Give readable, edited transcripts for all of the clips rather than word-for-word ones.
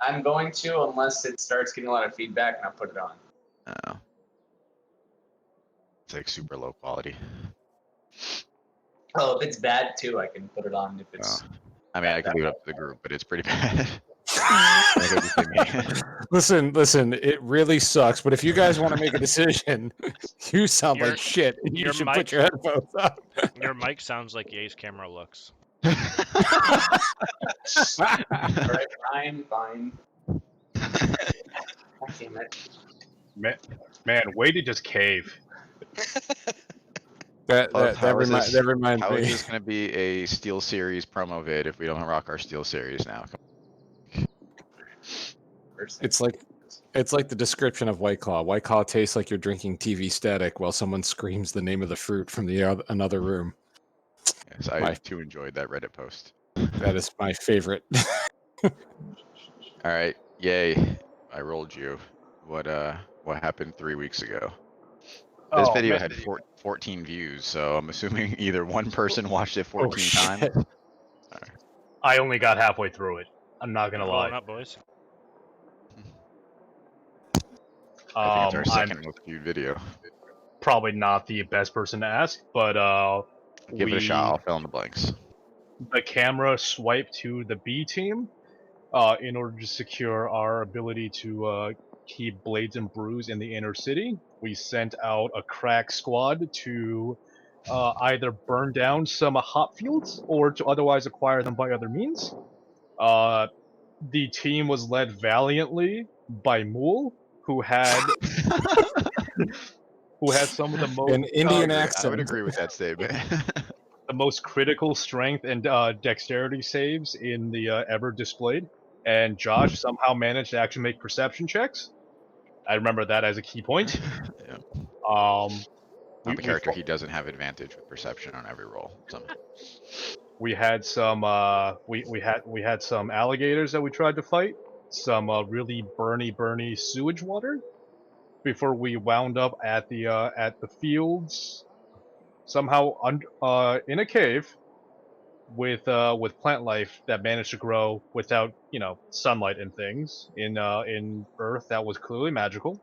I'm going to, unless it starts getting a lot of feedback, and I'll put it on. Oh. It's like super low quality. Oh, if it's bad too, I can put it on. If it's I mean, I could leave it up to the group, but it's pretty bad. Listen, it really sucks, but if you guys want to make a decision, you sound like shit. And you should put your headphones on. Your mic sounds like Ye's camera looks. all right, fine. God damn it. Man, way to just cave. That reminds How me. is this going to be a Steel Series promo vid if we don't rock our Steel Series now? It's like the description of White Claw. White Claw tastes like you're drinking TV static while someone screams the name of the fruit from the another room. Yes, I too enjoyed that Reddit post. That is my favorite. All right, yay! I rolled you. What happened 3 weeks ago? This video had 14 views, so I'm assuming either one person watched it 14 times. Right. I only got halfway through it. I'm not gonna lie. Up, boys. I think it's our second most viewed video. Probably not the best person to ask, but give it a shot. I'll fill in the blanks. The camera swiped to the B team in order to secure our ability to keep Blades and Brews in the inner city. We sent out a crack squad to either burn down some hop fields or to otherwise acquire them by other means. The team was led valiantly by Mool, who had some of the most an Indian accent. I would agree with that statement. The most critical strength and dexterity saves in the ever displayed, and Josh somehow managed to actually make perception checks. I remember that as a key point. Yeah. On the character, he doesn't have advantage with perception on every roll. Somehow. We had some we had some alligators that we tried to fight, some really burny sewage water, before we wound up at the fields, somehow in a cave with plant life that managed to grow without sunlight and things in Earth that was clearly magical.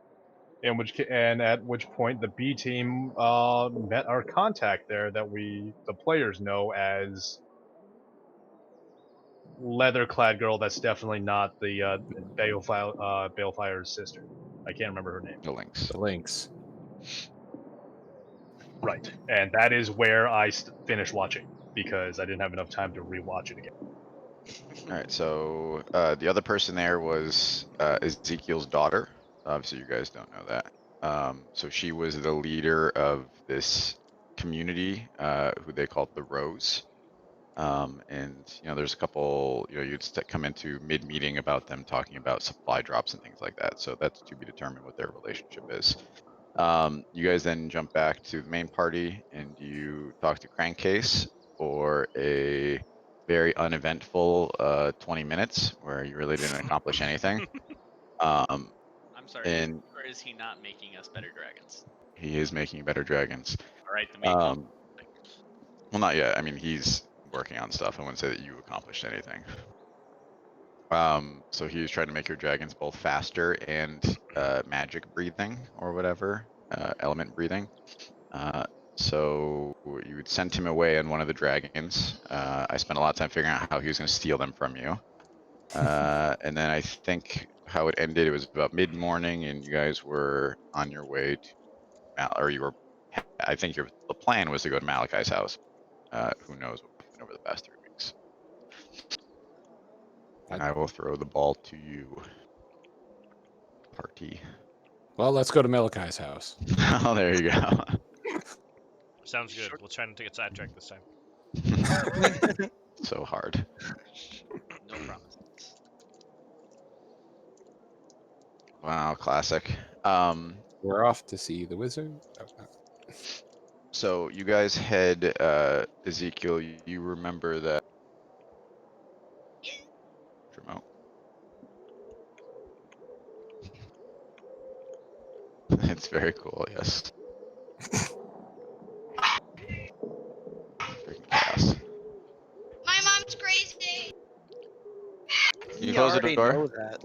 At which point the B team met our contact there that the players know as leather-clad girl. That's definitely not the Balefire's sister. I can't remember her name. The Lynx. Right, and that is where I finished watching because I didn't have enough time to rewatch it again. All right, so the other person there was Ezekiel's daughter. Obviously, you guys don't know that. So she was the leader of this community, who they called the Rose. And there's a couple. You'd come into mid-meeting about them talking about supply drops and things like that. So that's to be determined what their relationship is. You guys then jump back to the main party and you talk to Crankcase for a very uneventful 20 minutes where you really didn't accomplish anything. I'm sorry, or is he not making us better dragons? He is making better dragons. All right, the main well, not yet. I mean, he's working on stuff. I wouldn't say that you accomplished anything. So he was trying to make your dragons both faster and magic breathing or whatever, element breathing. So you would send him away on one of the dragons. I spent a lot of time figuring out how he was going to steal them from you. And then I think how it ended, it was about mid-morning and you guys were on your way to, I think the plan was to go to Malachi's house. Who knows what happened over the past 3 weeks. And I will throw the ball to you, party. Well, let's go to Malachi's house. Oh, there you go. Sounds good. We'll try not to get sidetracked this time. So hard. No promises. Wow, classic. We're off to see the wizard. So you guys head, Ezekiel, you remember that remote. It's very cool, yes. Freaking chaos. My mom's crazy. You close the they door? know that?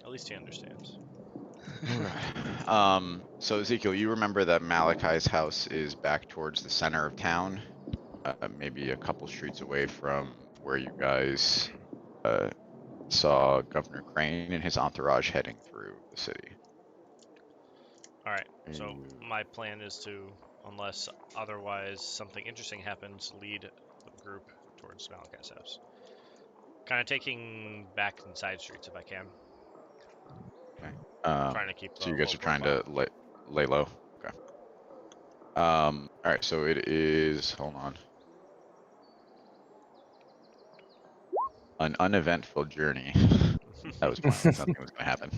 At least he understands. So Ezekiel, you remember that Malachi's house is back towards the center of town, maybe a couple streets away from where you guys saw Governor Crane and his entourage heading through the city. All right. So You- my plan is to, unless otherwise something interesting happens, lead the group towards Malachi's house. Kind of taking back and side streets if I can. Trying to keep. So you a guys low are trying profile. to lay low. Okay. All right. So it is. Hold on. An uneventful journey. That was planned. Nothing was going to happen.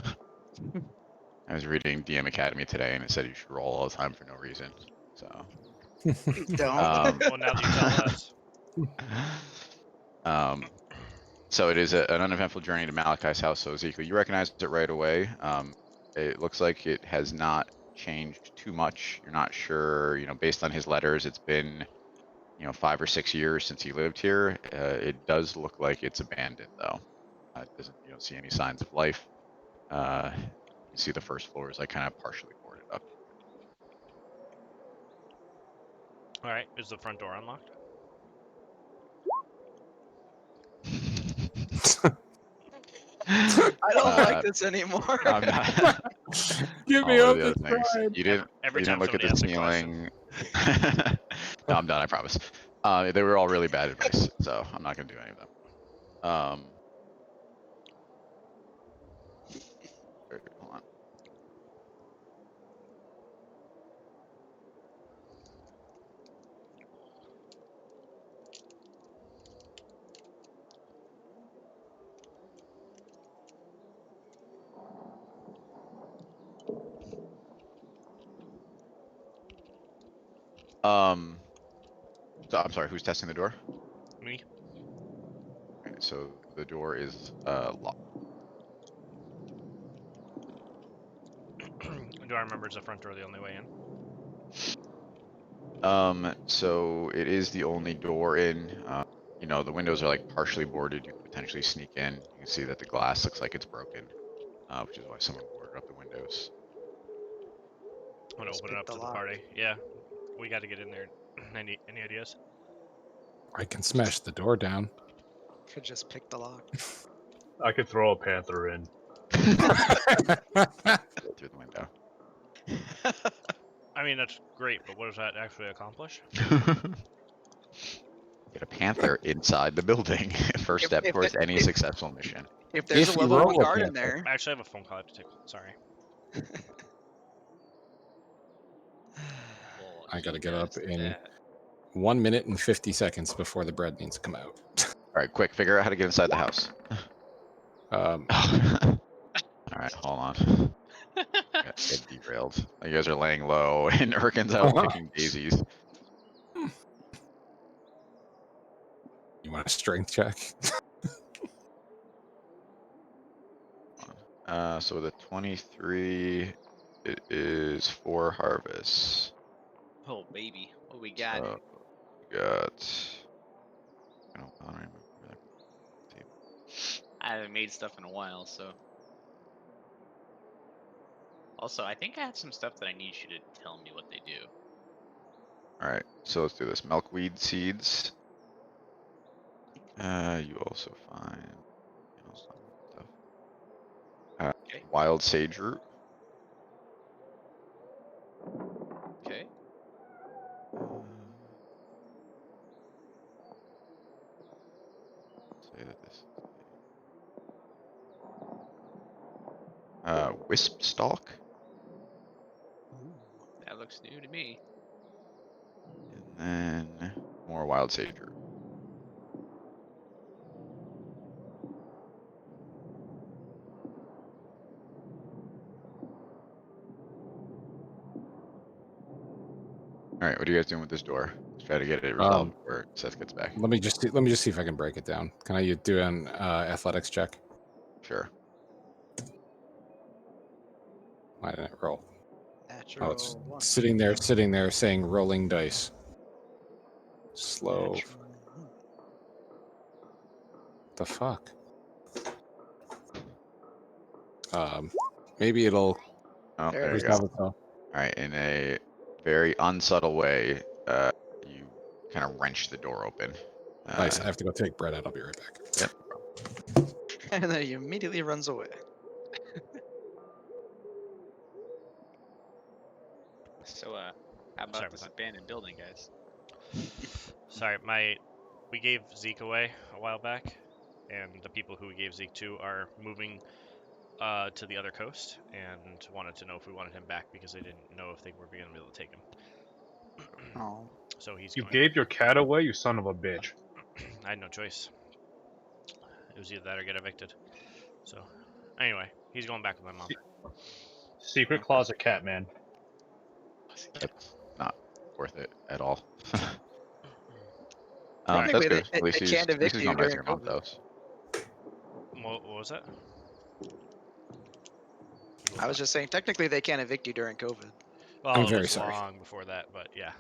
I was reading DM Academy today, and it said you should roll all the time for no reason. So. Don't. Well, now that you tell us. So it is an uneventful journey to Malachi's house. So Ezekiel, you recognize it right away. It looks like it has not changed too much. You're not sure, based on his letters, it's been, 5 or 6 years since he lived here. It does look like it's abandoned though. You don't see any signs of life. You can see the first floor is like kind of partially boarded up. All right. Is the front door unlocked? I don't Uh, like this anymore. I'm not. Give me all up of the this other things. time. You didn't. Every You time didn't look at somebody the asks a question. ceiling. No, I'm done. I promise. They were all really bad advice, so I'm not gonna do any of them. Hold on. So I'm sorry. Who's testing the door? Me. Okay, so the door is locked. Do I remember is the front door the only way in? So it is the only door in. The windows are like partially boarded. You could potentially sneak in. You can see that the glass looks like it's broken, which is why someone boarded up the windows. I'm gonna Just open it pick up the to the lock. party. Yeah, we got to get in there. Any ideas? I can smash the door down. Could just pick the lock. I could throw a panther in. Through the window. I mean, that's great, but what does that actually accomplish? Get a panther inside the building. First If- step if towards it- any if- successful mission. If there's If a you level 1 roll a guard in panther. there. I actually have a phone call I have to take. Sorry. Well, I gotta he get up does in that. 1 minute and 50 seconds before the bread needs to come out. All right, quick, figure out how to get inside the house. Um, All right, hold on. Get derailed. You guys are laying low, and Urkin's out picking daisies. you want a strength check? So with a 23, it is 4 harvests. Oh baby, what we got? So we got. I don't remember that. I haven't made stuff in a while, so. Also, I think I have some stuff that I need you to tell me what they do. All right, so let's do this. Milkweed seeds. You also find stuff. Okay. Wild sage root. Okay. Say that this. Wisp stalk. That looks new to me. And then more wild sage root. All right, what are you guys doing with this door? Let's try to get it resolved before Seth gets back. Let me just see if I can break it down. Can I do an athletics check? Sure. Why didn't it roll? Natural Oh, it's 1. sitting there saying rolling dice. Slow. Natural 1. The fuck? Maybe it'll Oh, There there it you is. go. resolve itself. Alright, in a very unsubtle way, you kind of wrench the door open. Nice. I have to go take bread out. I'll be right back. Yep. And then he immediately runs away. So, how Sorry about about this that. abandoned building, guys? Sorry, we gave Zeke away a while back, and the people who we gave Zeke to are moving to the other coast, and wanted to know if we wanted him back because they didn't know if they were going to be able to take him. Oh. So he's You going. gave your cat away, you son of a bitch. I had no choice. It was either that or get evicted. So, anyway, he's going back with my mom. Secret closet cat, man. That's not worth it at all. Technically, that's good. they At least can't at least evict he's you going back to during your mom's COVID. house. What was that? I was just saying, technically, they can't evict you during COVID. Well, I'm it very was sorry. long before that, but yeah.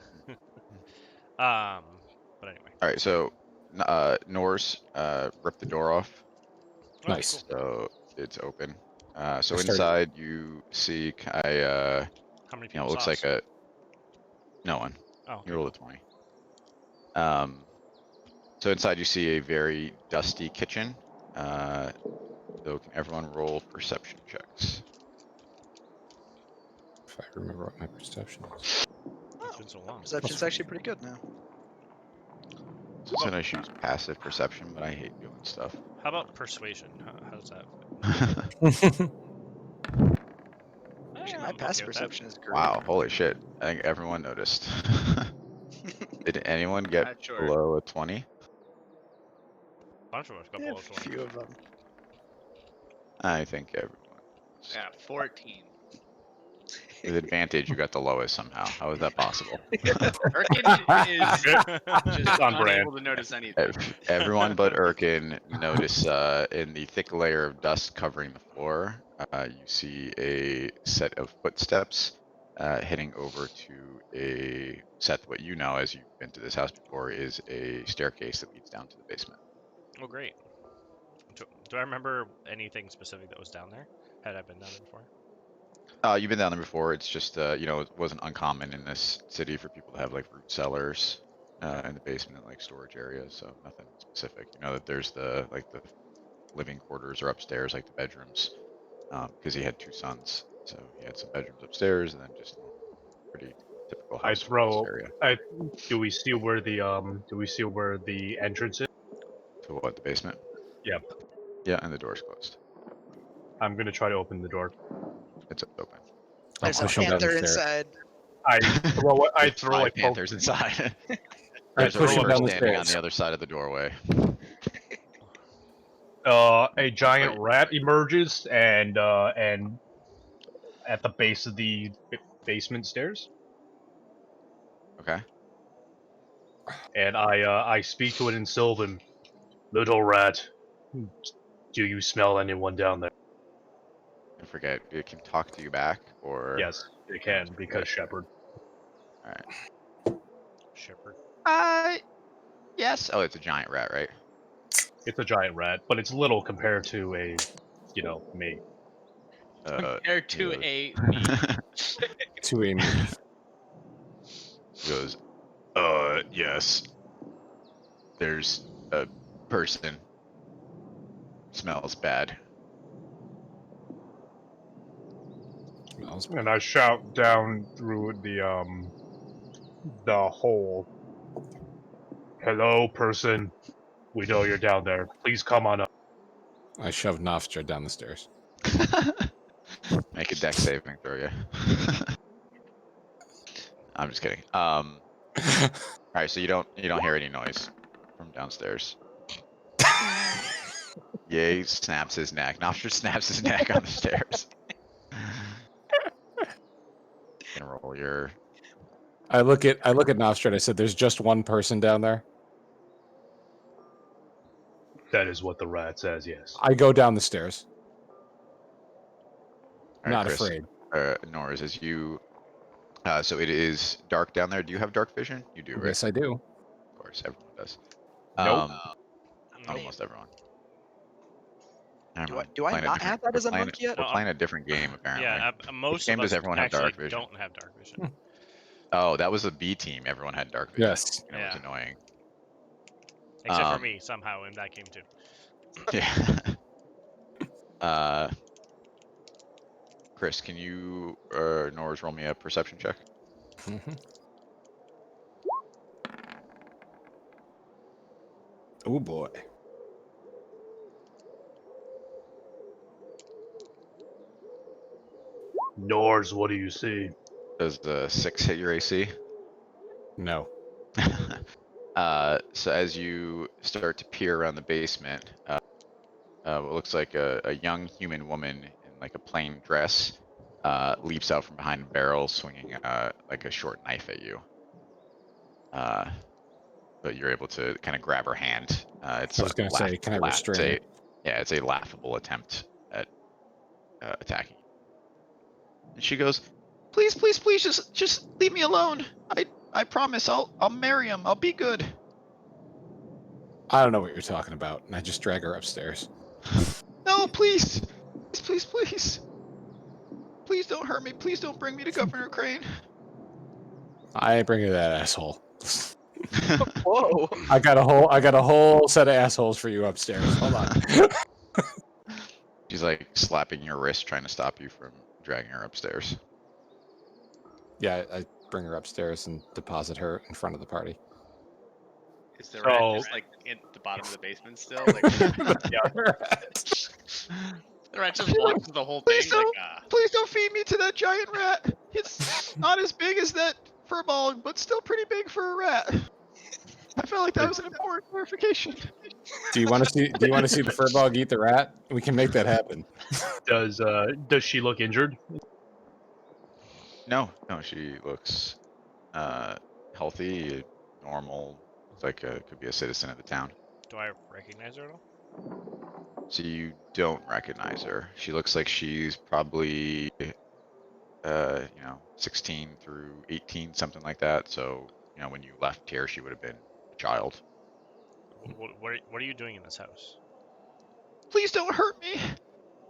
But anyway. Alright, so Norse ripped the door off, Okay, Nice. cool. so it's open. So I started- inside you see How many it people looks saw like us? no one. Oh, okay, You rolled a cool. 20. So inside you see a very dusty kitchen. So can everyone roll perception checks? If I remember what my perception is. It's been so long. Perception's actually pretty good now. So said I should use passive perception, but I hate doing stuff. How about persuasion? How does that? Actually, I'm my okay passive with that. perception is great. Wow, holy shit. I think everyone noticed. Did anyone get Not sure. below a 20? Bunch of us got Yeah, below a 20. few of them. I think everyone. Yeah, 14. With advantage, you got the lowest somehow. How is that possible? Erkin is just On brand. unable to notice anything. Everyone but Erkin notice in the thick layer of dust covering the floor, you see a set of footsteps heading over to a set what you know as you've been to this house before is a staircase that leads down to the basement. Oh, great. Do I remember anything specific that was down there? Had I been down there before? You've been down there before. It's just it wasn't uncommon in this city for people to have like root cellars in the basement, like storage areas. So nothing specific. You know that there's the living quarters are upstairs, like the bedrooms, because he had 2 sons, so he had some bedrooms upstairs and then just pretty typical I house throw. area. Do we see where the entrance is? To what, the basement? Yep. Yeah, and the door's closed. I'm gonna try to open the door. It's open. I'll There's a push him down the panther stairs. inside. I throw. I There's throw 5 like panthers inside. I There's a push him reaper down the standing on stairs. the other side of the doorway. a giant Wait. rat emerges and at the base of the basement stairs, Okay. and I speak to it in Sylvan. Little rat, do you smell anyone down there? I forget. It can talk to you back, or Yes, it can because Shepard. all right. Shepherd. Yes. Oh, it's a giant rat, right? It's a giant rat, but it's little compared to a, me. Compared to goes- a To a me. He goes, yes. There's a person. Smells bad. Smells. And I shout down through the hole. Hello, person. We know you're down there. Please come on up. I shoved Novstra down the stairs. Make a deck saving throw you. I'm just kidding. Alright, so you don't hear any noise from downstairs. Yay snaps his neck. Nostra snaps his neck on the stairs. Gonna roll your I look at Novstra and I said, "There's just one person down there." That is what the rat says, yes. I go down the stairs. Alright, Not Chris, afraid. Norris, as you so it is dark down there. Do you have dark vision? You do, right? Yes, I do. Of course, everyone does. Nope. Almost everyone. Never Do I mind. do I Playing a not different- have that we're as a playing- monk yet? We're No, playing a different game apparently. Yeah, most game of does us everyone have actually dark vision? don't have dark vision. Oh, that was a B team. Everyone had dark vision. Yes. And it was Yeah. annoying. Except for Um, me, somehow, in that game too. Yeah. Chris, can you or Norris roll me a perception check? Oh boy. Nors, what do you see? Does the 6 hit your AC? No. So as you start to peer around the basement, what looks like a young human woman in like a plain dress leaps out from behind a barrel, swinging like a short knife at you. But you're able to kind of grab her hand. It's I was gonna say, can I restrain? Yeah, it's a laughable attempt at attacking. And she goes, "Please, please, please, just leave me alone. I promise I'll marry him. I'll be good." I don't know what you're talking about, and I just drag her upstairs. No, please, please, please, please, please don't hurt me. Please don't bring me to Governor Crane. I ain't bringing that asshole. Whoa. I got a whole set of assholes for you upstairs. Hold on. She's like slapping your wrist, trying to stop you from dragging her upstairs. Yeah, I bring her upstairs and deposit her in front of the party. Is the rat So- just like at the bottom of the basement still? Like, the rat just blocks the whole thing. Please Like, don't, please don't feed me to that giant rat. It's not as big as that furball, but still pretty big for a rat. I felt like that was an important clarification. Do you want to see the furball eat the rat? We can make that happen. Does she look injured? No, she looks healthy, normal. It's like could be a citizen of the town. Do I recognize her at all? So you don't recognize her. She looks like she's probably 16 through 18, something like that. So, when you left here, she would have been a child. What are you doing in this house? Please don't hurt me.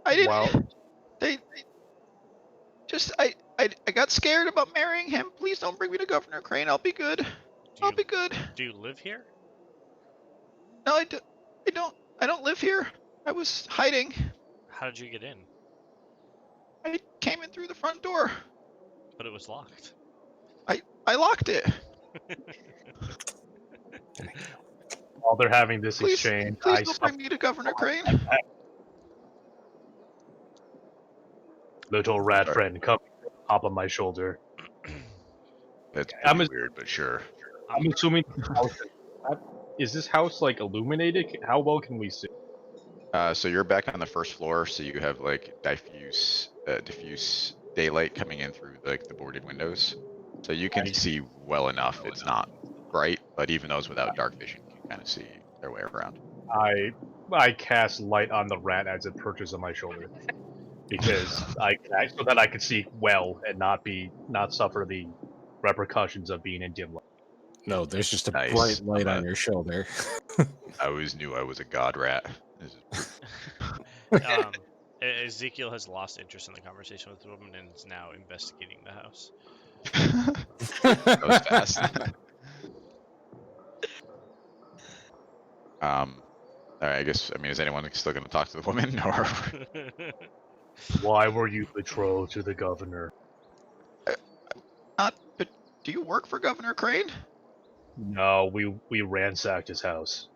I didn't. Wow. They just I got scared about marrying him. Please don't bring me to Governor Crane. I'll be good. I'll be good. Do you live here? No, I don't live here. I was hiding. How did you get in? I came in through the front door. But it was locked. I locked it. While they're having this Please, exchange, please I don't suck bring me to Governor Crane. little rat Sorry. friend come hop on my shoulder. That's I'm pretty weird, but sure. I'm assuming is this house like illuminated? How well can we see? So you're back on the first floor, so you have like diffuse daylight coming in through like the boarded windows, so you can see well enough. It's not bright, but even those without dark vision can kind of see their way around. I cast light on the rat as it perches on my shoulder, because so that I could see well and not suffer the repercussions of being in dim light. No, there's just a Nice. bright light I'm on your shoulder. I always knew I was a god rat. This is Ezekiel has lost interest in the conversation with the woman and is now investigating the house. that was fast. All right, I guess. I mean, is anyone still going to talk to the woman, or? Why were you betrothed to the governor? Not. But do you work for Governor Crane? No, we ransacked his house.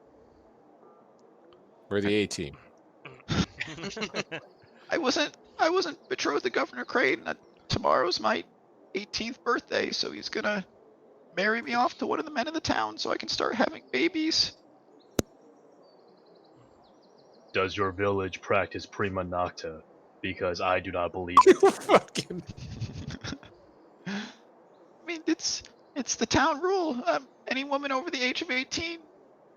We're the A team. I wasn't betrothed to Governor Crane. Tomorrow's my 18th birthday, so he's gonna marry me off to one of the men in the town, so I can start having babies. Does your village practice prima nocta? Because I do not believe You it. fucking. I mean, it's the town rule. Any woman over the age of 18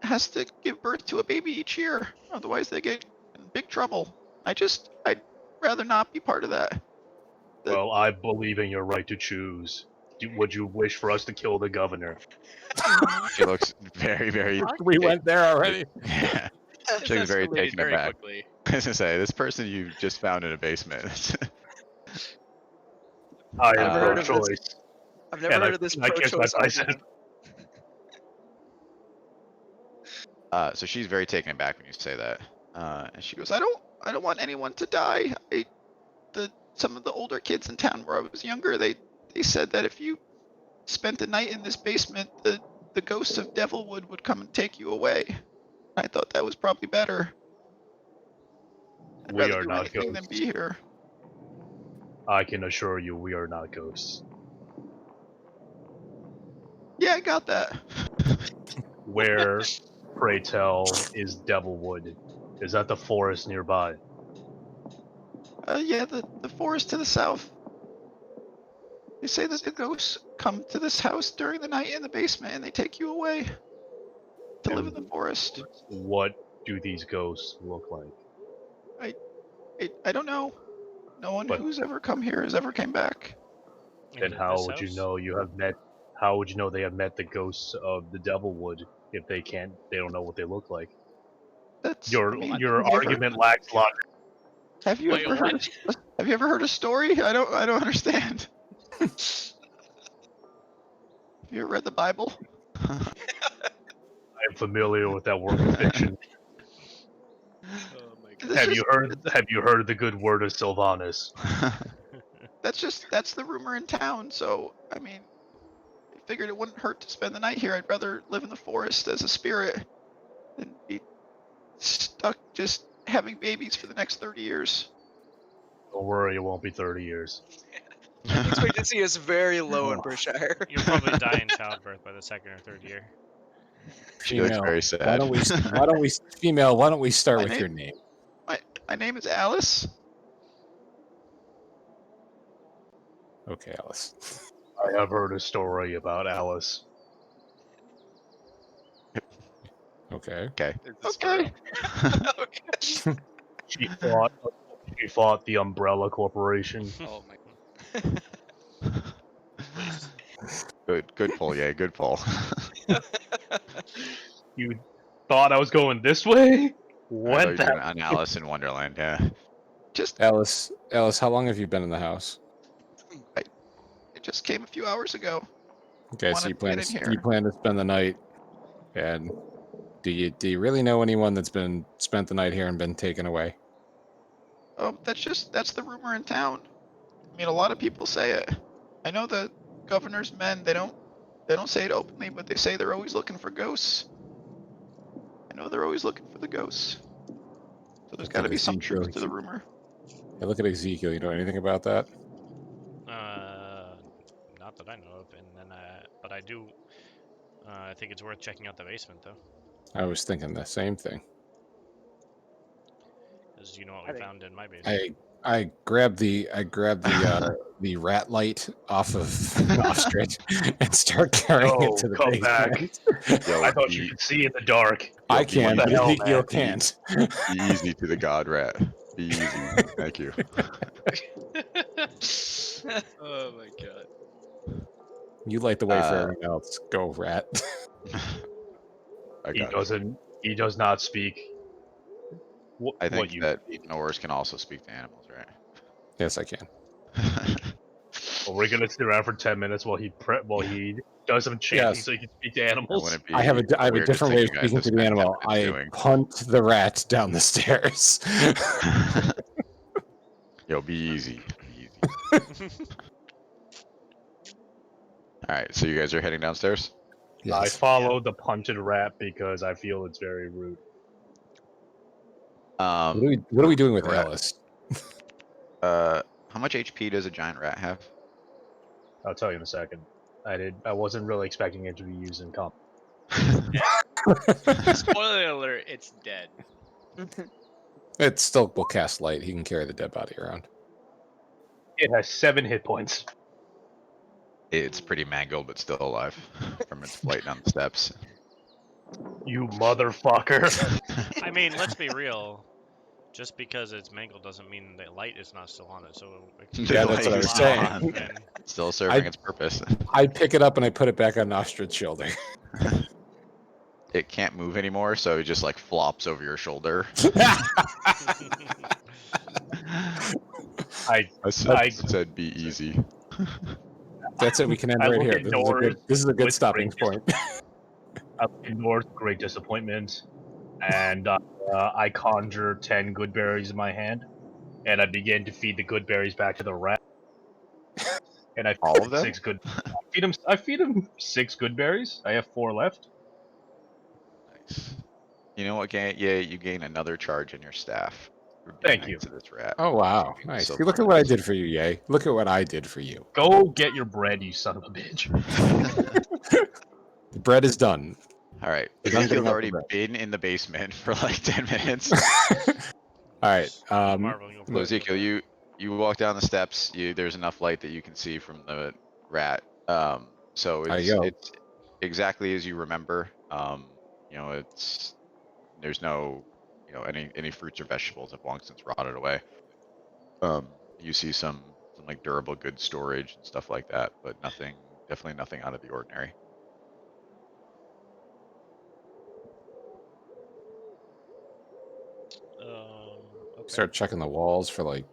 has to give birth to a baby each year, otherwise they get in big trouble. I'd rather not be part of that. Well, I believe in your right to choose. Would you wish for us to kill the governor? She looks very, very. We went there already. Yeah. it's She was very escalated taken aback. quickly. was gonna say, this person you just found in a basement. I I've am never heard of this. pro-choice. I've never And heard of this I kiss my pro-choice bicep. argument. So she's very taken aback when you say that. And she goes, I don't want anyone to die. Some of the older kids in town where I was younger, they said that if you spent the night in this basement, the ghosts of Devilwood would come and take you away. I thought that was probably better. I'd We rather are do not anything than ghosts. be here. I can assure you, we are not ghosts. Yeah, I got that. Where, pray tell, is Devilwood? Is that the forest nearby? Yeah, the forest to the south. They say that the ghosts come to this house during the night in the basement and they take you away to live in the forest. What do these ghosts look like? I don't know. No one But- who's ever come here has ever came back. Then Into how this would you house? know you have met? How would you know they have met the ghosts of the Devilwood if they don't know what they look like? That's Your I mean, your have you ever- argument lacks logic. Have you Wait, ever heard? Have you ever heard a story? I don't understand. Have you ever read the Bible? I am familiar with that work of fiction. Oh my god. That's Have you heard the good word of Sylvanus? That's the rumor in town. So I mean, I figured it wouldn't hurt to spend the night here. I'd rather live in the forest as a spirit than be stuck just having babies for the next 30 years. Don't worry, it won't be 30 years. Life expectancy is very low in Oh. Berkshire. You'll probably die in childbirth by the second or third year. She looks Female, very sad. Why don't we female? Why don't we start My with name- your name? My name is Alice. Okay, Alice. I have heard a story about Alice. Okay. Okay. Is this Okay. okay. She fought the Umbrella Corporation. Oh my. Please. Good pull, yeah, good pull. You thought I was going this way? I thought What you were doing an Alice in Wonderland, yeah. Just Alice, how long have you been in the house? it just came a few hours ago. Okay, so Wanted you to plan get to in here. you plan to spend the night, and do you really know anyone that's been spent the night here and been taken away? Oh, that's the rumor in town. I mean, a lot of people say it. I know the governor's men. They don't say it openly, but they say they're always looking for ghosts. I know they're always looking for the ghosts. So there's I got to think be some Ezekiel truth to the rumor. Hey, look at Ezekiel. You know anything about that? Not that I know of, and then, but I do. I think it's worth checking out the basement though, I was thinking the same thing. because you know what I we think- found in my basement. I grabbed the the rat light off of Ostrich and start carrying No, it to the come basement. Yo, I thought you be could see in the dark. I be can, the but hell, Ezekiel man? can't. easy to the god rat. Be easy. Thank you. Oh my god. You light the way for Uh, everyone else. Go, rat. I He got you. doesn't. He does not speak. I what think you that Norse can also speak to animals, right? Yes, I can. Well, we're gonna sit around for 10 minutes while he does some chanting Yes. so he can speak to That animals. wouldn't be I have a weird different way of thing you guys speaking to the spend 10 animal. minutes I doing. punt the rat down the stairs. Yo, be easy. Be easy. Alright, so you guys are heading downstairs? I follow the punted rat because I feel it's very rude. What are we doing with rat. Alice? How much HP does a giant rat have? I'll tell you in a second. I wasn't really expecting it to be used in comp. Spoiler alert, it's dead. It still will cast light. He can carry the dead body around. It has 7 hit points. It's pretty mangled, but still alive from its flight down the steps. You motherfucker. I mean, let's be real. Just because it's mangled doesn't mean the light is not still on it. So it can Yeah, still that's what I was live saying. on, and Still serving its purpose. I pick it up and I put it back on Nostrich's shoulder. It can't move anymore, so it just like flops over your shoulder. I I- said be easy. That's it. We can end I right look here. at This is a good. doors This is a good with stopping great point. I look at North, great disappointment, and I conjure 10 good berries in my hand, and I begin to feed the good berries back to the rat. And I All of them? 6 good. I feed him 6 good berries. I have 4 left. Nice. You know what, yeah, you gain another charge in your staff. For being Thank nice you. to this rat. Oh wow, Keeping nice. so See, look at what I did for you, Yay. Look at what I did for you. Go get your bread, you son of a bitch. The bread is done. All right, You're done Ezekiel's getting out the already bread. been in the basement for like 10 minutes. All right. Marvel, you'll So probably Ezekiel, go you walk down the steps. There's enough light that you can see from the rat. So There you go. it's exactly as you remember. There's no any fruits or vegetables have long since rotted away. You see some like durable goods storage and stuff like that, but definitely nothing out of the ordinary. Okay. Start checking the walls for like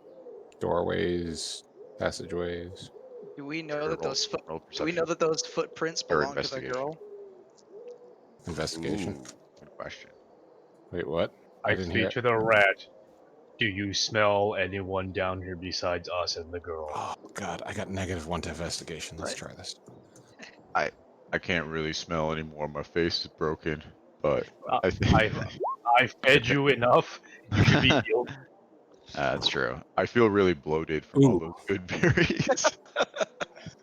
doorways, passageways. Do we know Sure, that those roll do we know perception that those footprints or belong to the investigation. girl? Investigation. Ooh, good question. Wait, what? I I didn't hear speak it. to the rat. Do you smell anyone down here besides us and the girl? Oh God, I got -1 to investigation. Let's Right. try this. I can't really smell anymore. My face is broken, but Uh, I think I fed you enough. You should be healed. that's true. I feel really bloated from all Ooh. those good berries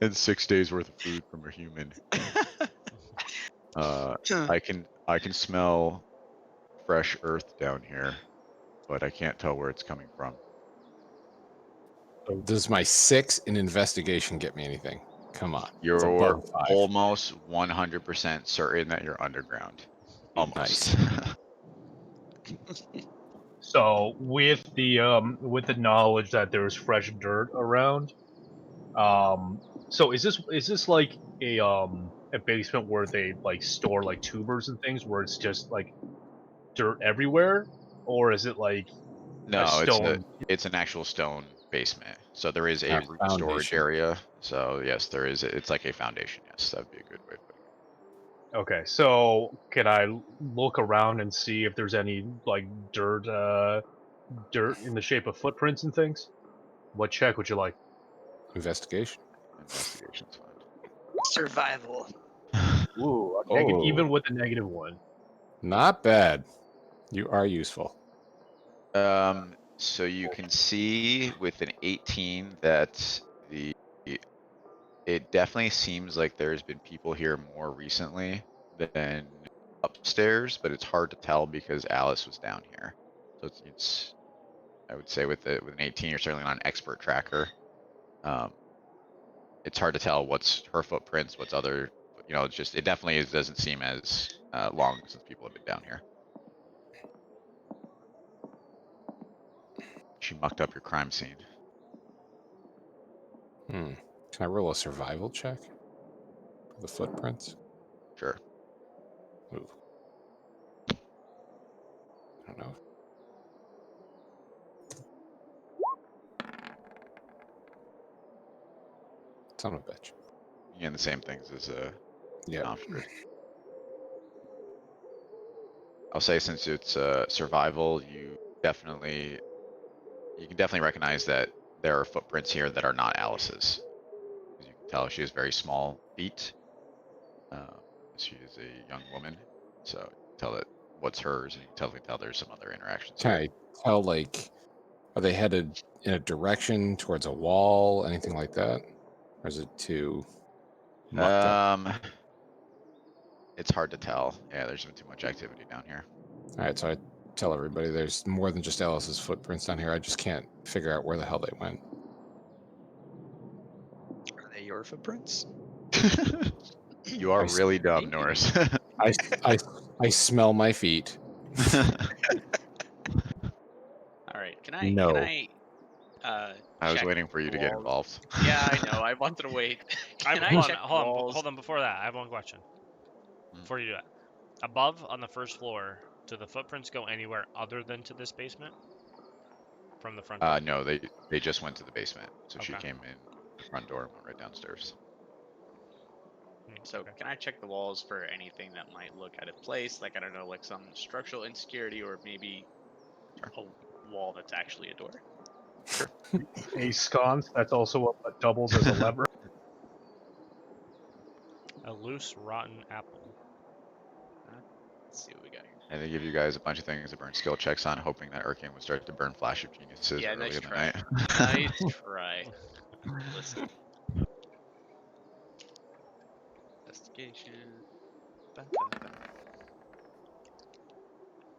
and 6 days worth of food from a human. I can smell fresh earth down here, but I can't tell where it's coming from. Does my 6 in investigation get me anything? Come on. It's You're above 5. almost 100% certain that you're underground. Almost. So with the knowledge that there's fresh dirt around, so is this like a basement where they like store like tubers and things where it's just like dirt everywhere, or is it like No, a stone? it's an actual stone basement. So there is a A root storage foundation. area. So yes, there is. It's like a foundation. Yes, that'd be a good way to put it. Okay, so can I look around and see if there's any like dirt in the shape of footprints and things? What check would you like? Investigation. Investigation's fine. Survival. Ooh, Oh. even with a -1. Not bad. You are useful. So you can see with an 18 that it definitely seems like there's been people here more recently than upstairs, but it's hard to tell because Alice was down here. So it's I would say with an 18, you're certainly not an expert tracker. It's hard to tell what's her footprints, what's other. It definitely doesn't seem as long since people have been down here. She mucked up your crime scene. Can I roll a survival check for the footprints? Sure. Ooh. I don't know. Son of a bitch. Again, the same things as Yeah. Nomfrid. I'll say since it's survival, you can definitely recognize that there are footprints here that are not Alice's. As you can tell, she has very small feet. She is a young woman, so you can tell that what's hers, and you can definitely tell there's some other interactions Can here. I tell, like, are they headed in a direction towards a wall, anything like that? Or is it too mucked up? It's hard to tell. Yeah, there's been too much activity down here. All right, so I tell everybody there's more than just Alice's footprints down here. I just can't figure out where the hell they went. Are they your footprints? You are I see. really dumb, Norris. I smell my feet. All right, can I? No. Can I? I was check waiting for you to get walls? involved. Yeah, I know. I wanted to wait. Can I hold on, check hold on, walls? hold on. Before that, I have one question. Hmm. Before you do that, above on the first floor, do the footprints go anywhere other than to this basement? from the front door? No, they just went to the basement. So she Okay. came in the front door and went right downstairs. So Okay. can I check the walls for anything that might look out of place? Like, I don't know, like some structural insecurity or maybe a wall that's actually a door. A sconce that's also what doubles as a lever. A loose, rotten apple. Let's see what we got here. And they give you guys a bunch of things to burn skill checks on, hoping that Urkin would start to burn Flash of Geniuses Yeah, early nice in the try. night. Nice try. Listen. Investigation. Ba, ba, ba.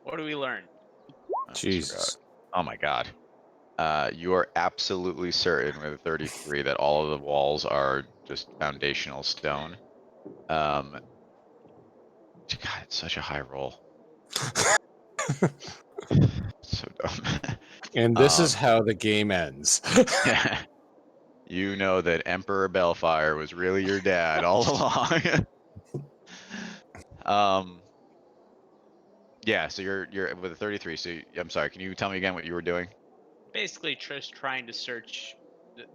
What do we learn? I almost Jesus. forgot. Oh my god. You are absolutely certain with a 33 that all of the walls are just foundational stone. God, it's such a high roll. So dumb. And this is Um, how the game ends. Yeah. You know that Emperor Bellfire was really your dad all along. Yeah, so you're with a 33, so I'm sorry, can you tell me again what you were doing? Basically, Trish trying to search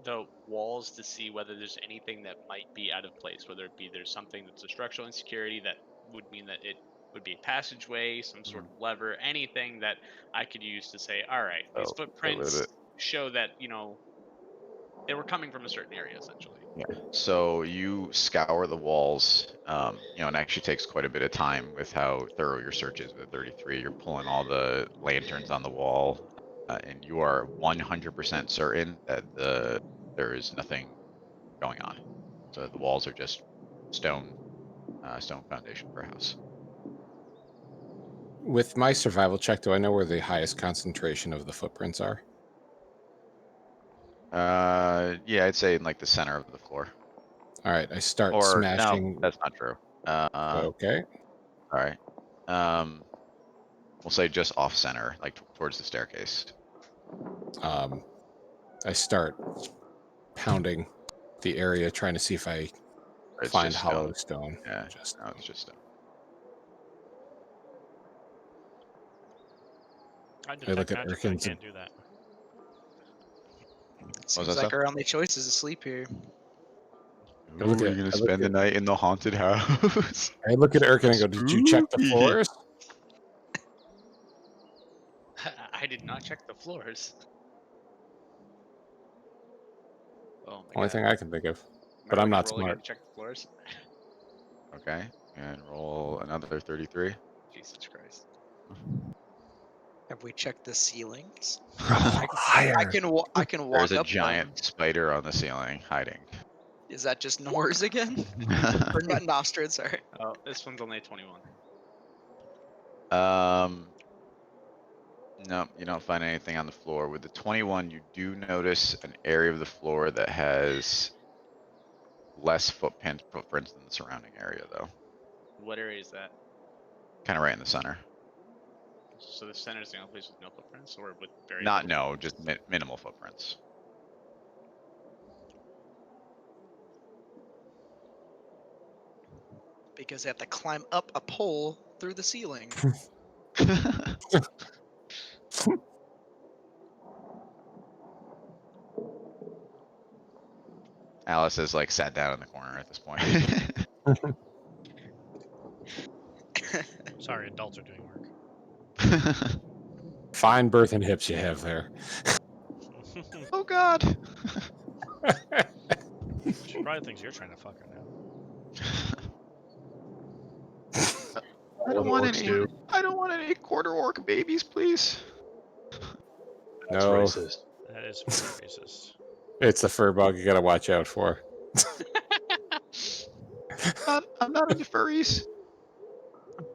the walls to see whether there's anything that might be out of place, whether it be there's something that's a structural insecurity that would mean that it would be a passageway, some sort of lever, anything that I could use to say, all right, these Oh, footprints show that, you know, they were coming from a certain area, essentially. Yeah. So you scour the walls, and it actually takes quite a bit of time with how thorough your search is with 33. You're pulling all the lanterns on the wall, and you are 100% certain that there is nothing going on. So the walls are just stone foundation for a house. With my survival check, do I know where the highest concentration of the footprints are? Yeah, I'd say in like the center of the floor. All right, I start Or smashing. no, that's not true. Okay. All right. We'll say just off center, like towards the staircase. I start pounding the area, trying to see if I Or it's find just hollow stone. stone. Yeah, Just no, it's just stone. I I detect look at magic, but I Urkin's can't do that. Seems that like stuff? our only choice is to sleep here. I look Ooh, at- you're gonna I look spend the at- night in the haunted house. I look at Urkin and go, "Did you check the Spooky. floors?" I did not check the floors. Oh my Only god. thing I can think of. Am but I I'm ready to not roll again smart. to check the floors? Okay, and roll another 33. Jesus Christ. Have we checked the ceilings? Fire. I can walk There's a up giant them. spider on the ceiling hiding. Is that just Nors again? Or not Nostrid, sorry. Oh, this one's only a 21. No, you don't find anything on the floor. With the 21, you do notice an area of the floor that has less footprints than the surrounding area, though. What area is that? Kind of right in the center. So the center is the only place with no footprints, or with very Not little no, just minimal footprints. Because they have to climb up a pole through the ceiling. Alice has like sat down in the corner at this point. Sorry, adults are doing work. Fine birth and hips you have there. Oh God. She probably thinks you're trying to fuck her now. I don't want any. Do. I don't want any quarter orc babies, please. That's No. racist. That is very racist. It's the fur bug you gotta watch out for. I'm not into furries.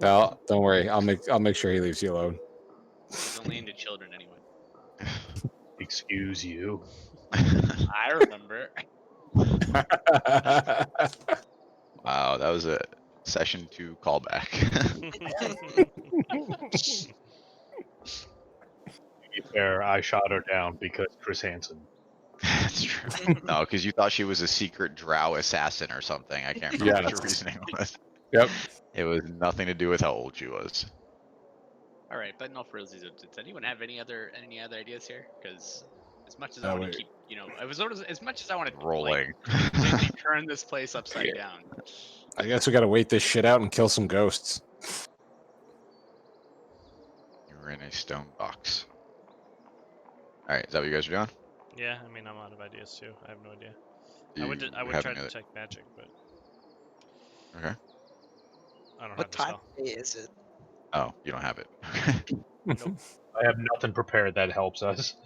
No, don't worry. I'll make sure he leaves you alone. He's only into children anyway. Excuse you. I remember. Wow, that was a session 2 callback. To be fair, I shot her down because Chris Hansen. That's true. No, because you thought she was a secret drow assassin or something. I can't remember what your Yes. reasoning was. Yep. It was nothing to do with how old she was. All right, but no, for realsies, does anyone have any other ideas here? Because as much as I Oh, want to wait. keep, as much as I want to Rolling. completely turn this place upside down. I guess we gotta wait this shit out and kill some ghosts. You're in a stone box. Alright, is that what you guys are doing? Yeah, I mean, I'm out of ideas too. I have no idea. Do I would you try have to any other- detect magic, but Okay. I don't have What the time spell. of day is it? Oh, you don't have it. I have nothing prepared that helps us.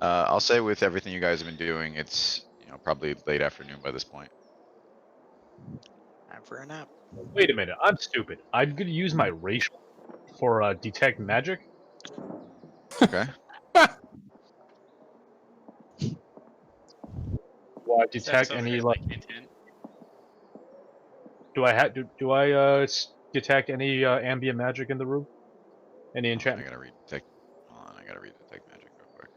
I'll say with everything you guys have been doing, it's probably late afternoon by this point. Time for a nap. Wait a minute, I'm stupid. I'm gonna use my racial for detect magic. Okay. Will I This detect episode any is like? hint, hint. Do I have? Do I detect any ambient magic in the room? Any I enchantment? gotta read detect. Hold on, I gotta read detect magic real quick.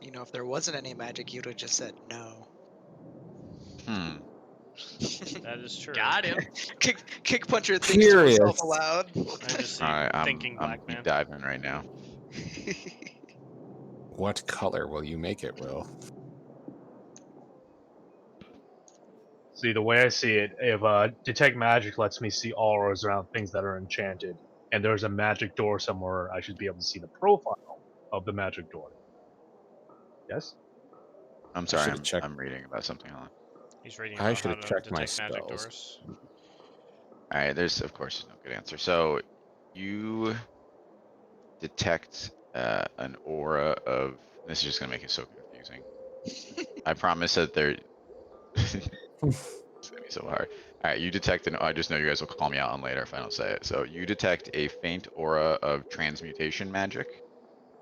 You know, if there wasn't any magic, you'd have just said no. Hmm. That is true. Got him. Kick puncher thinks to himself Curious. aloud. I just see Alright, thinking I'm black man. deep diving right now. What color will you make it, Will? See, the way I see it, if detect magic lets me see auras around things that are enchanted, and there's a magic door somewhere, I should be able to see the profile of the magic door. Yes. I'm I sorry, should've checked. I'm reading about something. Hold on. He's reading I about how should've to checked my detect magic spells. doors. Alright, there's of course no good answer. So you detect an aura of. This is just gonna make it so confusing. I promise that there. It's gonna be so hard. Alright, you detect an. I just know you guys will call me out on later if I don't say it. So you detect a faint aura of transmutation magic,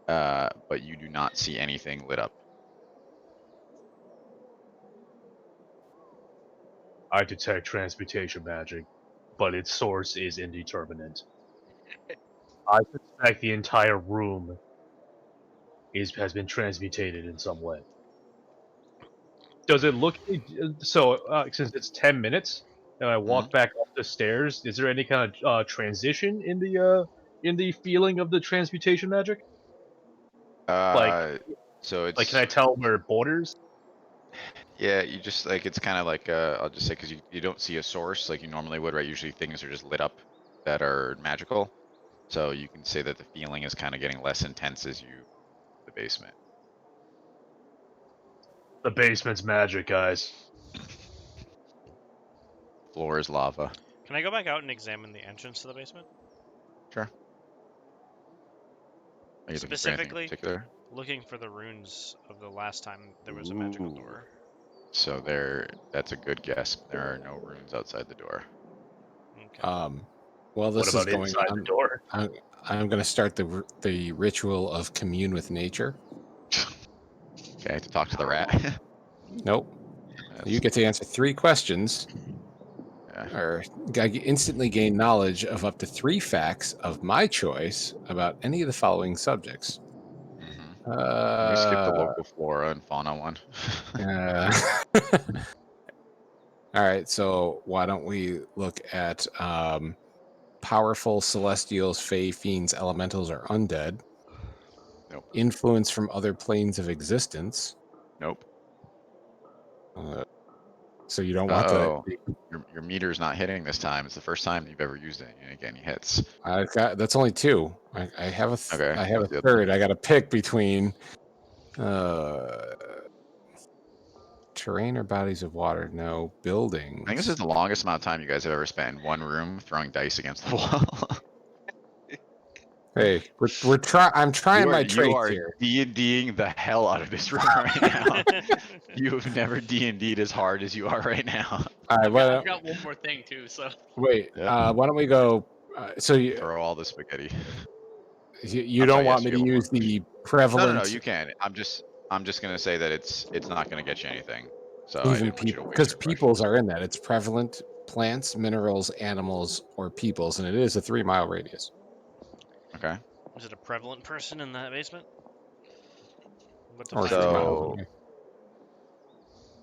but you do not see anything lit up. I detect transmutation magic, but its source is indeterminate. I suspect the entire room has been transmutated in some way. Does it look so? Since it's 10 minutes, and I walk back up the stairs, is there any kind of transition in the feeling of the transmutation magic? So Like, can it's I tell where it borders? yeah, you just like it's kind of like I'll just say because you don't see a source like you normally would, right? Usually things are just lit up that are magical, so you can say that the feeling is kind of getting less intense as you the basement. The basement's magic, guys. Floor is lava. Can I go back out and examine the entrance to the basement? Sure. Are you looking for anything in Specifically, particular? looking for the runes of the last time there was a magical Ooh. door. So that's a good guess. There are no runes outside the door. Okay. Well, What this is about going inside the on. door? I'm going to start the ritual of commune with nature. Okay, to talk to the rat. Nope. Yes. You get to answer 3 questions, Yeah. or instantly gain knowledge of up to 3 facts of my choice about any of the following subjects. Mm-hmm. Can we skip the local flora and fauna one? All right, so why don't we look at powerful celestials, fae, fiends, elementals, or undead? Nope. Influence from other planes of existence. Nope. So you don't want the. Oh, your meter's not hitting this time. It's the first time you've ever used it, and again, he hits. I've got that's only 2. I have a Okay, I have what's the a other third. I got to pick between terrain or bodies of water. No buildings. I think this is the longest amount of time you guys have ever spent in one room throwing dice against the wall. Hey, I'm trying my you traits are here. D&Ding the hell out of this room right now. You have never D&D'd as hard as you are right now. All right, I've got one more thing too. So wait. Yep. Why don't we go? So you Throw all the spaghetti. you I'm don't sorry, want yes, me you to have one more use the question. prevalent? No, you can. I'm just gonna say that it's not gonna get you anything. So I Even didn't want you to people, waste because your question. peoples are in that. It's prevalent plants, minerals, animals, or peoples, and it is a 3-mile radius. Okay. Was it a prevalent person in that basement? What Or defines 3 So- miles. mile? Okay.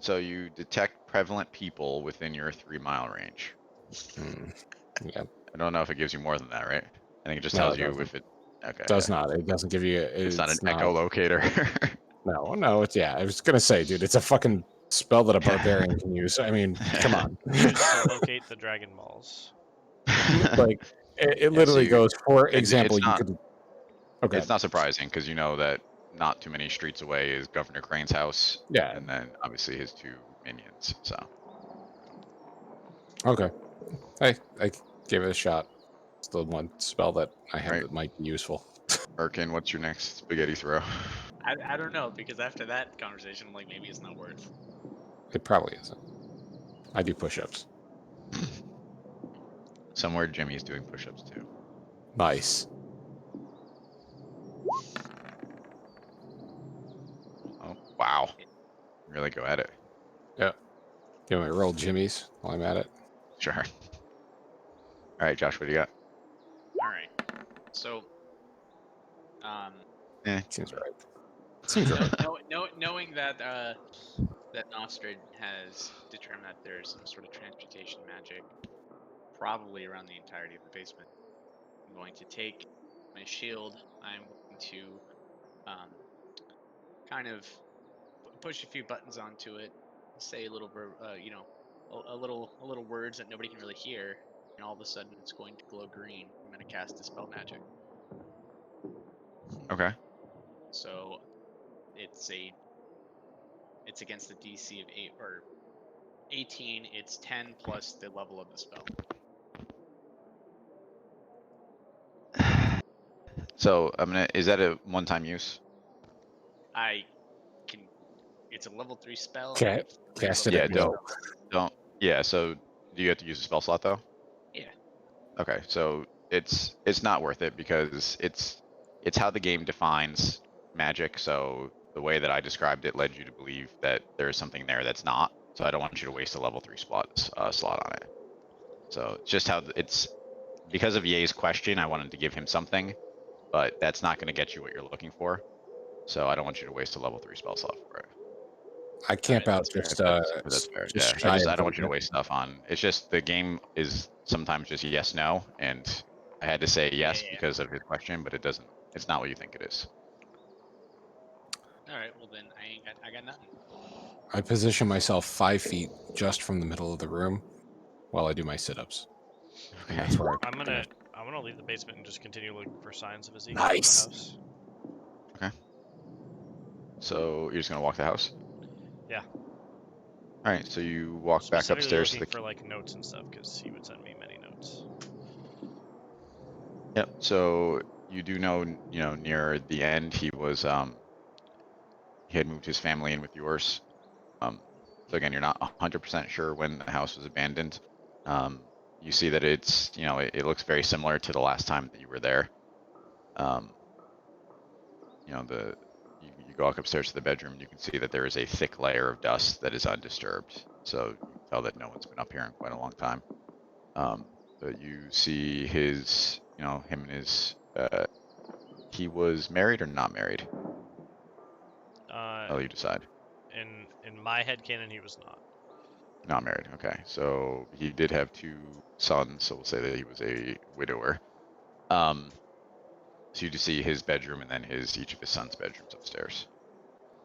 So you detect prevalent people within your 3-mile range. Hmm. Yeah, I don't know if it gives you more than that, right? I think it just No, tells it you doesn't. if it. Okay. does yeah. not. It doesn't give you. It's not an echolocator. No. It's I was gonna say, dude, it's a fucking spell that a barbarian can use. I mean, come on. Used to locate the Dragon Balls. Like it Yeah, literally so goes. For it's example, you not- could. Okay. It's not surprising because you know that not too many streets away is Governor Crane's house, Yeah. and then obviously his 2 minions. So Okay. I gave it a shot. It's the one spell that I have Right. that might be useful. Erkin, what's your next spaghetti throw? I don't know, because after that conversation, I'm like, maybe it's not worth. It probably isn't. I do push-ups. Somewhere Jimmy's doing push-ups too. Nice. Oh wow! Really go at it. Give me a roll, Jimmy's, while I'm at it. Sure. All right, Josh, what do you got? All right. So, Seems right. Seems right. knowing that that Nostrid has determined that there's some sort of transmutation magic, probably around the entirety of the basement, I'm going to take my shield. I'm going to kind of push a few buttons onto it, say a little, a little words that nobody can really hear, and all of a sudden it's going to glow green. I'm going to cast Dispel Magic. Okay. So it's against the DC of 8 or 18. It's 10 plus the level of the spell. So I'm gonna. Is that a one-time use? I can. It's a level 3 spell. Okay. I have 3 Cast it level at Yeah, will. Don't. Yeah. So do you have to use a spell slot though? Yeah. Okay. So it's not worth it because it's how the game defines magic. So the way that I described it led you to believe that there's something there that's not. So I don't want you to waste a level 3 slot on it. So it's just how it's because of Ye's question. I wanted to give him something, but that's not going to get you what you're looking for. So I don't want you to waste a level 3 spell slot for it. I camp out that's fair. just That's fair. just Yeah, shy I of don't want you to the- waste stuff on. It's just the game is sometimes just yes no, and I had to say yes Yeah. because of his question, but it doesn't. It's not what you think it is. All right. Well then, I got nothing. I position myself 5 feet just from the middle of the room while I do my sit-ups. And Okay. that's where I'm gonna leave the basement and just continue looking for signs of Ezekiel Nice. in the house. So you're just gonna walk the house? Yeah. All right. So you walk back Specifically upstairs to looking the. for like notes and stuff because he would send me many notes. Yep. So you do know, near the end he was he had moved his family in with yours. So again, you're not 100% sure when the house was abandoned. You see that it's, it looks very similar to the last time that you were there. You go upstairs to the bedroom, you can see that there is a thick layer of dust that is undisturbed. So you can tell that no one's been up here in quite a long time. But you see his, him and his, he was married or not married? Oh, you decide. In my headcanon, he was not. Not married. Okay, so he did have 2 sons, so we'll say that he was a widower. So you just see his bedroom and then each of his sons' bedrooms upstairs.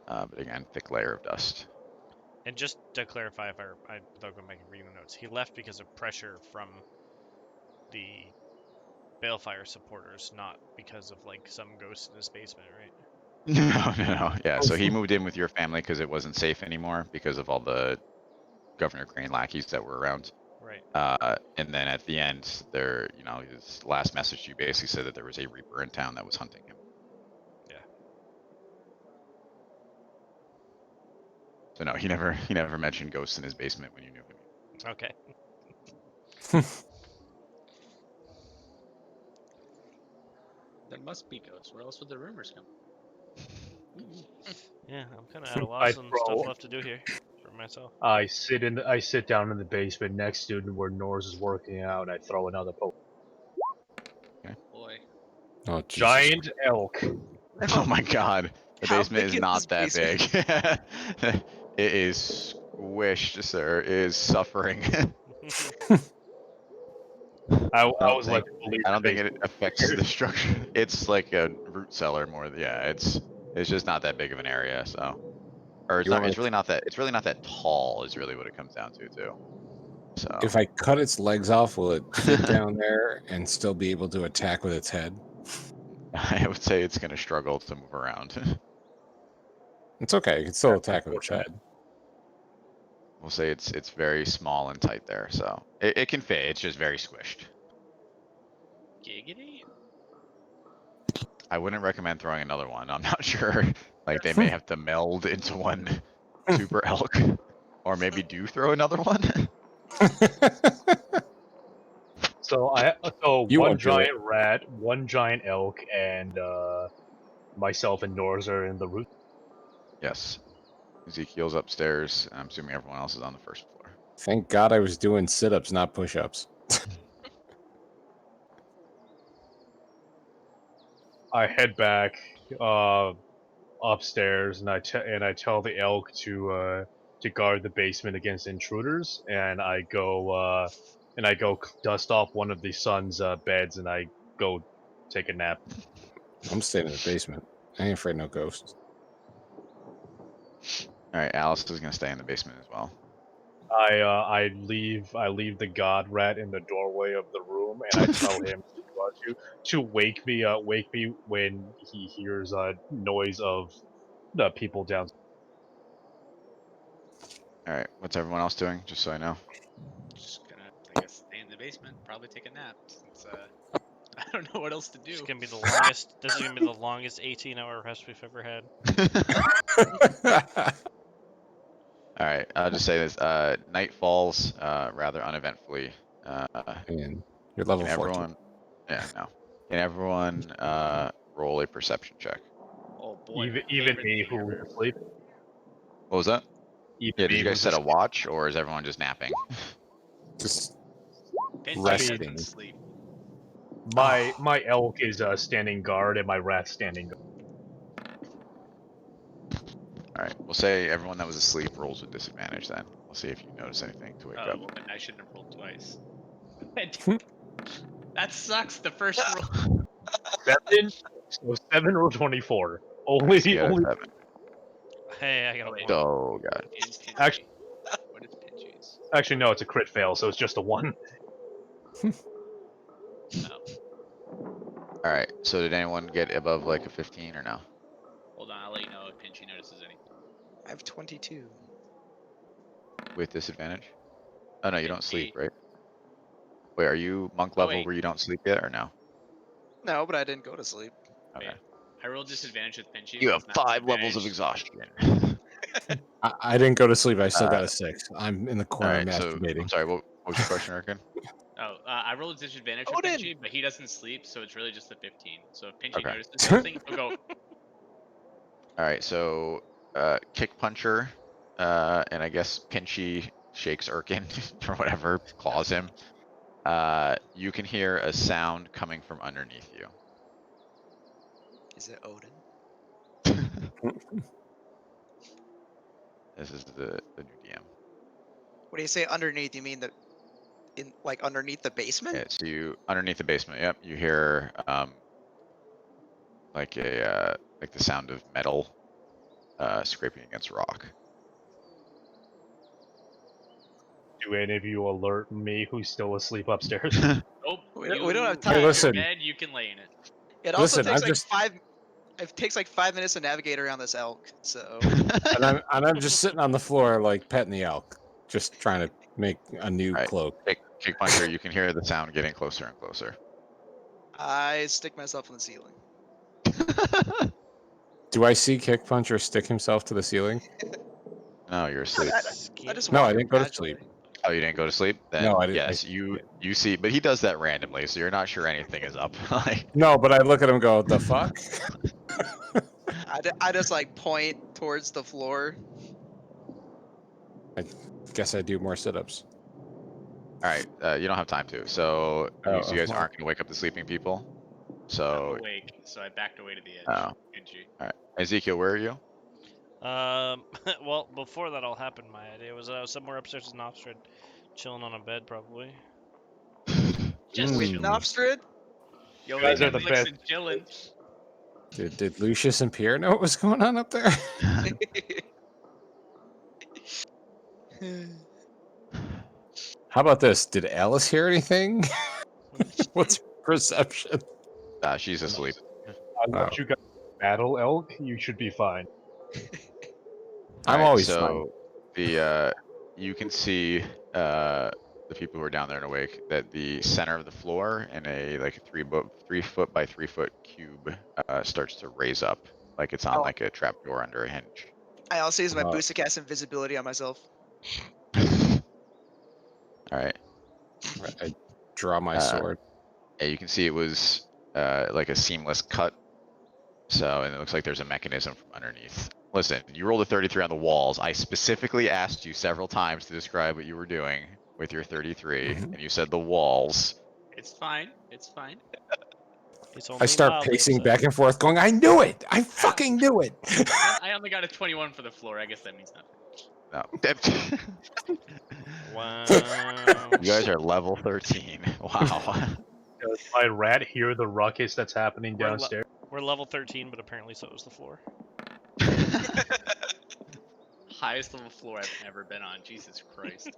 But again, thick layer of dust. And just to clarify, if without going back and reading the notes, he left because of pressure from the Balefire supporters, not because of like some ghost in his basement, right? No. Yeah, so he moved in with your family because it wasn't safe anymore because of all the Governor Crane lackeys that were around. Right. And then at the end, his last message to you basically said that there was a Reaper in town that was hunting him. Yeah. So no, he never mentioned ghosts in his basement when you knew him. Okay. There must be ghosts. Where else would the rumors come? Yeah, I'm kind of at a loss on stuff throw- left to do here for myself. I sit down in the basement next to where Norse is working out. I throw another poke. Boy. Oh, Jesus. Giant elk. Oh my god. The How basement big is is not that this basement? big. It is squished, sir. It is suffering. I don't was think- led to believe I the don't think basement it affects the structure. It's like a root cellar more. Yeah, it's just not that big of an area. So, or it's You want not. me It's to- really not that. It's really not that tall. Is really what it comes down to too. So If I cut its legs off, will it fit down there and still be able to attack with its head? I would say it's gonna struggle to move around. It's okay. It can still That's attack with its unfortunate. head. We'll say it's very small and tight there. So it can fit. It's just very squished. Giggity. I wouldn't recommend throwing another one. I'm not sure. Like they may have to meld into one super elk, or maybe do throw another one. So You one won't do it. giant rat, one giant elk, and myself and Norz are in the root. Yes. Ezekiel's upstairs. And I'm assuming everyone else is on the first floor. Thank God I was doing sit-ups, not push-ups. I head back upstairs, and I tell the elk to guard the basement against intruders, and I go dust off one of the son's beds, and I go take a nap. I'm staying in the basement. I ain't afraid of no ghosts. All right, Alice is gonna stay in the basement as well. I leave the god rat in the doorway of the room, and I tell him to wake me when he hears a noise of the people down. All right, what's everyone else doing? Just so I know. Just gonna, I guess, stay in the basement, probably take a nap. Since I don't know what else to This is do. gonna be the longest. This is gonna be the longest 18-hour rest we've ever had. All right, I'll just say this. Night falls rather uneventfully. And you're level Can 14. everyone? Yeah, no. Can everyone roll a perception check? Oh boy. Even my favorite me thing who ever. was asleep. What was that? Even Yeah, did me you guys who's set a asleep. watch, or is everyone just napping? Just Benji resting. doesn't sleep. My elk is standing guard, and my rat standing guard. All right, we'll say everyone that was asleep rolls with disadvantage. Then we'll see if you notice anything to wake Oh, up. well, then I shouldn't have rolled twice. That sucks. The first roll. 7 or 24. Only So you got a only 7. Hey, I got a Wait. one. Oh god. Is Pinchy? Actually- What is Pinchy's? actually no, it's a crit fail, so it's just a 1. Oh, All right. So did anyone get above like a 15 or no? hold on. I'll let you know if Pinchy notices anything. I have 22. With disadvantage? Oh no, you don't sleep, 8. right? Wait, are you monk Oh, level wait. where you don't sleep yet, or no? No, but I didn't go to sleep. Okay. Wait. I rolled disadvantage with Pinchy. You but have it's not 5 levels of disadvantage. exhaustion. I didn't go to sleep. I still got a 6. I'm in the All corner right. So masturbating. I'm sorry. What was your question, Erkin? Oh, I rolled disadvantage with Odin! Pinchy, but he doesn't sleep, so it's really just a 15. So if Pinchy Okay. notices something, he'll go. All right. So kick puncher, and I guess Pinchy shakes Erkin or whatever, claws him. You can hear a sound coming from underneath you. Is it Odin? This is the new DM. What do you say underneath? You mean the in like underneath the basement? Yeah, so you underneath the basement. Yep, you hear like a like the sound of metal scraping against rock. Do any of you alert me who's still asleep upstairs? Nope. We don't have you time. Hey, your listen. bed, you can lay in it. It also Listen, takes I'm like just 5. It takes like 5 minutes to navigate around this elk. So and I'm just sitting on the floor like petting the elk, just trying to make a new Right. cloak. Kick puncher. You can hear the sound getting closer and closer. I stick myself in the ceiling. Do I see Kick Puncher stick himself to the ceiling? No, you're asleep. I just No, walk I up didn't go to casually. sleep. Oh, you didn't go to sleep? Then No, I didn't. yes, you see, but he does that randomly, so you're not sure anything is up. Like, No, but I look at him and go, the fuck? I just like point towards the floor. Guess I do more sit-ups. all right, you don't have time to. So Oh, you guys well. aren't gonna wake up the sleeping people. I'm So awake, so I backed away to the edge. Oh. Pinchy. Ezekiel, where are you? Well, before that all happened, my idea was somewhere upstairs in Oxford, chilling on a bed, probably. Just With Mm. Nopstrid? Yo, You guys are the Netflix best. and chilling. Did Lucius and Pierre know what was going on up there? How about this? Did Alice hear anything? What's your perception? She's asleep. Unless you got battle elk, you should be fine. I'm Alright, always so the you can see the people who are down there and awake that the center of the floor in a like a 3 foot by 3 foot cube starts to raise up like it's on Oh. like a trap door under a hinge. I also use my Uh, boost to cast invisibility on myself. Alright. fine. I draw my Uh, sword. Yeah, you can see it was like a seamless cut. So, and it looks like there's a mechanism from underneath. Listen, you rolled a 33 on the walls. I specifically asked you several times to describe what you were doing with your 33, Mhm. and you said the walls. It's fine. It's fine. It's I only start mildly pacing upsetting. back and forth, going, "I knew it! I fucking knew it!" I only got a 21 for the floor. I guess that means nothing. No. Wow. You guys are level 13. Wow. Does my rat hear the ruckus that's happening We're le- downstairs? We're level 13, but apparently so is the floor. Highest level floor I've ever been on. Jesus Christ.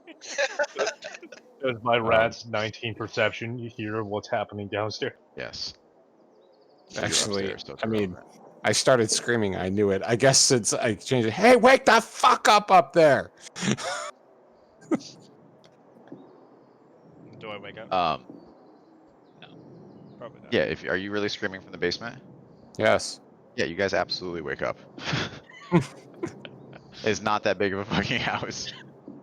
Does my rat's 19 perception hear what's happening downstairs? Yes. You're Actually, upstairs, so it's I mean, irrelevant. I started screaming. I knew it. I guess since I changed it, hey, wake the fuck up there! Do I wake up? Probably not. Yeah. If are you really screaming from the basement? Yes. Yeah, you guys absolutely wake up. It's not that big of a fucking house.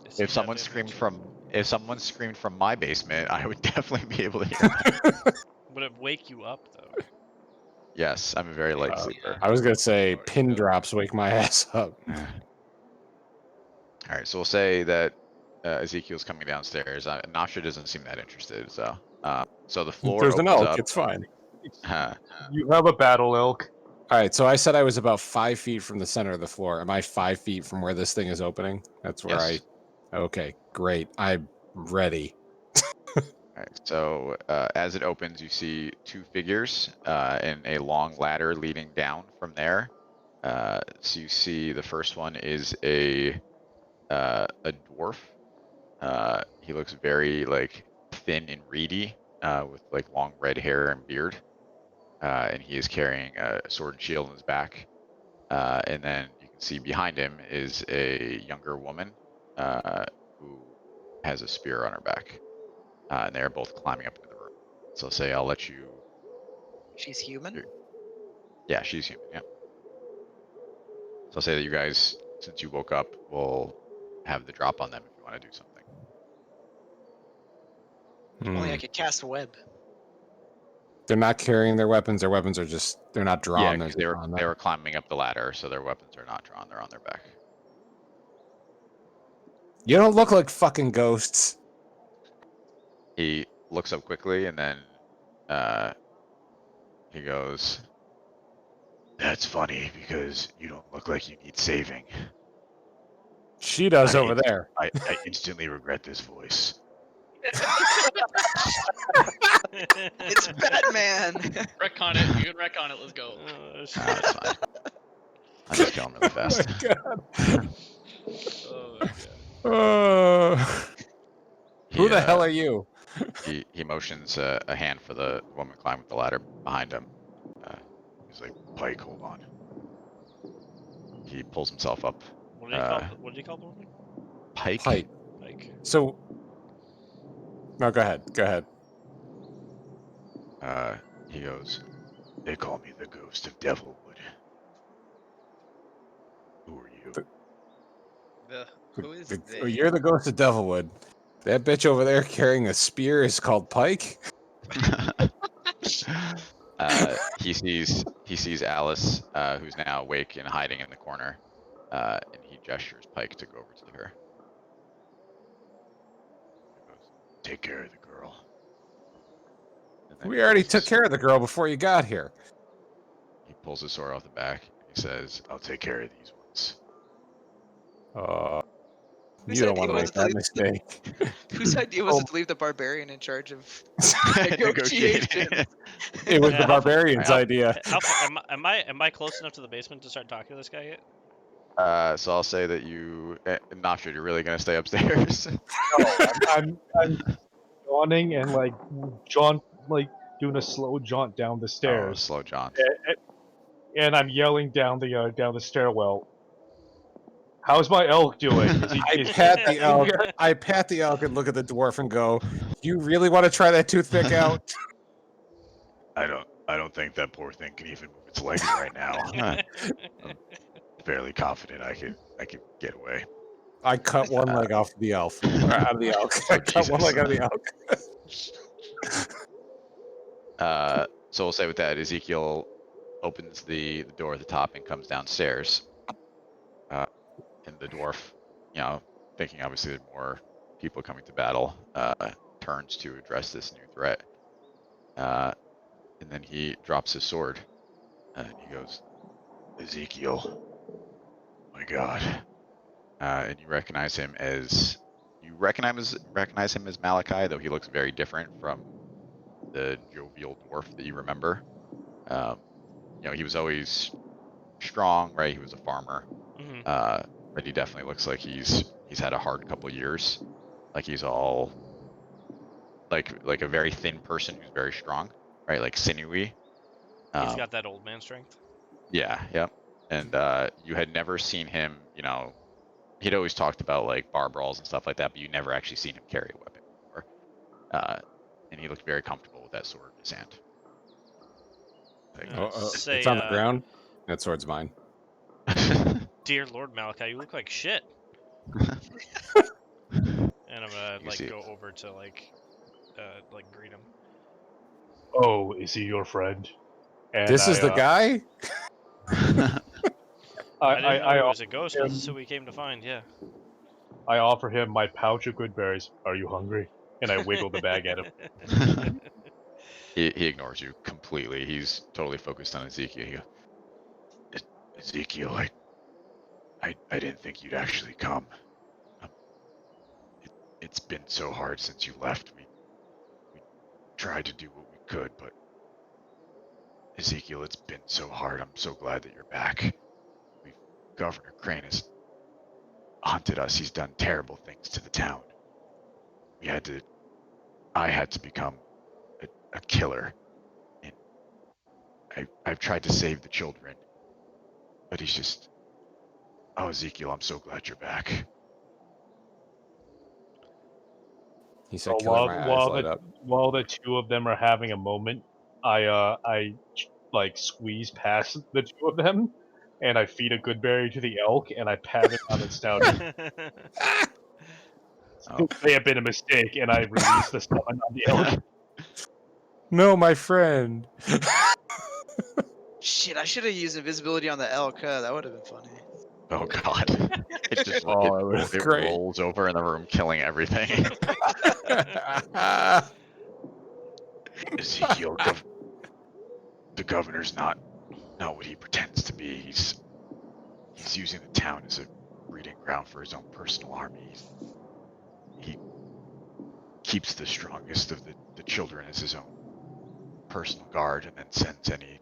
Is If he someone that screamed damage? from my basement, I would definitely be able to hear that. Would it wake you up though? Yes, I'm a very light sleeper. I was gonna say Alright, pin go. drops wake my ass up. All right, so we'll say that Ezekiel's coming downstairs. Nasha doesn't seem that interested, so so the floor There's an opens elk. up. It's fine. You have a battle elk. All right. So I said I was about 5 feet from the center of the floor. Am I 5 feet from where this thing is opening? That's where Yes. Okay, great. I'm ready. All right, so as it opens, you see two figures and a long ladder leading down from there. So you see the first one is a dwarf. He looks very like thin and reedy, with like long red hair and beard, and he is carrying a sword and shield on his back. And then you can see behind him is a younger woman who has a spear on her back, and they're both climbing up into the room. So say I'll let you. She's human. Yeah, she's human. Yeah. So say that you guys, since you woke up, will have the drop on them if you want to do something. Only I Hmm. could cast a web. They're not carrying their weapons. Their weapons are just—they're not drawn. Yeah, they're because just they were on they them. were climbing up the ladder, so their weapons are not drawn. They're on their back. You don't look like fucking ghosts. He looks up quickly and then he goes, "That's funny because you don't look like you need saving. She does I- over there. I instantly regret this voice." It's Batman. Retcon it. You can retcon it. Let's go. That's fine. I'm just killing really fast. Oh my god. Oh. Who He, the hell are you? he motions a hand for the woman climbing up the ladder behind him. He's like, "Pike, hold on." He pulls himself up. What did he call? What did he call the woman? Pike. Pike. Like, So, no, go ahead. Go ahead. He goes, "They call me the Ghost of Devilwood. Who are you?" Who is Oh, you're the ghost of Devilwood. That bitch over there carrying a spear is called Pike. He sees Alice, who's now awake and hiding in the corner, and he gestures Pike to go over to her. He goes, "Take care of the girl." And then We he already pulls took his- care of the girl before you got here. He pulls his sword off the back. And he says, "I'll take care of these ones." Whose You don't idea want to was make to that leave- mistake. Whose idea was Oh. it to leave the barbarian in charge of Negotiating. negotiations? It was Yeah, the Alpha- barbarian's Alpha- idea. Alpha, am I close enough to the basement to start talking to this guy yet? So I'll say that you, not sure you're really gonna stay upstairs. I'm yawning and like doing a slow jaunt down the Oh, stairs, slow John. and I'm yelling down the stairwell. How's my elk doing? I pat the elk. I pat the elk and look at the dwarf and go, "You really want to try that toothpick out?" I don't think that poor thing can even move its legs right now. I'm fairly confident I could get away. I cut one leg off the elf, or out of the elk. I cut one Jesus. leg out of the elk. So we'll say with that, Ezekiel opens the door at the top and comes downstairs. And the dwarf, thinking obviously there's more people coming to battle, turns to address this new threat. And then he drops his sword and he goes, "Ezekiel, my God." And you recognize him as Malachi, though he looks very different from the jovial dwarf that you remember. He was always strong, right? He was a farmer, hmm but he definitely looks like he's had a hard couple years. Like he's all like a very thin person who's very strong, right? Like sinewy. He's got that old man strength. Yeah, yep. And you had never seen him, he'd always talked about like bar brawls and stuff like that, but you never actually seen him carry a weapon before. And he looked very comfortable with that sword in his hand. Like, Say, It's on the ground. That sword's mine. Dear Lord Malachi, you look like shit. And I'm gonna You see it. go over to greet him. Oh, is he your friend? And This is the guy. I didn't know I he was a ghost, but him- this is who we came to find. Yeah. I offer him my pouch of good berries. Are you hungry? And I wiggle the bag at him. he ignores you completely. He's totally focused on Ezekiel. He goes, "Ezekiel, I didn't think you'd actually come. It's been so hard since you left. We tried to do what we could, but Ezekiel, it's been so hard. I'm so glad that you're back. Governor Crane has haunted us. He's done terrible things to the town. I had to become a killer. And I've tried to save the children, but he's just, oh, Ezekiel, I'm so glad you're back." He said, So "Killer, my eyes light up." while the two of them are having a moment, I squeeze past the two of them, and I feed a good berry to the elk, and I pat it on its snout. Oh. It may have been a mistake, and I release the summon on the elk. No, my friend. Shit, I should have used invisibility on the elk. That would have been funny. Oh God! It just Oh, it was great. rolls over in the room, killing everything. Ezekiel, the governor's not what he pretends to be. He's using the town as a breeding ground for his own personal army. He keeps the strongest of the children as his own personal guard, and then sends any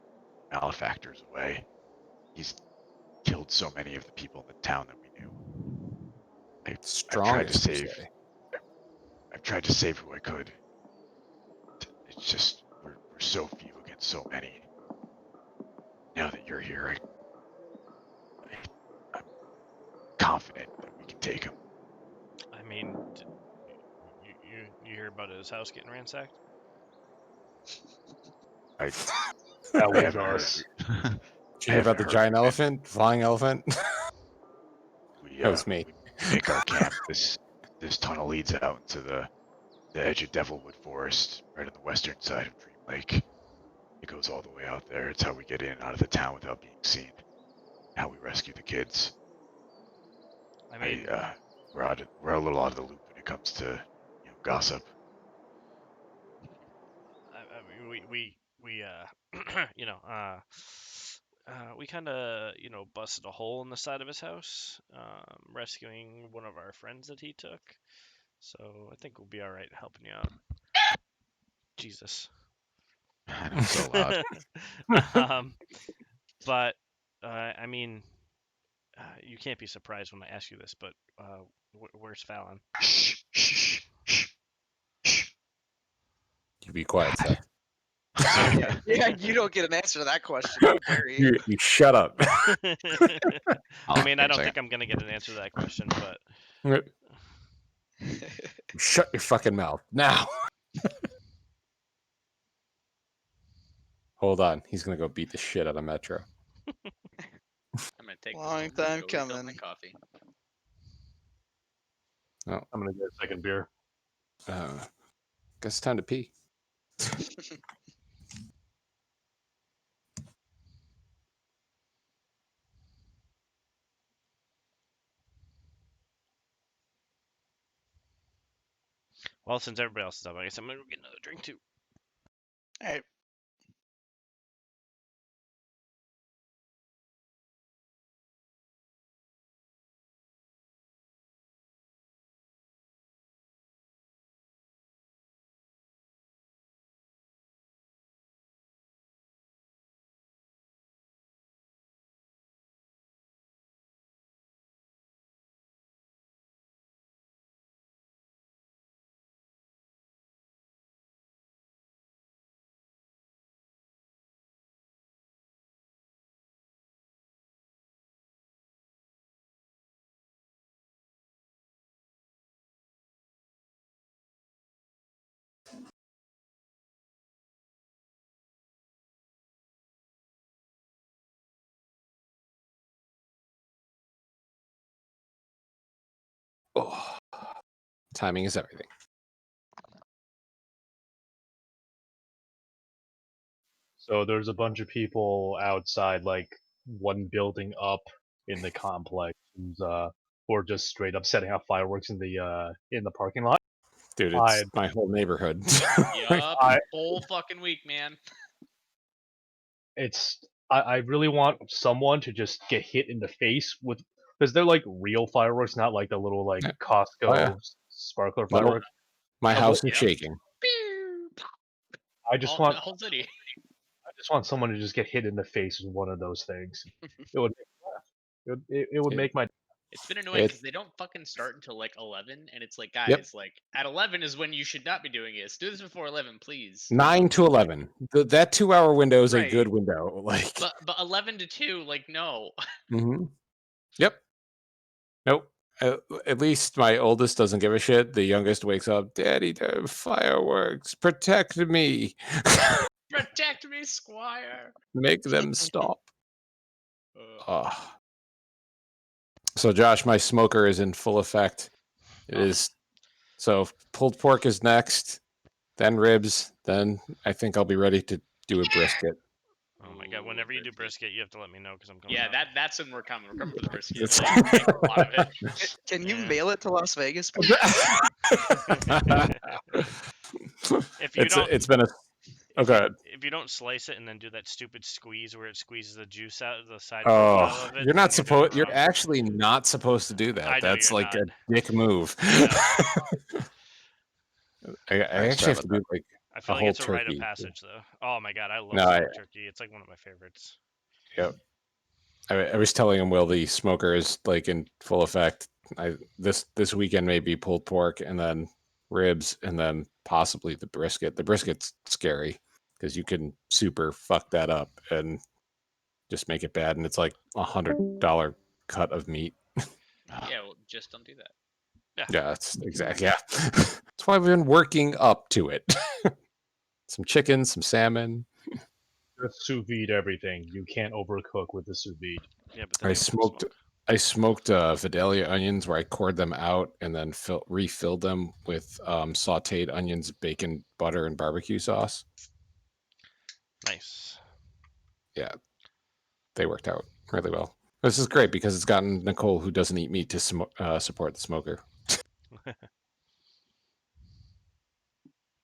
malefactors away. He's killed so many of the people in the town that we knew. Strongest, you say. I've tried to save who I could. It's just we're so few against so many. Now that you're here, I'm confident that we can take him. I mean, you hear about his house getting ransacked? That was haven't heard us. Did you hear I about the haven't giant heard of it. elephant, flying elephant? We, That was me. we make our camp. This tunnel leads out into the edge of Devilwood Forest, right on the western side of Dream Lake. It goes all the way out there. It's how we get in and out of the town without being seen. How we rescue the kids. I mean, We're a little out of the loop when it comes to gossip. we we kind of, busted a hole in the side of his house, rescuing one of our friends that he took. So I think we'll be all right helping you out. Jesus. It's so loud. But I mean, you can't be surprised when I ask you this, but where's Fallon? Shh, shh, shh, shh. You be quiet, Seth. Yeah, you don't get an answer to that question. How dare you? You shut up. I mean, I don't Second. think I'm gonna get an answer to that question, but Shut your fucking mouth now. Hold on. He's gonna go beat the shit out of Metro. I'm gonna take Long this moment time to go refill my coming. coffee. I'm gonna get a second beer. Guess it's time to pee. well, since everybody else is up, I guess I'm gonna go get another drink too. All right. Oh, timing is everything. So there's a bunch of people outside, like one building up in the complex, who are just straight up setting off fireworks in the parking lot. Dude, it's my whole neighborhood. Yup, I- whole fucking week, man. I really want someone to just get hit in the face with, because they're like real fireworks, not like the little like Yeah. Costco Oh, yeah. sparkler No. fireworks. My house is Yep. shaking. I just All, want the whole city. I just want someone to just get hit in the face with one of those things. It would make me laugh. It would Yeah. make my. It's been annoying because It's- they don't fucking start until like 11, and it's like, Yep. guys, like at 11 is when you should not be doing this. Do this before 11, please. 9 to 11. That 2-hour window is a Right. good window. Like, But 11 to 2, like no. mhm. Yep. Nope. At least my oldest doesn't give a shit. The youngest wakes up, Daddy, the fireworks, protect me. Protect me, Squire. Make them stop. Ugh. So, Josh, my smoker is in full effect. It Oh. is. So, pulled pork is next, then ribs, then I think I'll be ready to do a brisket. Oh my god! Ooh, Whenever you do brisket, you have to let me know because I'm coming. Yeah, out. that's when we're coming. We're coming for the brisket. That's- Like, make a lot of it. Can you Yeah. mail it to Las Vegas, please? If you don't, it's been a. Oh, go ahead. if you don't slice it and then do that stupid squeeze where it squeezes the juice out of the side Oh, profile of it, you're not then supposed. doing it You're wrong. actually not supposed to do that. I know That's you're like not. a dick move. I Alright, actually sorry have to about do like. I feel like whole it's a rite of turkey. passage, though. Oh my god, I love No, smoked turkey. It's like one of my favorites. Yep. I was telling him, Will, the smoker is like in full effect. This weekend maybe pulled pork and then ribs and then possibly the brisket. The brisket's scary because you can super fuck that up and just make it bad, and it's like $100 cut of meat. Yeah, well, just don't do that. Yeah, that's exactly. Yeah, that's why I've been working up to it. Some chicken, some salmon. Just sous vide everything. You can't overcook with the sous vide. Yeah, but then I you have to smoked. smoke. I smoked Vidalia onions where I cored them out and then refilled them with sautéed onions, bacon, butter, and barbecue sauce. Nice. Yeah, they worked out really well. This is great because it's gotten Nicole, who doesn't eat meat, to support the smoker.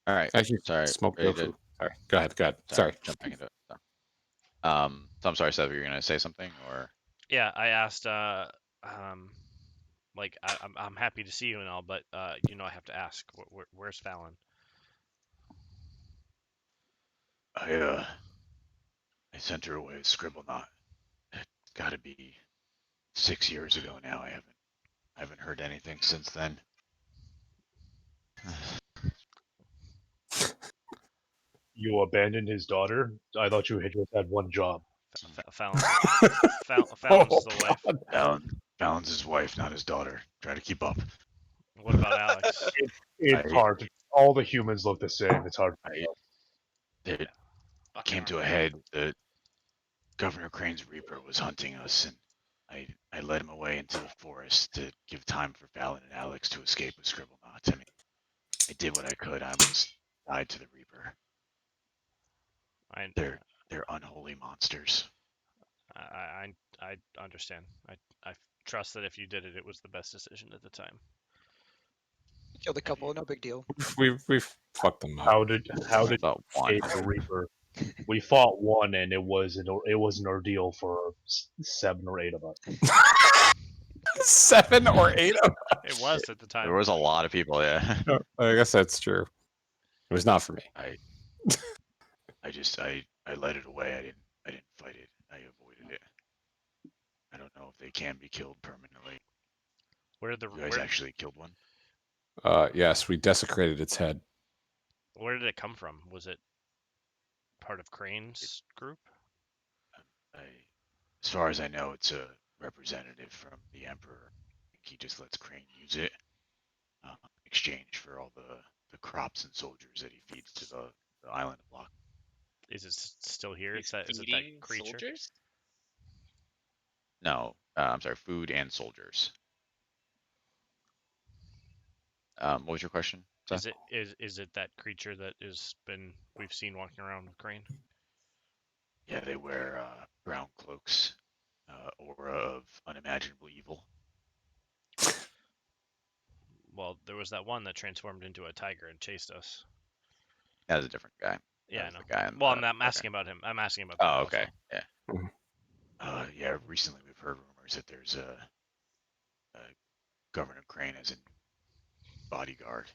All right. Actually, Sorry. smoked ready tofu. to Sorry, go ahead. Sorry. jump back into it. So. So I'm sorry, Seth, you're gonna say something, or Yeah, I asked. Like I'm happy to see you and all, but you know I have to ask. Where's Fallon? I sent her away with Scribblenaught. It's got to be 6 years ago now. I haven't heard anything since then. You abandoned his daughter? I thought you had just had one job. Fallon's Fallon's the wife. Fallon's his wife, not his daughter. Try to keep up. What about Alex? It's I- hard. All the humans look the same. It's hard. It Fucking came to a head that Governor Crane's Reaper was hunting us, and I led him away into the forest to give time for Fallon and Alex to escape with Scribblenaught. I mean, I did what I could. I almost died to the Reaper. I They're unholy monsters. I understand. I trust that if you did it, it was the best decision at the time. Killed a couple, no big deal. We've fucked them up. How did About one. escape the Reaper? We fought one, and it was an ordeal for 7 or 8 of us. 7 or 8 of It was at the There time. was a lot of people. Yeah. them. I guess that's true. It was not for me. I let it away. I didn't fight it. I avoided it. I don't know if they can be killed permanently. Where did the You guys actually killed one? Yes, we desecrated its head. where did it come from? Was it part of Crane's group? As far as I know, it's a representative from the Emperor. I think he just lets Crane use it in exchange for all the crops and soldiers that he feeds to the island of Loch. Is it still here? He's Is it feeding that creature? soldiers? No, I'm sorry, food and soldiers. What was your question? Is Seth? it is it that creature that we've seen walking around with Crane? Yeah, they wear brown cloaks, aura of unimaginable evil. Well, there was that one that transformed into a tiger and chased us. That was a different guy. Yeah, I was know. the guy in Well, the- I'm okay. asking about him. I'm asking about. Oh, that okay. also. Yeah. Mhm. Yeah. Recently, we've heard rumors that there's a Governor Crane as in bodyguard.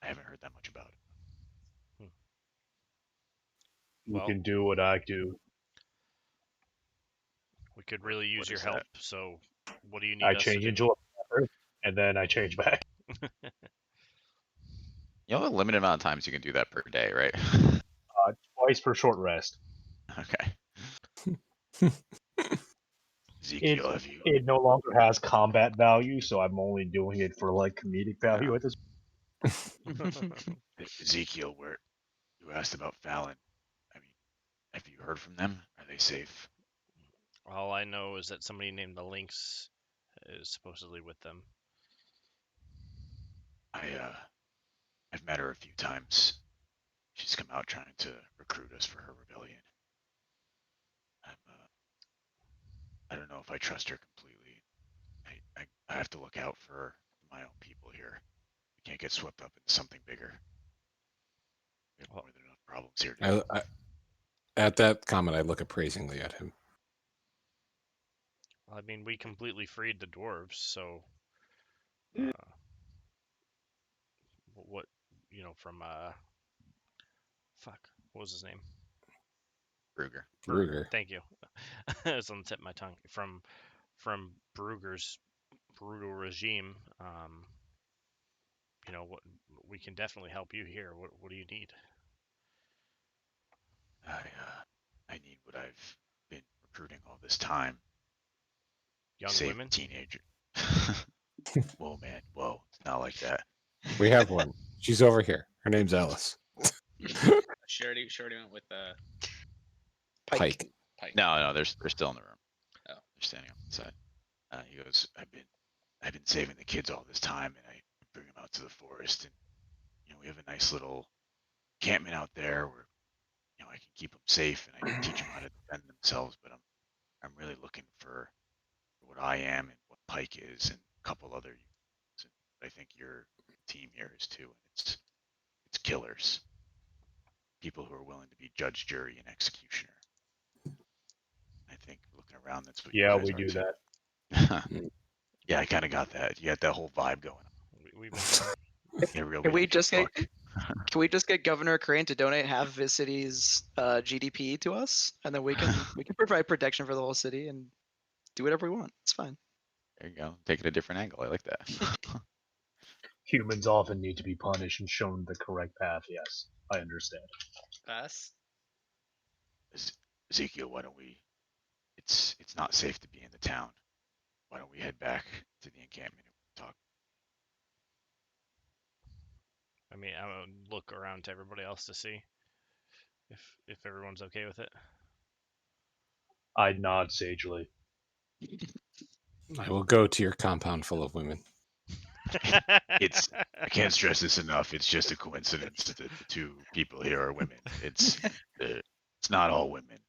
I haven't heard that much about it. You Well- can do what I do. We could really use what your is that? help. So, what do you need I us change to do? into a panther, and then I change back. You know the limited amount of times you can do that per day, right? Twice per short rest. Okay. Ezekiel, have you? It no longer has combat value, so I'm only doing it for like comedic value at this. Ezekiel, where you asked about Fallon. I mean, have you heard from them? Are they safe? All I know is that somebody named the Lynx is supposedly with them. I've met her a few times. She's come out trying to recruit us for her rebellion. I don't know if I trust her completely. I have to look out for my own people here. We can't get swept up into something bigger. We have more than enough problems here. At that comment, I look appraisingly at him. I mean, we completely freed the dwarves, so what from fuck, what was his name? Bruger. Ruger. Thank you. It's on the tip of my tongue. From Bruger's brutal regime, what we can definitely help you here. What do you need? I need what I've been recruiting all this time. Young Save women? teenager. Whoa, man. Whoa. It's not like that. We have one. She's over here. Her name's Alice. She already went with Pike. Pike. No, they're still in the room. Oh. They're standing outside. He goes, I've been saving the kids all this time, and I bring them out to the forest, and we have a nice little encampment out there where I can keep them safe and I can teach them how to defend themselves. But I'm really looking for what I am and what Pike is, and a couple other units. And I think your team here is too, and it's killers, people who are willing to be judge, jury, and executioner. around. That's what you Yeah, guys we are do too. that. Yeah, I kind of got that. You got that whole vibe going on. We've been Yeah, real Can we realistic just get fuck. can we just get Governor Crane to donate half of his city's GDP to us, and then we can provide protection for the whole city and do whatever we want. It's fine. There you go. Taking a different angle. I like that. Humans often need to be punished and shown the correct path. Yes, I understand. Us? Ezekiel, why don't we? It's not safe to be in the town. Why don't we head back to the encampment and talk? I mean, I would look around to everybody else to see if everyone's okay with it. I nod sagely. I will go to your compound full of women. It's I can't stress this enough. It's just a coincidence that the two people here are women. It's not all women.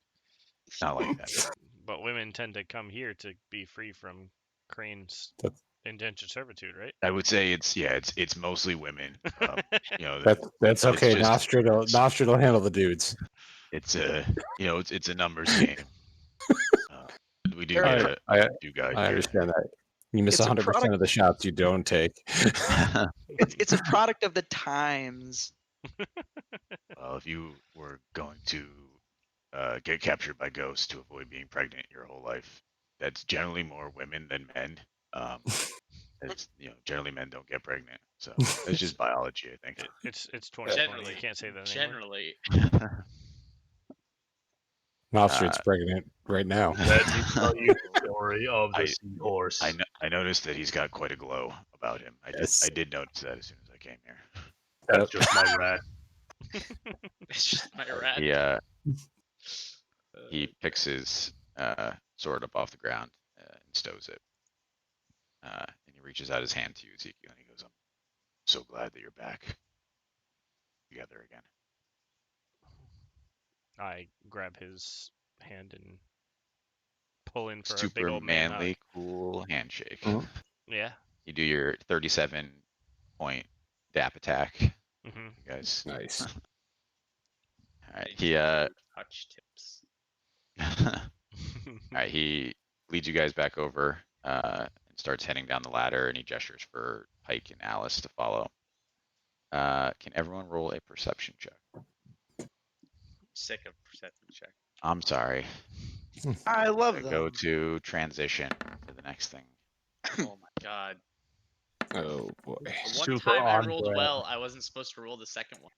Not like that. But women tend to come here to be free from Crane's That's- indentured servitude, right? I would say it's mostly women. You know, That's It's okay. just- Nostrid will handle the dudes. it's it's a numbers game. We do Alright. get I two guys. I here. understand that. You miss It's a 100% product- of the shots you don't take. It's a product of the times. Well, if you were going to get captured by ghosts to avoid being pregnant your whole life, that's generally more women than men. It's, generally men don't get pregnant, so it's just biology, I think. It's 2020. Generally, You can't say that anymore. Generally. Nostrid's pregnant right now. Let me tell you the story of the seahorse. I noticed that he's got quite a glow about him. Yes. I did notice that as soon as I came here. That's just my rat. It's just my rat. He picks his sword up off the ground and stows it. And he reaches out his hand to you, Ezekiel, and he goes, "I'm so glad that you're back together again." I grab his hand and pull in for a big Super old man hug. manly, cool handshake. Mhm. Yeah. You do your 37-point dap attack. hmm You guys. Nice. All right. They He touch tips. Alright, he leads you guys back over and starts heading down the ladder, and he gestures for Pike and Alice to follow. Can everyone roll a perception check? Sick of perception check. I'm sorry. I love I them. go to transition for the next thing. Oh my god. Oh boy. The one Super time I on rolled brand. well, I wasn't supposed to roll the second one.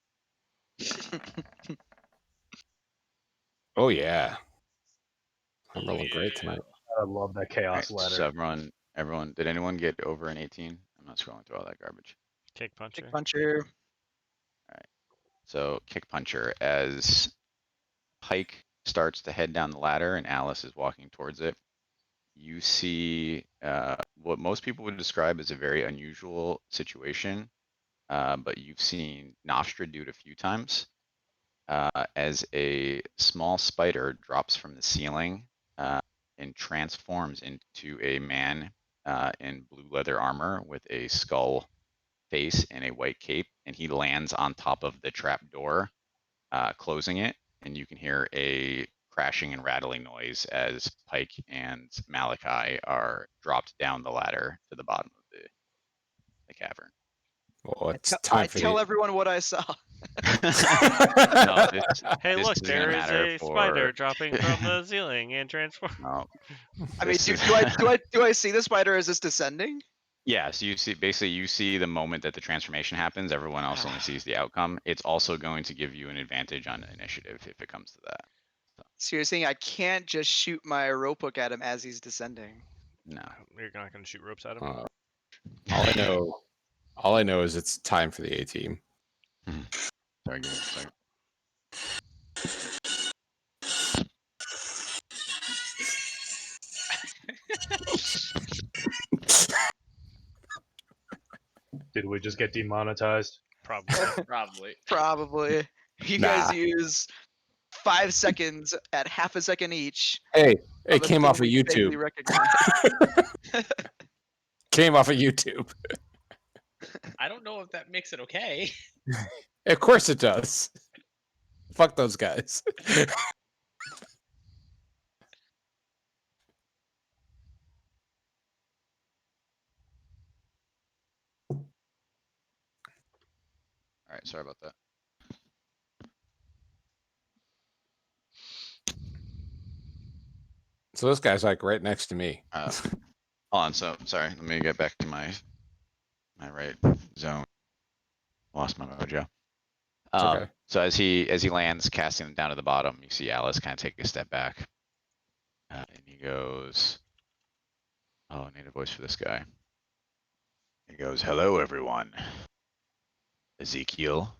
Oh yeah. I'm rolling great tonight. I love that chaos Alright, ladder. so everyone, did anyone get over an 18? I'm not scrolling through all that garbage. Kick puncher. Kick puncher. So kick puncher, as Pike starts to head down the ladder and Alice is walking towards it, you see what most people would describe as a very unusual situation, but you've seen Nostrid do it a few times. As a small spider drops from the ceiling and transforms into a man in blue leather armor with a skull face and a white cape, and he lands on top of the trap door, closing it, and you can hear a crashing and rattling noise as Pike and Malachi are dropped down the ladder to the bottom of the cavern. Well, it's I time for tell the... everyone what I saw. No, Hey, this look, isn't there gonna is matter a spider for- dropping from the ceiling and transform. No, I mean, this do, is- do I see the spider as it's descending? Yeah, so you see the moment that the transformation happens, everyone else only sees the outcome. It's also going to give you an advantage on initiative if it comes to that. So you're saying I can't just shoot my rope hook at him as he's descending? No. You're not going to shoot ropes at him. all I know is it's time for the A team. Sorry, give me a second. Did we just get demonetized? Probably. Probably. Probably. You guys use 5 seconds at half a second each. Hey, of it a came thing off of we vaguely YouTube. recognize. Came off of YouTube. I don't know if that makes it okay. Of course it does. Fuck those guys. Alright, sorry about that. So this guy's like right next to me. Hold on, so, sorry, let me get back to my right zone. Lost my mojo. okay. So as he lands, casting them down to the bottom, you see Alice kind of take a step back. And he goes, oh, I need a voice for this guy. He goes, hello, everyone. Ezekiel,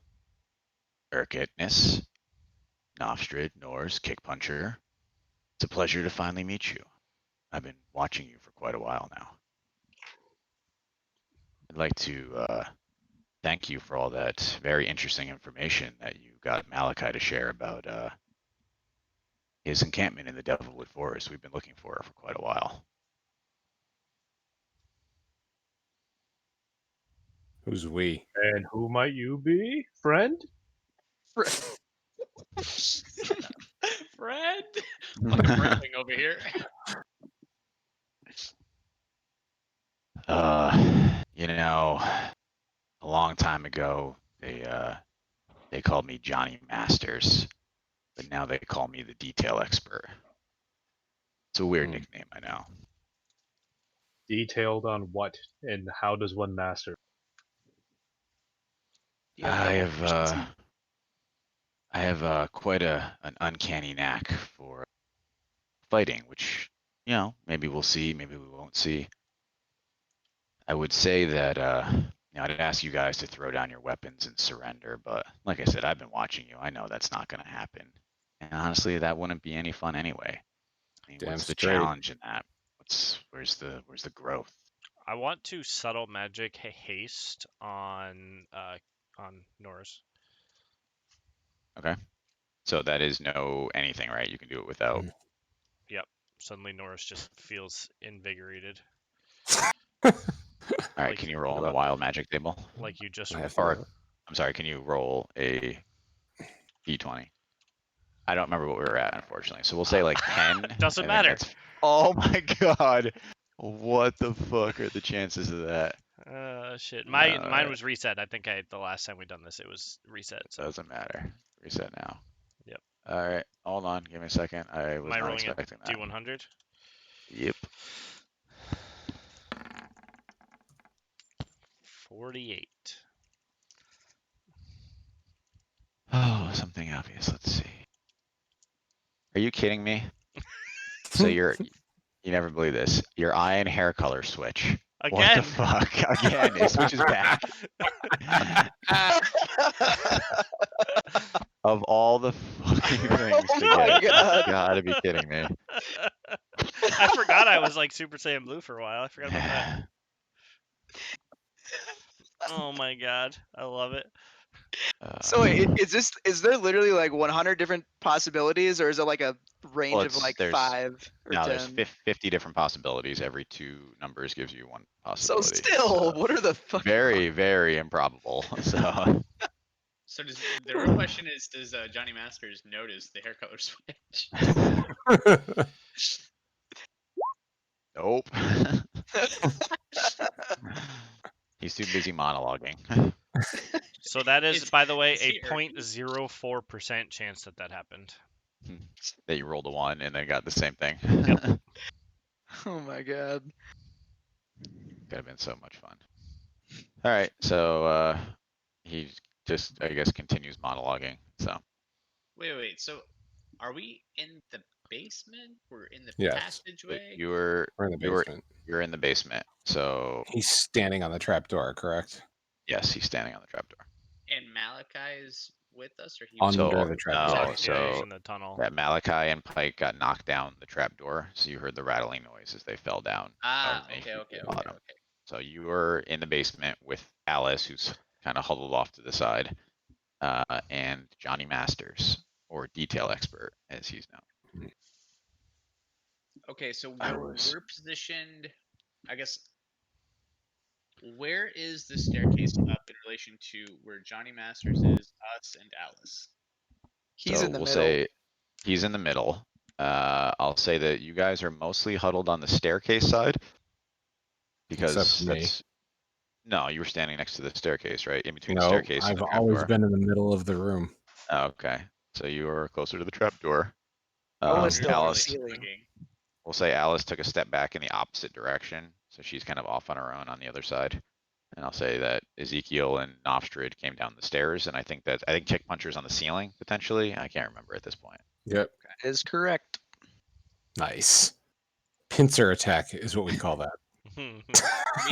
Urkitness, Nofstrid, Norse, Kick Puncher. It's a pleasure to finally meet you. I've been watching you for quite a while now. I'd like to thank you for all that very interesting information that you got Malachi to share about his encampment in the Devilwood Forest. We've been looking for it for quite a while. Who's we? And who might you be, friend? Fred, fucking branding over here. You know, a long time ago, they called me Johnny Masters, but now they call me the detail expert. It's a weird nickname, I know. Detailed on what and how does one master? Do you have double proficiency? I have quite an uncanny knack for fighting, which, you know, maybe we'll see, maybe we won't see. I would say that, you know, I'd ask you guys to throw down your weapons and surrender, but like I said, I've been watching you. I know that's not going to happen. And honestly, that wouldn't be any fun anyway. I mean, Damn what's the straight. challenge in that? Where's the growth? I want to subtle magic haste on Norris. Okay. So that is no anything, right? You can do it without. Yep. Suddenly Norris just feels invigorated, All right, Like- can you roll on the wild magic table? like you just I have Or, to- I'm sorry, can you roll a d20? I don't remember what we were at, unfortunately. So we'll say like 10. Doesn't I think matter. that's- Oh my god. What the fuck are the chances of that? Shit. Mine Alright. was reset. I think the last time we done this, it was reset. So Doesn't matter. Reset now. Yep. Alright, hold on. Give me a second. I was am I not rolling a expecting that. D100? Yep. 48. Oh, something obvious. Let's see. Are you kidding me? So you never believe this. Your eye and hair color switch. What Again. the fuck? Again, it switches back. Of all the fucking things to Oh my get, God. you gotta be kidding me. I forgot I was like Super Saiyan Blue for a while. I forgot about that. Oh my god, I love it. So wait, is there literally like 100 different possibilities, or is it like a range Well, of like there's- 5 or No, 10? there's 50 different possibilities. Every 2 numbers gives you 1 So possibility. still, what are the fuck? Very, very improbable. So So the real question is, does Johnny Masters notice the hair color switch? nope. He's too busy monologuing. So that is, Is- by the way, is a he Erky? 0.04% chance that happened. That you rolled a 1 and then got the same thing. Yep. Oh my god. Could have been so much fun. All right, so he just, I guess, continues monologuing. So Wait. So, are we in the basement? We're in the Yes. passageway. you're We're in the you're basement. you're in the basement. So He's standing on the trapdoor, correct? yes, he's standing on the trapdoor. And Malachi is with us, or he Under was So, the no, trapdoor. Yeah, he's so in the tunnel. that Malachi and Pike got knocked down the trapdoor, so you heard the rattling noise as they fell down. Ah, underneath okay. the bottom. So you were in the basement with Alice, who's kind of huddled off to the side, and Johnny Masters, or detail expert, as he's known. Okay, so I we're was- positioned. I guess. Where is the staircase up in relation to where Johnny Masters is, us, and Alice? He's so in the we'll middle. say he's in the middle. I'll say that you guys are mostly huddled on the staircase side. Because Except for me. that's No, you were standing next to the staircase, right? In between the No, staircase and I've the always trapdoor. been in the middle of the room. Oh, okay. So you were closer to the trapdoor. Always You're still on the Alice, ceiling. bugging. we'll say Alice took a step back in the opposite direction, so she's kind of off on her own on the other side. And I'll say that Ezekiel and Nostrid came down the stairs, and I think Kick Puncher's on the ceiling potentially. I can't remember at this point. Yep. That is correct. Nice. Pincer attack is what we call that. We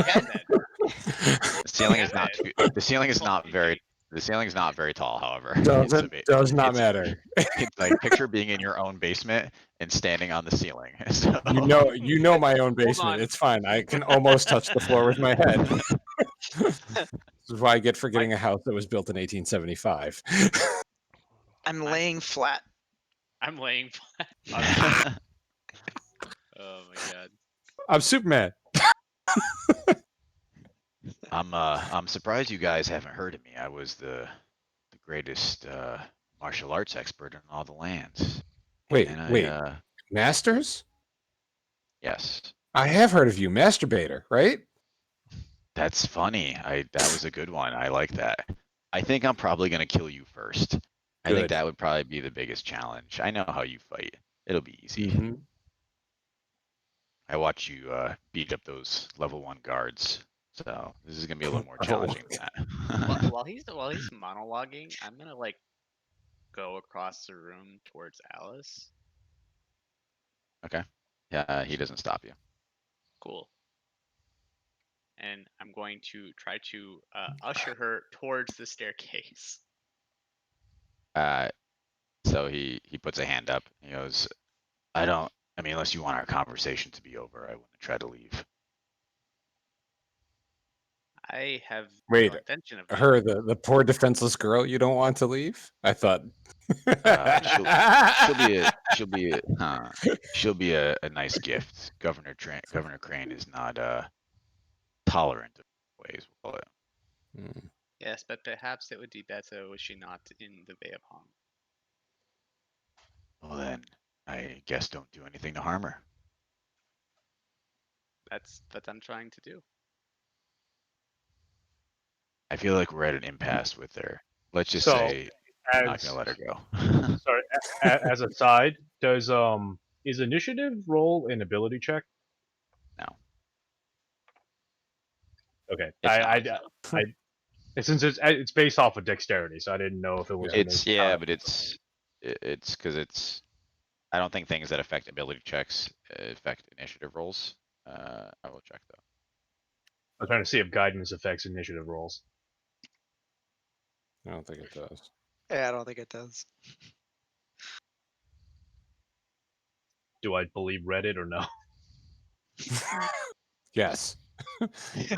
had that. The ceiling Yeah, is not. The ceiling is not very. The ceiling is not very tall, however. Does not it's- matter. It's like picture being in your own basement and standing on the ceiling. So, You know my own basement. on. It's fine. I can almost touch the floor with my head. This is why I get for getting a house that was built in 1875. I'm laying flat. I'm laying flat. Oh my god. I'm Superman. I'm surprised you guys haven't heard of me. I was the greatest martial arts expert in all the lands. Wait, And wait. Masters? Yes. I have heard of you, masturbator, right? That's funny. That was a good one. I like that. I think I'm probably gonna kill you first. I think Good. that would probably be the biggest challenge. I know how you fight. It'll be easy. Mhm. I watch you beat up those level 1 guards. So this is gonna be a little more Oh. challenging than that. While he's monologuing, I'm gonna like go across the room towards Alice. Yeah, he doesn't stop you. Cool. And I'm going to try to usher her towards the staircase. So he puts a hand up. He goes, I mean, unless you want our conversation to be over, I wouldn't try to leave. I have Wait, no intention of Her, the poor defenseless girl you don't want to leave? I thought. She'll be a nice gift. Governor Crane is not tolerant of ways. We'll call it. Hmm. Yes, but perhaps it would be better was she not in the Bay of Hong. Well then, I guess don't do anything to harm her. That's what I'm trying to do. I feel like we're at an impasse with her. Let's just So, say I'm not As gonna let her go. sorry, as a side, does is initiative roll an ability check? No. Okay, It's since it's based off of dexterity, so I didn't know if it was. It's yeah, but it's because it's. I don't think things that affect ability checks affect initiative rolls. I will check though. I'm trying to see if guidance affects initiative rolls. I don't think it does. Yeah, I don't think it does. Do I believe Reddit or no? Yes.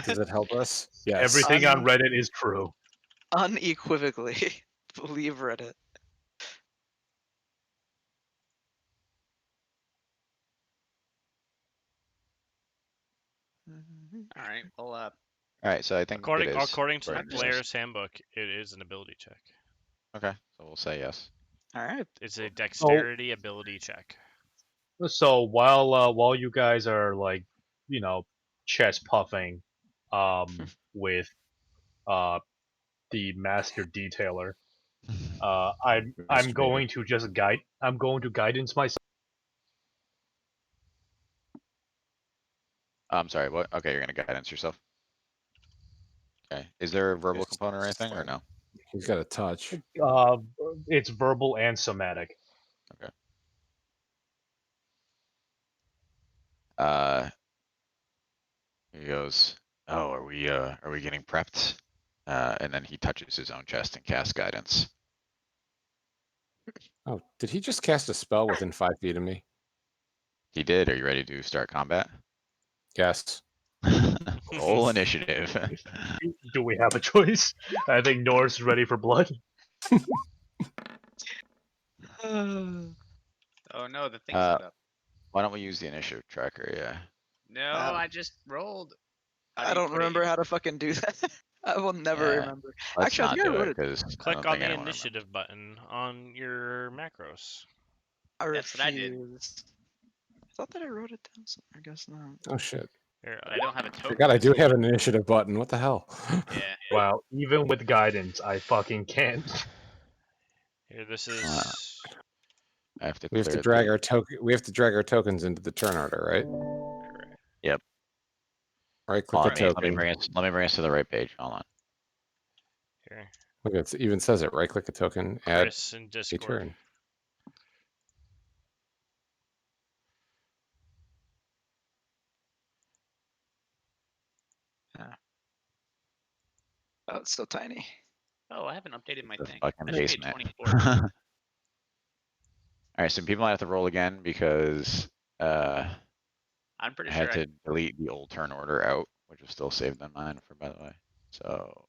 Does it help us? Yes. Everything on Reddit is true. Unequivocally, believe Reddit. All right. Well, All right, so I think According it is. according to the according to this. player's handbook, it is an ability check. Okay, so we'll say yes. All right. It's a dexterity ability check. So while you guys are like, chest puffing, with the master detailer, I'm going to just guide. I'm going to guidance myself. I'm sorry. What? Okay, you're gonna guidance yourself. Okay. Is there a verbal Yes, component or it's anything, or fine. no? He's got a touch. It's verbal and somatic. He goes, "Oh, are we getting prepped?" And then he touches his own chest and casts guidance. Oh, did he just cast a spell within 5 feet of me? He did. Are you ready to start combat? Yes. Roll initiative. Do we have a choice? I think Norse is ready for blood. oh no, the thing's Uh, not up. Why don't we use the initiative tracker? Yeah. No, Um, I just rolled. How do I you don't put it remember in- how to fucking do that. I will never Yeah. remember. Let's Actually, I not think I do wrote it it. because Click on the initiative button on your macros. I That's what I did. refuse. I thought that I wrote it down somewhere. I guess not. Oh shit. Here, But I don't have a token. Forgot I do have an initiative button. What the hell? Yeah. Wow, even with guidance, I fucking can't. Here, this is. I have to We have to clear drag the- our token. We have to drag our tokens into the turn order, right? Yep. Right click Hold a on, let me token. bring us. Let me bring us to the right page. Hold on. Here, Look, it even says it. Right click a token. Add Chris in a Discord. turn. Oh, it's so tiny. Oh, I haven't updated my The thing. fucking I should be at basement. 24. All right, so people might have to roll again because I'm pretty I sure had to delete the old turn order out, which was still saved on mine, for by the way. So,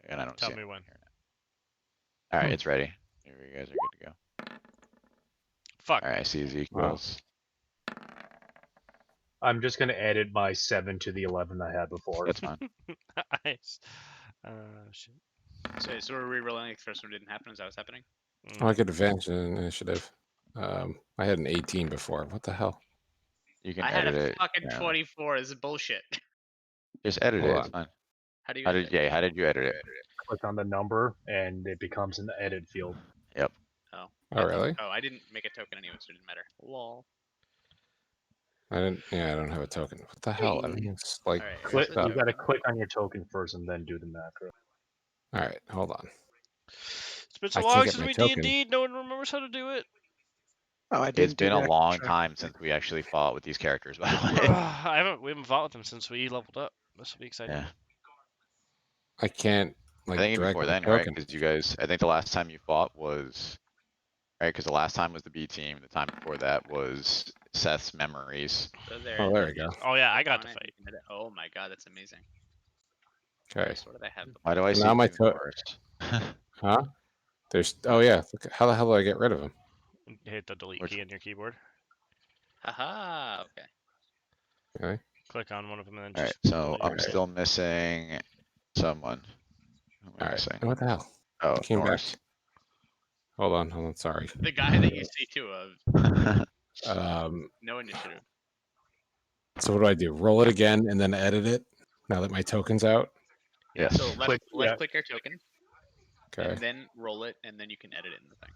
and I don't Tell see me it when. here now. All right, Hmm. it's ready. Here, you guys are good to go. Fuck. All right, I see Ezekiel's. I'm just gonna edit my 7 to the 11 I had before. That's fine. Nice. Shit. so we're re-rolling like the first one didn't happen. Is that what's happening? Oh, I get advantage in initiative. I had an 18 before. What the hell? You can I had edit a it. fucking yeah. 24. This is bullshit. Just edit Hold it. It's on. fine. How do you How edit did it? how did you edit it? Click on the number, and it becomes an edit field. Yep. Oh. Oh, really? Oh, I didn't make a token anyway, so it didn't matter. Lol. I didn't. Yeah, I don't have a token. What the hell? Hey. Everything's like Alright, Click, fucked up. you gotta click on your token first, and then do the macro. All right, hold on. It's been so I can't long get since my we token. D&D. No one remembers how to do it. Oh, I It's didn't. been a do long extra. time since we actually fought with these characters, by the way. We haven't fought with them since we leveled up. This will be exciting. Yeah. I can't like I think drag before my then, right? token. Because you guys, I think the last time you fought was, right? Because the last time was the B team. The time before that was Seth's memories. So there, Oh, there you we go. just Oh yeah, I click got on to it, fight. you can edit- Oh my god, that's amazing. Okay. So what did I have? Why do I So see now my two to- Norse? Huh? There's. Oh yeah. Look, how the hell do I get rid of him? Hit the delete Which- key on your keyboard. Haha, okay. Okay. Click on one of them and then All right, just. so delete I'm it. still missing someone. Who am I All right. missing? What the hell? Oh, I came Norse. back. Hold on. Hold on. Sorry. The guy that you see too of no initiative. So what do? Roll it again and then edit it. Now that my token's out. Yes. So left yeah. click your token Okay. and then roll it and then you can edit it in the thing.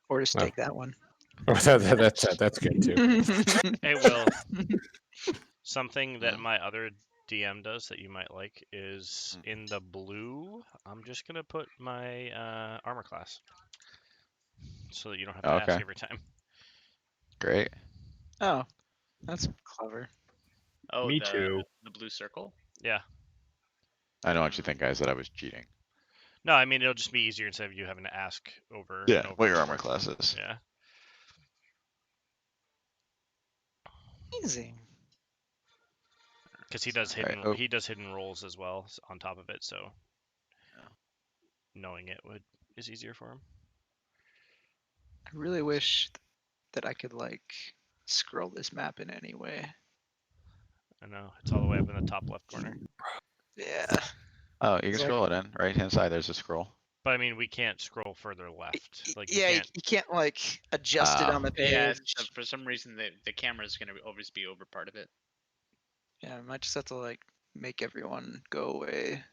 Or just Oh. take that one. Oh, that's good too. Hey, Will. Something that Hmm? my other DM does that you might like is in the blue. I'm just gonna put my armor class, so that you don't have to ask Okay. every time. Great. Oh, that's clever. Oh, Me too. The blue circle? Yeah. I don't actually think, guys, that I was cheating. No, I mean it'll just be easier instead of you having to ask over. Yeah, and over what and your over. armor class is. Yeah. Easy. Because he does Alright, hidden oh. he does hidden rolls as well on top of it, so knowing it is easier for him. I really wish that I could like scroll this map in any way. I know it's all the way up in the top left corner. Yeah. Oh, you can It's like- scroll it in. Right hand side, there's a scroll. But I mean, we can't scroll further left. Like you Yeah, can't. you can't like adjust it Ah. on the page. Yeah, for some reason the camera is gonna always be over part of it. Yeah, I might just have to like make everyone go away.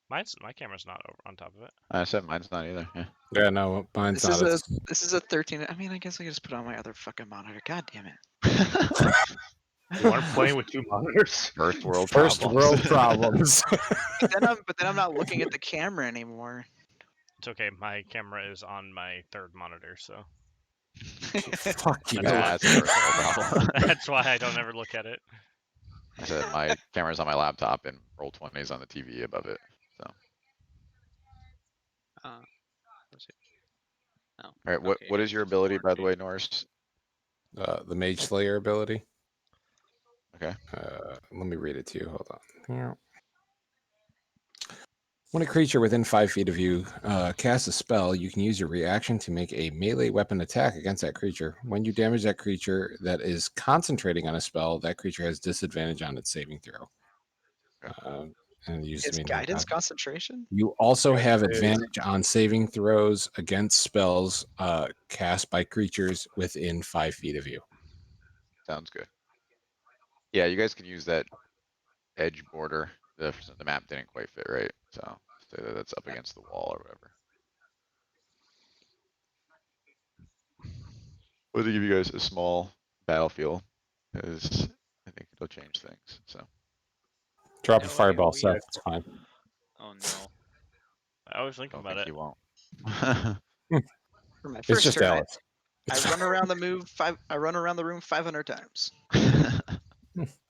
My camera's not over on top of it. I said mine's not either. Yeah. Yeah, no, mine's This not. is a It's- this is a 13. I mean, I guess I could just put on my other fucking monitor. God damn it. You aren't playing with 2 monitors? First world First problems. world problems. But then I'm not looking at the camera anymore. It's okay. My camera is on my third monitor, so Fuck you. That's a first world problem. that's why I don't ever look at it. I said my camera's on my laptop and Roll20's on the TV above it. So, Let's see. Oh, all right, what okay, what is your it's ability, by the warranty. way, Norse? The Mage Slayer ability. Okay. Let me read it to you. Hold on. Here. When a creature within 5 feet of you casts a spell, you can use your reaction to make a melee weapon attack against that creature. When you damage that creature that is concentrating on a spell, that creature has disadvantage on its saving throw. Okay. and used to Is mean guidance concentration? You also have it is. advantage on saving throws against spells cast by creatures within 5 feet of you. Sounds good. Yeah, you guys can use that edge border. The map didn't quite fit right, so say that that's up against the wall or whatever. Or to give you guys a small battlefield, because I think it'll change things. So Drop No a way, fireball, we- Seth. It's fine. Oh no. I was thinking don't about think it. you won't. For my It's first just turn, Alex. I run around I run around the room 500 times.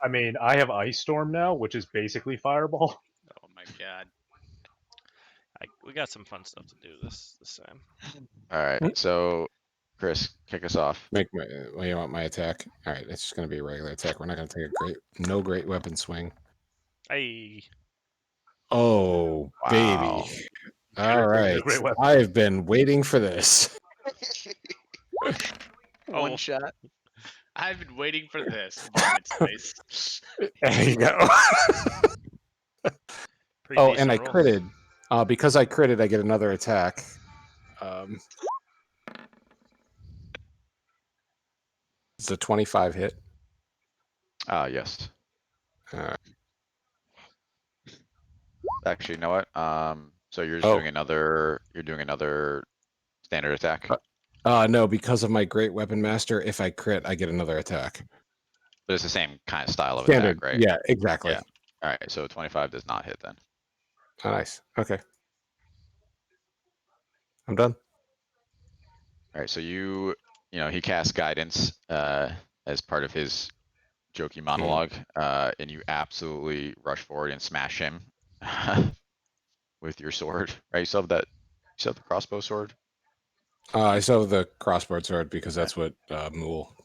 I mean, I have Ice Storm now, which is basically Fireball. Oh my god. We got some fun stuff to do this time. All right, so Chris, kick us off. Make my. Well, you want my attack? All right, it's just gonna be a regular attack. We're not gonna take no great weapon swing. Hey, Oh, Wow. baby! All Sure, right, great weapon. I've been waiting for this. One Oh. shot. I've been waiting for this. Vomit space. There you go. pretty Oh, decent and I roll. critted. Because I critted, I get another attack. It's a 25 hit. Yes. Uh, Actually, you know what? So you're just Oh. doing another. You're doing another standard attack. no, because of my great weapon master, if I crit, I get another attack. But it's the same kind of style of Standard, attack, right? yeah, exactly. Yeah. All right, so 25 does not hit then. Oh, nice. Okay, I'm done. All right, so he casts guidance as part of his jokey monologue, and you absolutely rush forward and smash him with your sword. Right? You still have the crossbow sword. I still have the crossbow sword because that's what Mool.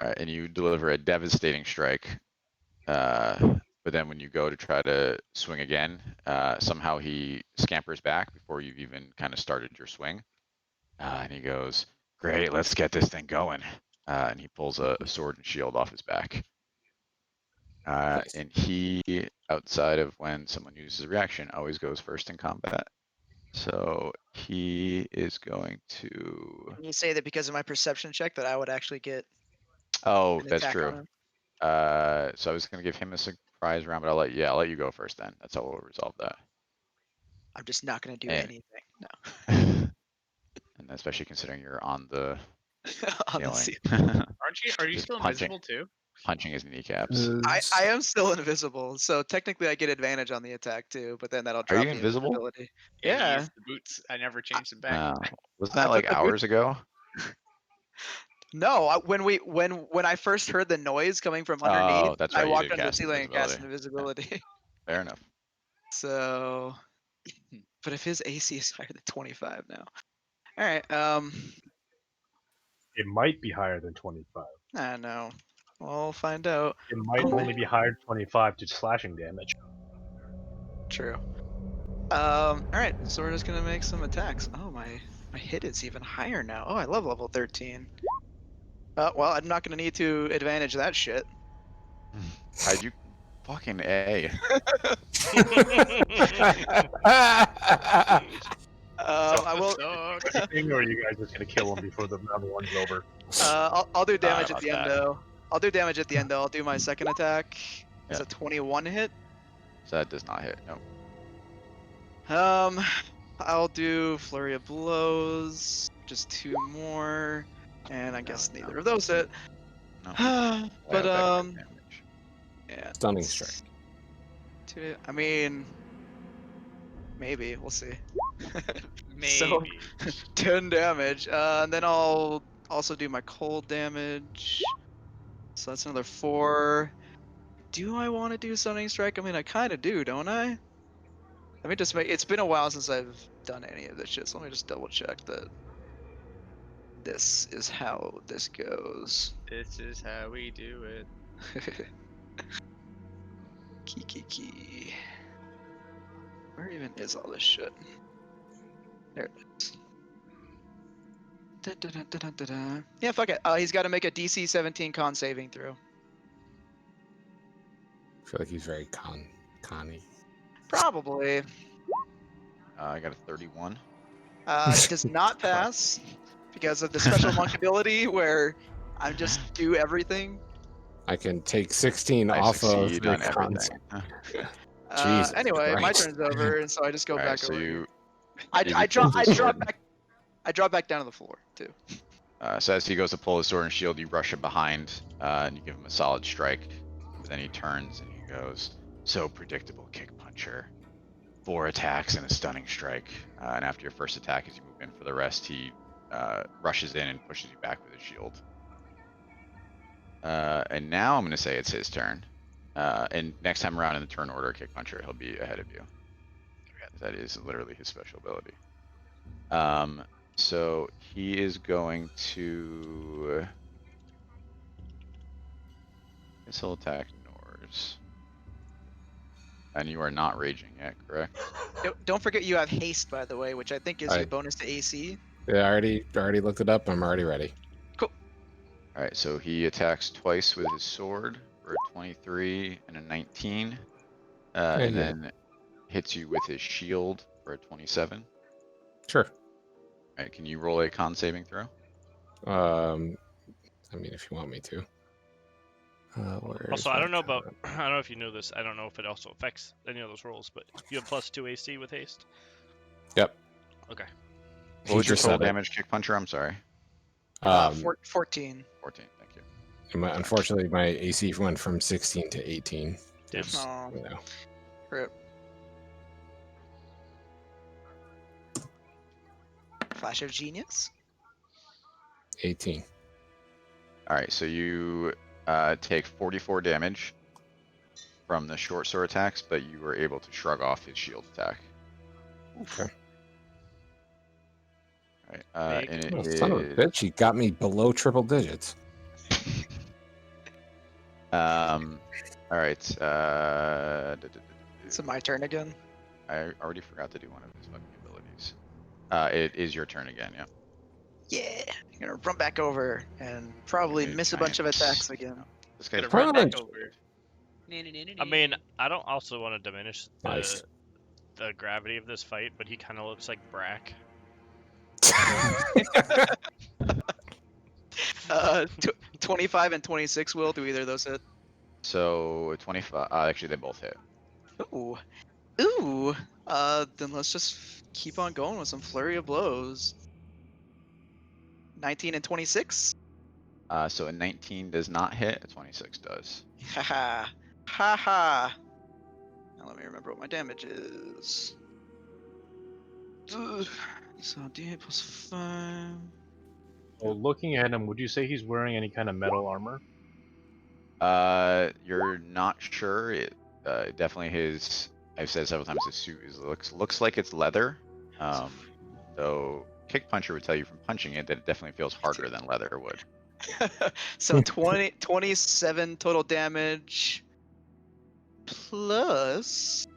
All right, and you deliver a devastating strike. But then when you go to try to swing again, somehow he scampers back before you've even kind of started your swing. And he goes, "Great, let's get this thing going." And he pulls a sword and shield off his back. Nice. And he, outside of when someone uses a reaction, always goes first in combat. So he is going to. Can you say that because of my perception check that I would actually get Oh, an that's attack true. on him? So I was gonna give him a surprise round, but I'll let you go first then. That's how we'll resolve that. I'm just not gonna do Eh. anything. No. And especially considering you're on the On the ceiling. ceiling. Are you Just still punching. invisible too? Punching his kneecaps. I am still invisible, so technically I get advantage on the attack too, but then that'll Are drop you the invisible? invisibility. And he Yeah. used the boots. I never changed them back. No. Wasn't I that put like the boot- hours ago? No, when I first heard the noise coming from underneath, Oh, that's I right. You walked did under the cast ceiling and cast invisibility. invisibility. Fair enough. So, but if his AC is higher than 25 now. All right. It might be higher than 25. I don't know. We'll find out. It might Oh. only be higher than 25 to slashing damage. True. All right. So we're just gonna make some attacks. Oh, my hit is even higher now. Oh, I love level 13. Well, I'm not gonna need to advantage that shit. How'd you fucking A? I will. Sucks. Thing, or are you guys just gonna kill him before the round one's over? I'll do damage at about the end that. though. I'll do damage at the end though. I'll do my second attack. It's Yeah. a 21 hit. So that does not hit. No. I'll do flurry of blows. Just 2 more, and I guess No. neither of those hit. No. But Damage. yeah. Stunning it's strike. 2. I mean, maybe we'll see. Maybe. So 10 damage. And then I'll also do my cold damage. So that's another 4. Do I want to do Stunning Strike? I mean, I kind of do, don't I? Let me just make. It's been a while since I've done any of this shit, so let me just double check that this is how this goes. This is how we do it. Key. Where even is all this shit? There it is. Da-da-da-da-da-da. Yeah, fuck it. He's got to make a DC 17 con saving throw. I feel like he's very conny. Probably. I got a 31. Does not pass because of the special monk ability where I just do everything. I can take 16 I off of succeed the on everything. concept. Huh. Jesus Anyway, my Christ. turn's over, and so I just go Alright, back so over. you Here. I Ezekiel drop. pulls his sword. I drop back down to the floor too. So as he goes to pull his sword and shield, you rush him behind, and you give him a solid strike. But then he turns and he goes, "So predictable, kick puncher. 4 attacks and a stunning strike." And after your first attack, as you move in for the rest, he rushes in and pushes you back with his shield. And now I'm going to say it's his turn. And next time around in the turn order, kick puncher, he'll be ahead of you. That is literally his special ability. So he is going to. I guess he'll attack Nors. And you are not raging yet, correct? Don't forget you have haste, by the way, which I think is your Right. bonus to AC. Yeah, I already looked it up. I'm already ready. Alright, so he attacks twice with his sword for a 23 and a 19. And Yeah. then hits you with his shield for a 27. Sure. Alright, can you roll a con saving throw? I mean, if you want me to. Where Also, is I my don't know about. con? I don't know if you knew this. I don't know if it also affects any of those rolls, but you have +2 AC with haste. Yep. Okay. What He was your just total said it. damage, kick puncher? I'm sorry. 14. 14, thank you. Unfortunately, my AC went from 16 to 18. Damn. Which, Aw. you know, Rip. Flash of genius. 18. Alright, so you take 44 damage from the short sword attacks, but you were able to shrug off his shield attack. Okay. Alright, Big. and it Oh, is... son of a bitch, he got me below triple digits. Alright, So my turn again. I already forgot to do one of his fucking abilities. It is your turn again, yeah. Yeah, I'm gonna run back over and probably Dude, miss a bunch of giant- attacks again. This guy's Gonna run back Punch! over. I mean, I don't also want to diminish Nice. the gravity of this fight, but he kind of looks like Brack. 25 and 26 will do either of those hit? So 25. Actually, they both hit. Ooh, ooh. Then let's just keep on going with some flurry of blows. 19 and 26. So a 19 does not hit. A 26 does. Haha, haha. Now let me remember what my damage is. Ugh. So D8 plus 5. Well, looking at him, would you say he's wearing any kind of metal armor? You're not sure. It definitely his. I've said several times his suit looks like it's leather. Though kick puncher would tell you from punching it that it definitely feels harder than leather would. So 27 total damage plus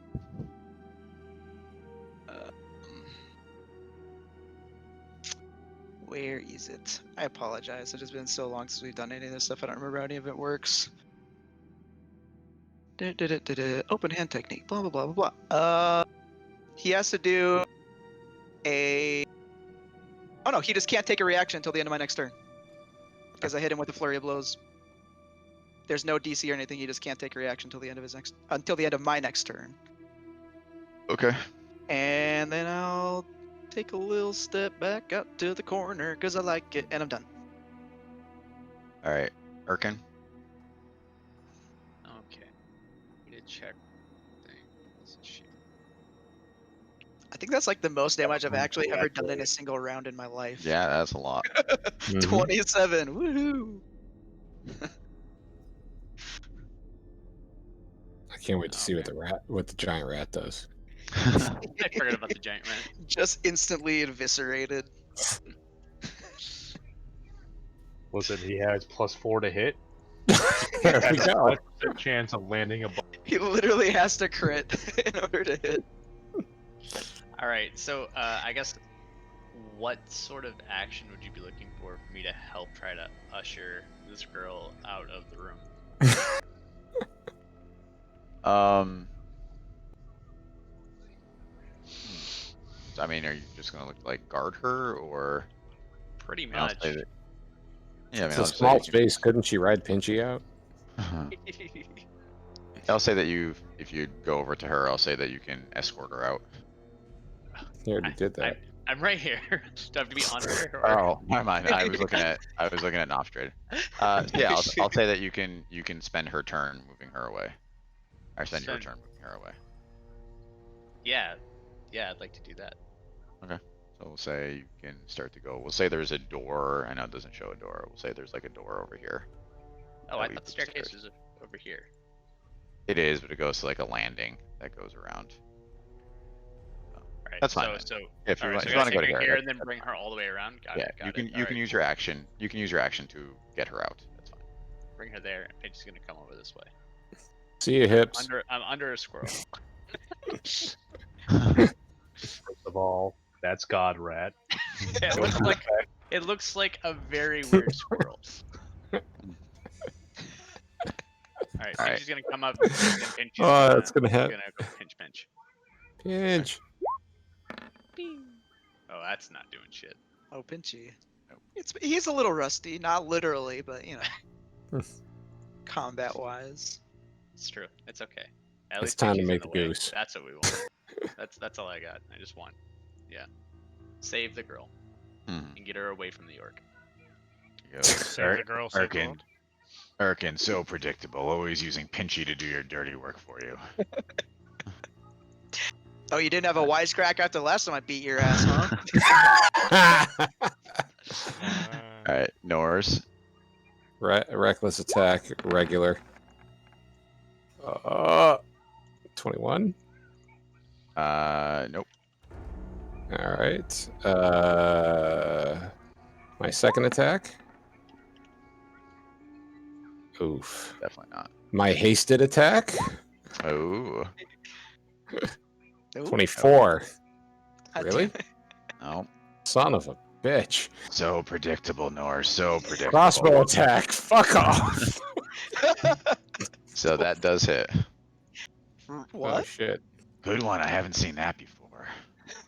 where is it? I apologize. It has been so long since we've done any of this stuff. I don't remember how any of it works. Open hand technique. Blah blah blah blah blah. He has to do a. Oh no, he just can't take a reaction until the end of my next turn. Because I hit him with a flurry of blows. There's no DC or anything. He just can't take a reaction until the end of my next turn. Okay. And then I'll take a little step back out to the corner because I like it, and I'm done. All right, Erkin. Okay. Need to check. Thing. What's the shield? I think that's like the most damage I've actually ever done in a single round in my life. Yeah, that's a lot. Mhm. 27. Woohoo! I can't wait to see what the giant rat does. I forgot about the giant rat. Just instantly eviscerated. Listen, he has +4 to hit. There we Has a go. 5% chance of landing a. He literally has to crit in order to hit. All right, so I guess what sort of action would you be looking for me to help try to usher this girl out of the room? I mean, are you just gonna look like guard her, or? Pretty I mean, I'll much. say that. Yeah, I mean, It's I'll a just say small you space. Couldn't she ride Pinchy out? can- I'll say that if you go over to her, I'll say that you can escort her out. He already did that. I'm right here. Do I have to be under her? Or... Oh, never mind. I was looking at Nostrad. Yeah, I'll say that you can spend her turn moving her away, or spend your Spend- turn moving her away. Yeah. Yeah, I'd like to do that. So we'll say you can start to go. We'll say there's a door. I know it doesn't show a door. We'll say there's like a door over here. Oh, that I leads thought the upstairs. staircase was over here. It is, but it goes to like a landing that goes around. Right. That's fine then. So If you alright, want, so if I you gotta want to go take to her here, here and then bring her all the way around. Got yeah, it. Got you can it. you can use your action. You can use your action to get her out. That's fine. Bring her there. And Paige is gonna come over this way. See you, hips. I'm under a squirrel. First of all, that's God Rat. Yeah, it looks like a very weird squirrel. Alright, Alright. Paige is gonna come up and pinch. Oh, that's gonna Gonna happen. go pinch. Pinch. Oh, that's not doing shit. Oh, Pinchy. He's a little rusty, not literally, but you know, combat wise. It's true. It's okay. At It's least time to Pinchy's make in the way. goose. That's what we want. That's all I got. I just want, save the girl Mhm. and get her away from the orc. Go. Save the girl, save the Erkin. world. Erkin, so predictable. Always using Pinchy to do your dirty work for you. Oh, you didn't have a wisecrack after the last time I beat your ass, huh? All right, Norse. Reckless attack, regular. 21. Nope. All right. My second attack. Oof. Definitely not. My hasted attack. Oh, Nope. 24. God Really? damn it. no. Son of a bitch. So predictable, Norse. So predictable. Crossbow attack. Fuck off. So that does hit. Oh What? shit. Good one. I haven't seen that before.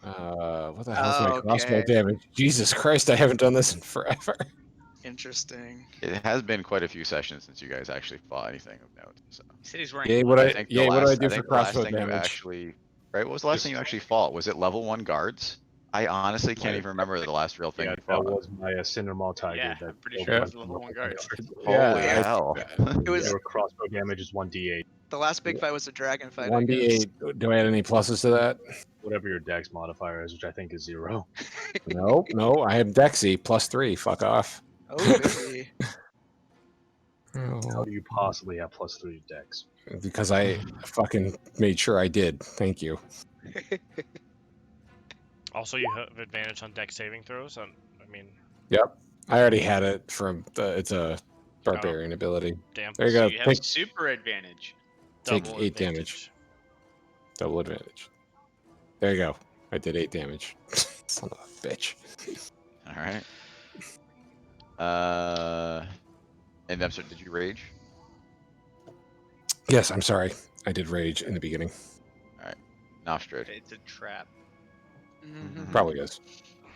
What the hell's my Oh, crossbow okay. damage? Jesus Christ, I haven't done this in forever. Interesting. It has been quite a few sessions since you guys actually fought anything of note. So He said he's wearing. Yay, what I I think yay, the what do I last, do I for think the last crossbow thing you damage? actually, right? What was the last thing you actually fought? Was it level 1 guards? I honestly can't even remember the last real thing Yeah, you that fought. was my Cindermall tiger. Yeah, that I'm pretty killed sure it one was from level 1 the guards. Holy Yeah, hell. It was Your crossbow damage is 1d8. the last big fight was the dragon fight. I guess. 1d8. Do I add any pluses to that? Whatever your dex modifier is, which I think is 0. Nope, no. I have Dexy +3. Fuck off. Oh, baby. How Oh, do you possibly have +3 dex? because I fucking made sure I did. Thank you. Also, you have advantage on deck saving throws. I mean, Yep. I already had it from it's a barbarian ability. damn. There you So go. you have Take, super advantage. take double 8 damage. Double advantage. There you go. I did 8 damage. Son of a bitch. All right. And I'm sorry, did you rage? Yes, I'm sorry. I did rage in the beginning. Nostrad. It's a trap. Mhm. Probably is.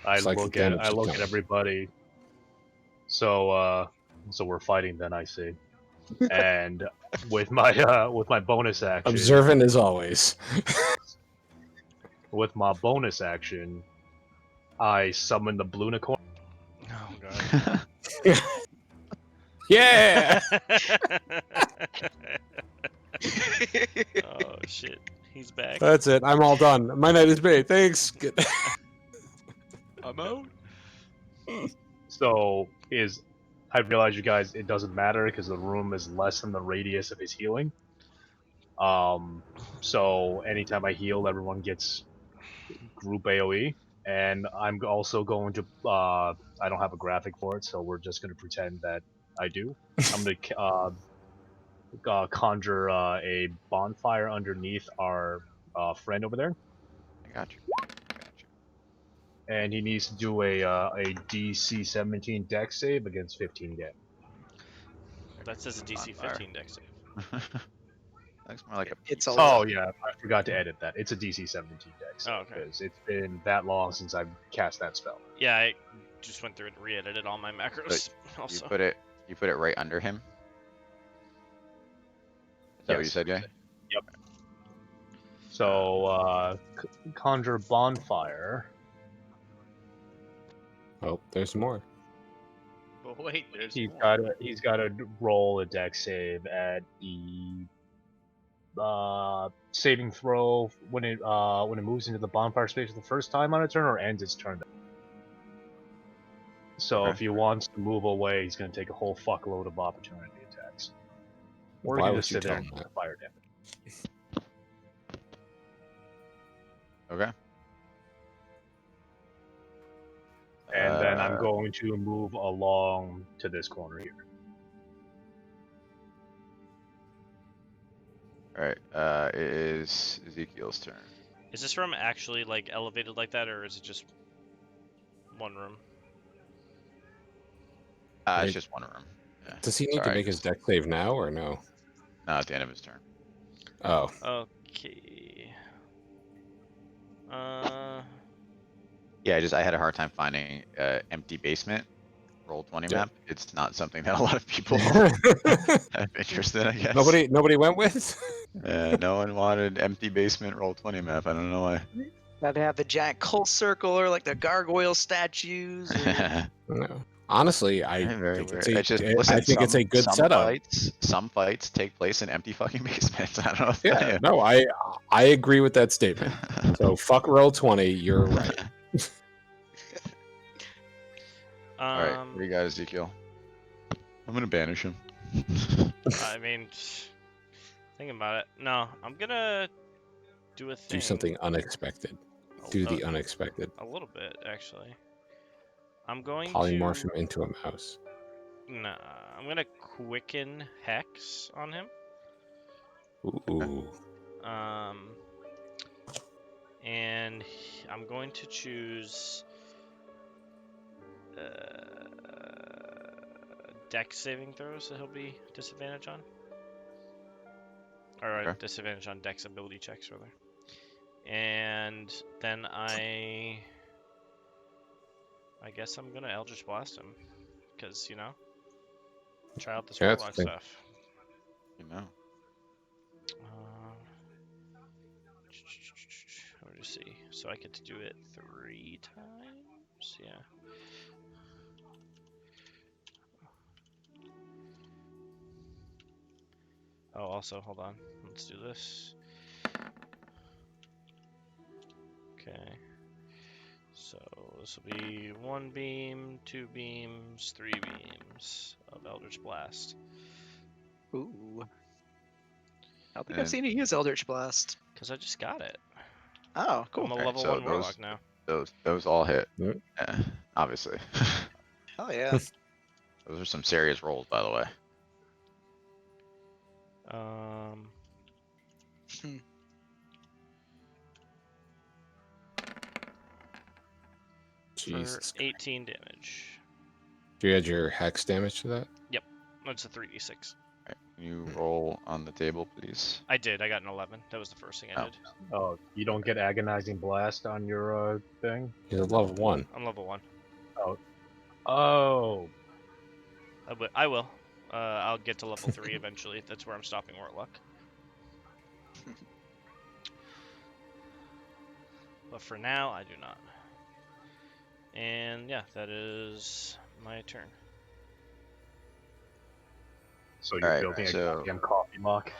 I Psychic look damage at is done. everybody. So we're fighting then, I see. And with my bonus action, Observant as always. with my bonus action, I summon the Blunicorn. Oh god. Yeah. Oh shit. He's back. That's it. I'm all done. My night is made. Thanks. Good. I'm out. So I realize you guys, it doesn't matter because the room is less than the radius of his healing. So anytime I heal, everyone gets group AOE, and I'm also going to. I don't have a graphic for it, so we're just going to pretend that I do. I'm going to conjure a bonfire underneath our friend over there, I got you. and he needs to do a DC 17 dex save against 15 damage. That says a DC Bonfire. 15 deck save. Dex more like a. It's a PC. Oh yeah, I forgot to edit that. It's a DC 17 dex. Oh, okay. Because it's been that long since I've cast that spell. Yeah, I just went through and re-edited all my macros. You Also, put it right under him. Is that what you Yes. said, Guy? So conjure bonfire. Oh, there's more. But wait, there's He's more. got to roll a dex save at the saving throw when it moves into the bonfire space for the first time on a turn or ends its turn. So Okay. if he wants to move away, he's going to take a whole fuckload of opportunity attacks. Or he Why can would just you sit there tell and him that? fire damage. Okay. And then I'm Uh, going to move along to this corner here. All right. It is Ezekiel's turn. is this room actually like elevated like that, or is it just one room? It's Right. just one room. Yeah. Does he need to Sorry, make his deck save now or no? No, at the end of his turn. Oh, Okay. Yeah, I had a hard time finding empty basement roll 20 Yeah. map. It's not something that a lot of people have interest in, I guess. nobody went with. No one wanted empty basement roll 20 map. I don't know why. Gotta have the giant cult circle or like the gargoyle statues. Or... No. Honestly, I Very think weird. it's a, It's just, I listen, think it's a good some setup. Some fights take place in empty fucking basements. I don't know what to tell Yeah, you. no, I agree with that statement. So fuck roll 20. You're right. All right, what do you got, Ezekiel? I'm gonna banish him. I mean, thinking about it, no, I'm gonna do a thing. Do something unexpected. Do the unexpected. A little bit, actually. I'm going Polymorph to. him into a mouse. Nah, I'm gonna quicken Hex on him. Ooh. And I'm going to choose dex saving throws that he'll be disadvantage on. Or Okay. disadvantage on dex ability checks, rather. And then I guess I'm gonna Eldritch Blast him. Because, you know, try out this Yeah, that's warlock the thing. stuff. You know. Let me just see. So I get to do it 3 times? Yeah. Oh, also, hold on. Let's do this. Okay. So this will be 1 beam, 2 beams, 3 beams of Eldritch Blast. Ooh. I don't think I've And- seen you use Eldritch Blast. Because I just got it. Oh, cool. I'm a Alright, level so 1 warlock now. Those all hit. Yep. Yeah, obviously. Oh yeah. Those are some serious rolls, by the way. Jesus. For 18 damage. Do you add your hex damage to that? That's a 3d6. Alright, can you roll on the table, please? I did. I got an 11. That was the first thing I Oh. did. Oh, you don't get agonizing blast on your thing? He's a level 1. I'm level 1. Oh. I will. I'll get to level 3 eventually. That's where I'm stopping Warlock. But for now, I do not. And yeah, that is my turn. So you're Alright, building a so- goddamn coffee mock?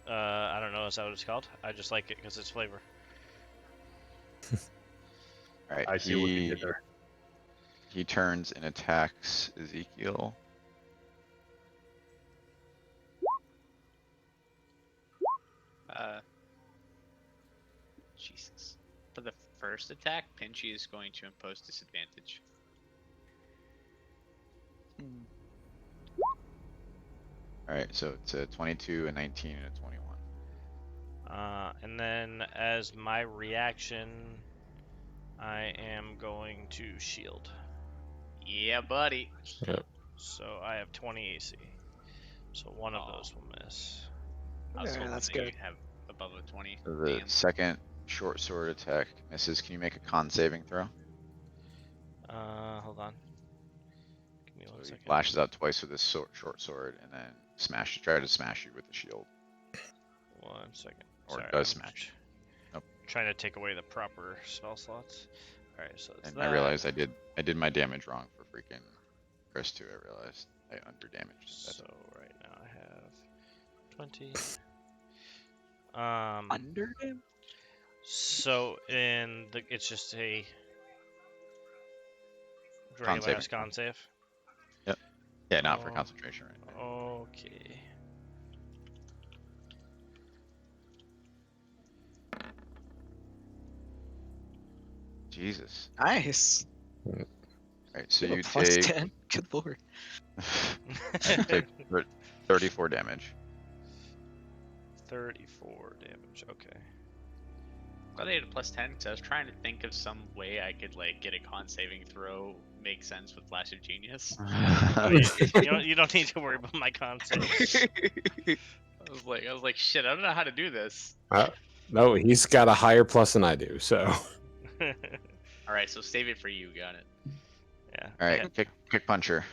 I don't know. Is that what it's called? I just like it because it's flavor. Alright, I see what you did there. he turns and attacks Ezekiel. Jesus. For the first attack, Pinchy is going to impose disadvantage. Alright, so it's a 22, a 19, and a 21. And then as my reaction, I am going to shield. Yeah, buddy. So I have 20 AC. So one of those will miss. I was Yeah, hoping that's that good. you'd have above a 20. So the Dan. second short sword attack misses. Can you make a con saving throw? Hold on. Give me So one he second. lashes out twice with his short sword and then try to smash you with the shield. 1 second. Or Sorry, does I'm smash. Nope. trying to take away the proper spell slots. All right, so it's And that. I realized I did my damage wrong for freaking Chris too. I realized I under damaged. So right now I have 20. Under him? So in the it's just a Con regular saving ass con save. Yeah, not for Oh. concentration right now. Okay. Jesus. Nice. Alright, so You have you a plus take 10. Good lord. you take 34 damage. 34 damage. Okay. Glad I had a plus 10 because I was trying to think of some way I could like get a con saving throw make sense with Flash of Genius. You don't need to worry about my con save. I was like, shit, I don't know how to do this. No, he's got a higher plus than I do. So All right, so save it for you. Got it. Yeah. Alright, kick puncher.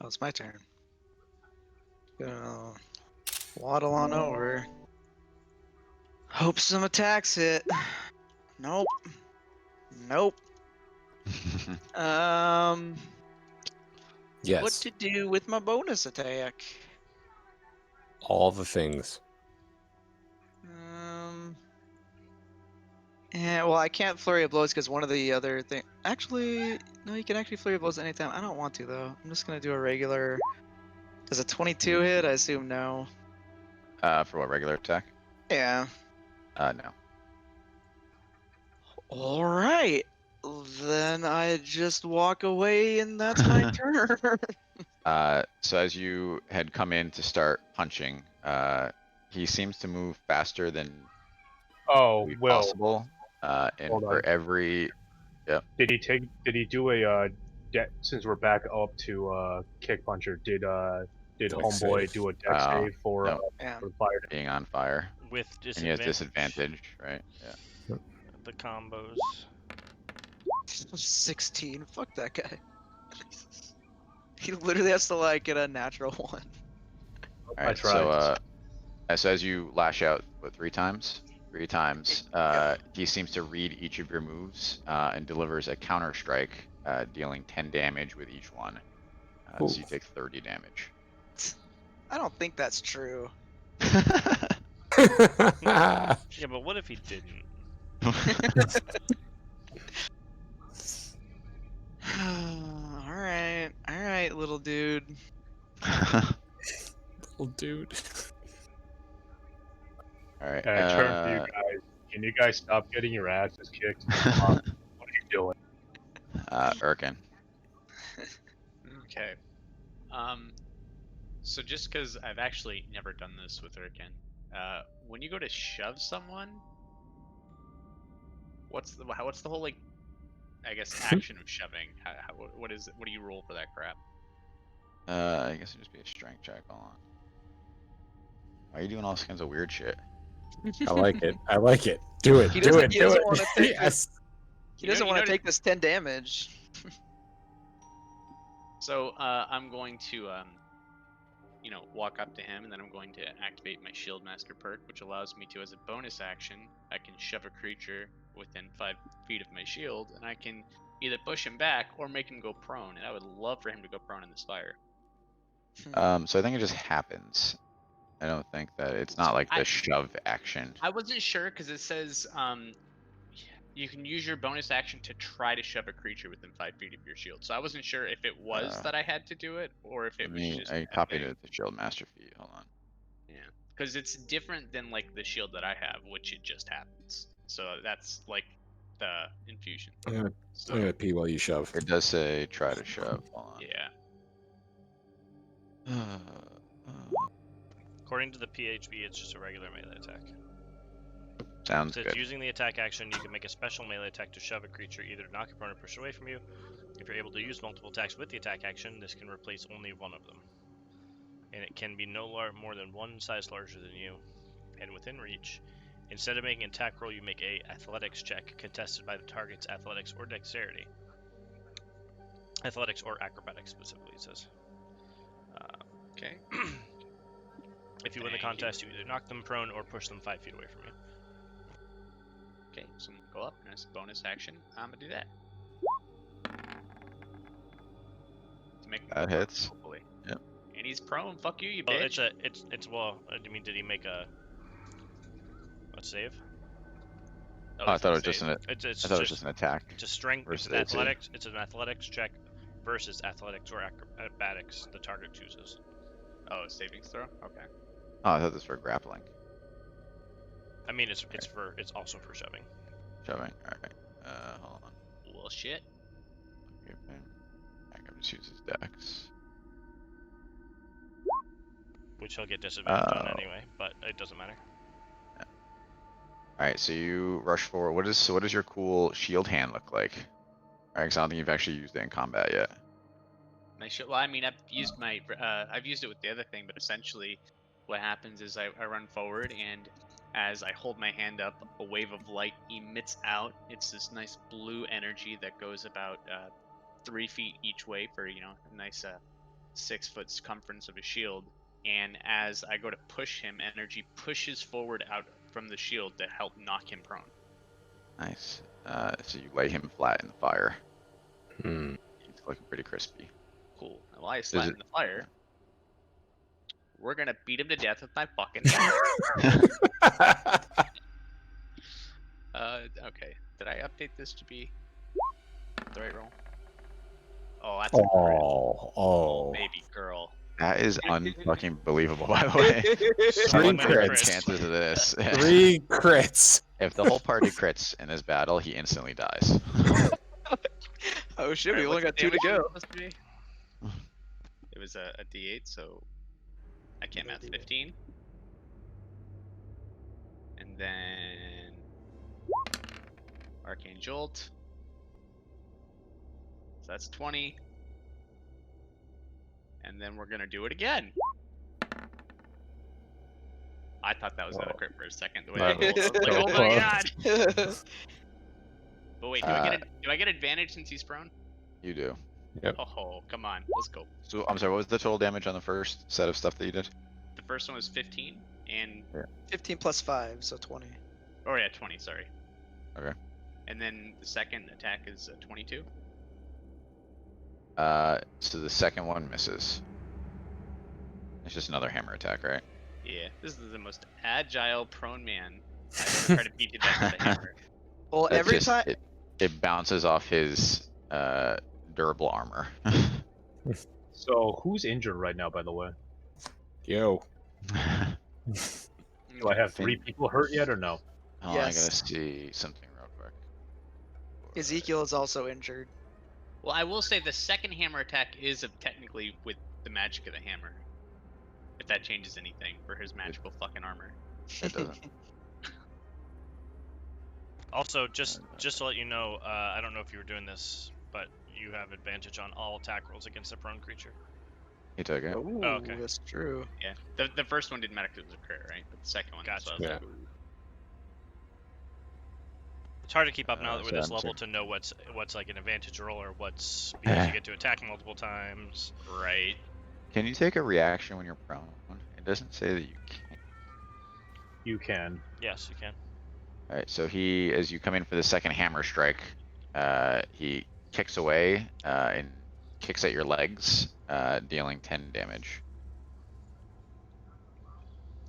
Oh, it's my turn. Gonna waddle on over. Hope some attacks hit. Nope. Nope. yes, What to do with my bonus attack? all the things. Yeah, well, I can't flurry of blows because one of the other thing. Actually, no, you can actually flurry of blows anytime. I don't want to though. I'm just gonna do a regular. Does a 22 hit? I assume no. For what, regular attack? Yeah. No. All right. Then I just walk away, and that's my turn. So as you had come in to start punching, he seems to move faster than Oh, would be Will. possible. And Hold for on. every Did he do a since we're back up to kick puncher, did Dex homeboy save. do a dex save for no. Yeah. for fire? being on fire, With and he has disadvantage. disadvantage, right? Yeah. The combos. 16. Fuck that guy. He literally has to like get a natural one. All right. So so as you lash out, what, 3 times? 3 times. He seems to read each of your moves and delivers a counter strike, dealing 10 damage with each one. So you take 30 damage. I don't think that's true. Yeah, but what if he didn't? All right, little dude. Little dude. All right. Turn for you guys. Can you guys stop getting your asses kicked? What are you doing? Erkin. Okay. So just because I've actually never done this with Urkin, when you go to shove someone, what's the whole like, I guess action of shoving? What is it? What do you roll for that crap? I guess it'd just be a strength check. Hold on. Why are you doing all kinds of weird shit? I like it. I like it. Do it. He Do doesn't- it. he Do doesn't it. wanna take Yes. He You know- doesn't you want know to take this 10 damage. So I'm going to walk up to him, and then I'm going to activate my Shield Master perk, which allows me to, as a bonus action, I can shove a creature within 5 feet of my shield, and I can either push him back or make him go prone. And I would love for him to go prone in this fire. So I think it just happens. I don't think that it's not like the shove action. I wasn't sure because it says you can use your bonus action to try to shove a creature within 5 feet of your shield. So I wasn't sure if it was that I had to do it or if it was just. I copied it at the shield master feat. Hold on. Yeah, because it's different than like the shield that I have, which it just happens. So that's like the infusion. I'm So, gonna pee while you shove. It does say try to shove. Hold on. yeah. According to the PHB, it's just a regular melee attack. Sounds So good. it's using the attack action, you can make a special melee attack to shove a creature, either to knock your opponent or push away from you. If you're able to use multiple attacks with the attack action, this can replace only one of them. and it can be more than one size larger than you, and within reach. Instead of making an attack roll, you make a athletics check contested by the target's athletics or dexterity. Athletics or acrobatics, specifically, it says. Okay. If you win the Thank you. contest, you either knock them prone or push them 5 feet away from you. Okay, so I'm gonna go up, and as a bonus action, I'm gonna do that. To make him That go prone, hits. hopefully. Yep. And he's prone. Fuck you, you Oh, bitch. it's well. I mean, did he make a save? Oh, Oh, I it's thought a it was just save. an. It's I thought it was just an attack. It's a strength. It's versus an AC. athletics. It's an athletics check versus athletics or acrobatics the target chooses. Oh, savings throw. Okay. Oh, I thought this was for grappling. I mean, it's also for shoving. Shoving. Alright. Hold on. Well, shit. Okay, I can just use his dex. Which he'll get disadvantage on Oh. anyway, but it doesn't matter. Alright, so you rush forward. What does your cool shield hand look like? Alright, 'cause I don't think you've actually used it in combat yet. Well, I mean, I've used it with the other thing, but essentially, what happens is I run forward, and as I hold my hand up, a wave of light emits out. It's this nice blue energy that goes about 3 feet each way for a nice 6 foot circumference of a shield. And as I go to push him, energy pushes forward out from the shield to help knock him prone. Nice. So you lay him flat in the fire. Hmm. It's looking pretty crispy. Cool. Now, while I slap it- in the fire, we're gonna beat him to death with my fucking. Okay. Did I update this to be the right roll? Oh, that's a crit. Oh. Baby girl. That is unfucking believable, by the way. So Someone many read the crits. chances of this. 3 crits. If the whole party crits in this battle, he instantly dies. Oh shit, we Alright, only what's got the 2 to damage go. supposed to be? It was a D8, so I can't Yeah, math. D8. 15. And then Arcane Jolt. So that's 20. And then we're gonna do it again. I thought that was not a crit for a second. The way I That rolled, I was like, was oh my close. god! But wait, do I get advantage since he's prone? You do. Oh, come on, let's go. So I'm sorry, what was the total damage on the first set of stuff that you did? The first one was 15, and 15 plus 5, so 20. oh yeah, 20. Sorry. Okay. And then the second attack is 22. So the second one misses. It's just another hammer attack, right? Yeah, this is the most agile prone man I've ever tried to beat to death with a hammer. Well, That's every just- time. It bounces off his durable armor. So who's injured right now, by the way? Yo. Do I have 3 people hurt yet or no? Oh, I gotta Yes. see something real quick. Ezekiel is also injured. Well, I will say the second hammer attack is technically with the magic of the hammer. If that changes anything for his magical fucking armor. It doesn't. Also, just to let you know, I don't know if you were doing this, but you have advantage on all attack rolls against a prone creature. He took it. Ooh, okay. that's true. Yeah, the first one didn't matter because it was a crit, right? But the second one, Gotcha. so I was like, Yeah. ooh. It's hard to keep up now Uh, with so this I'm level sorry. to know what's like an advantage roll or what's because you get to attack multiple times. Right. Can you take a reaction when you're prone? It doesn't say that you can. You can. Yes, you can. Alright, so he, as you come in for the second hammer strike, he kicks away and kicks at your legs, dealing 10 damage.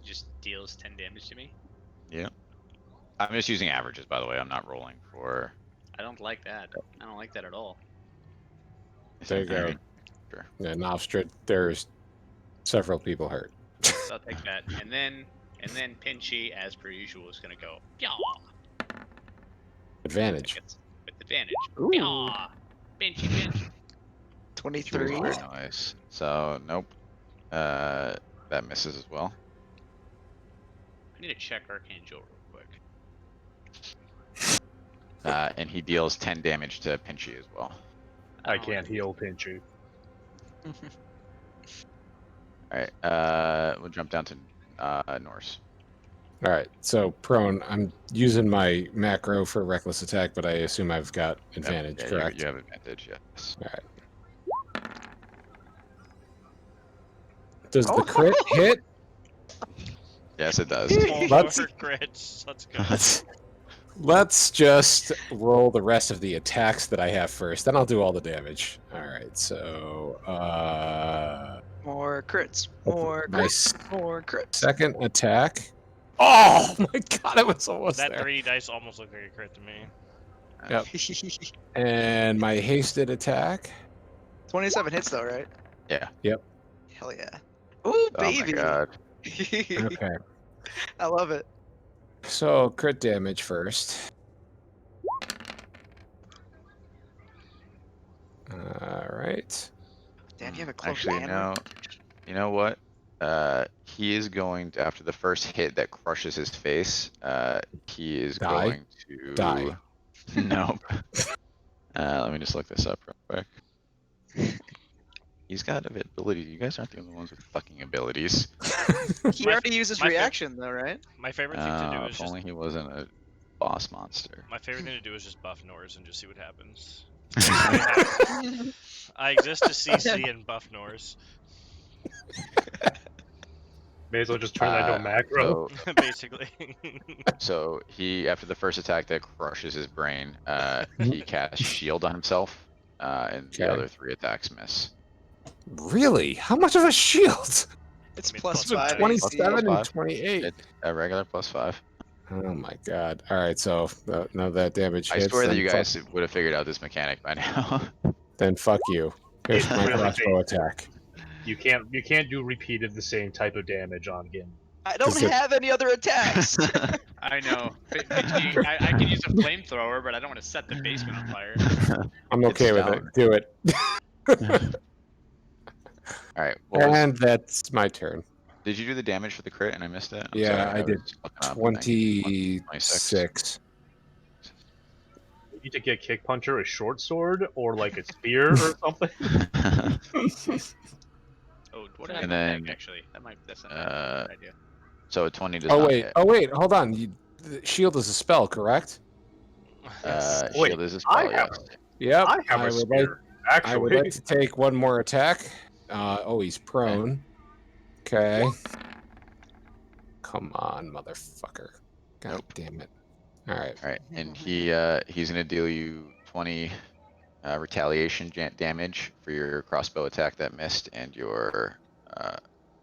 Just deals 10 damage to me. I'm just using averages, by the way. I'm not rolling for. I don't like that. I don't like that at all. There you go. Alright. Yeah, Novstrid, there's several people hurt. So I'll take that. And then Pinchy, as per usual, is gonna go yaw. Advantage. With advantage. Ooh. Yaw. Pinchy, pinch. 23. Very nice. So nope. That misses as well. I need to check Arcane Jolt real quick. And he deals 10 damage to Pinchy as well. I don't can't like- heal Pinchy. All right. We'll jump down to Norse. All right, so prone. I'm using my macro for reckless attack, but I assume I've got advantage, Yeah, correct? You have advantage. Yes. Does the crit hit? Yes, it does. Four Let's- crits. Let's go. Let's just roll the rest of the attacks that I have first. Then I'll do all the damage. All right, so More crits. More my crits. More crits. second attack. Oh my god, it was almost That there. 3D dice almost looked like a crit to me. Yep. And my hasted attack. 27 hits though, right? Yeah. Yep. Hell yeah. Ooh, Oh baby. my god. Okay. I love it. So crit damage first. All right. Damn, you have a close Actually, hammer. you know what? He is going to, after the first hit that crushes his face, he is Die? going to Die. Nope. Let me just look this up real quick. He's got abilities. You guys aren't the only ones with fucking abilities. He My- already used his my fa- reaction though, right? My favorite thing to do is If just only he wasn't a boss monster. my favorite thing to do is just buff Nors and just see what happens. I exist to see Z and buff Nors, May as well just turn that into a macro. basically. So he, after the first attack that crushes his brain, he casts shield on himself, and the Okay. other 3 attacks miss. Really? How much of a shield? It's I mean, plus plus 5. 27 and five. 28. It's a regular +5. Oh my god. All right, so none of that damage I hits. swear that then you fuck- guys would have figured out this mechanic by now. Then fuck you. Here's It's my really crossbow big. attack. You can't do repeat of the same type of damage on Gin. I don't Is it- have any other attacks. I know. I can use a flamethrower, but I don't want to set the basement on fire. I'm It's okay with it. down. Do it. All right. What was- And that's my turn. did you do the damage for the crit and I missed it? I'm Yeah, sorry, I did. was looking up and thinking 26. You need to get Kick Puncher a short sword or like a spear or something. Oh, what did I And come then, back, actually? That's not a uh, bad idea. So a 20 does Oh not wait. hit. Oh wait. Hold on. The shield is a spell, correct? Wait, Shield is a I spell, have, yes. Yep. I have a would spear. like. I would Actually, like to take one more attack. Oh, he's prone. Okay. Come on, motherfucker. God Nope. damn it. All right. All right, and he's gonna deal you 20 retaliation damage for your crossbow attack that missed and your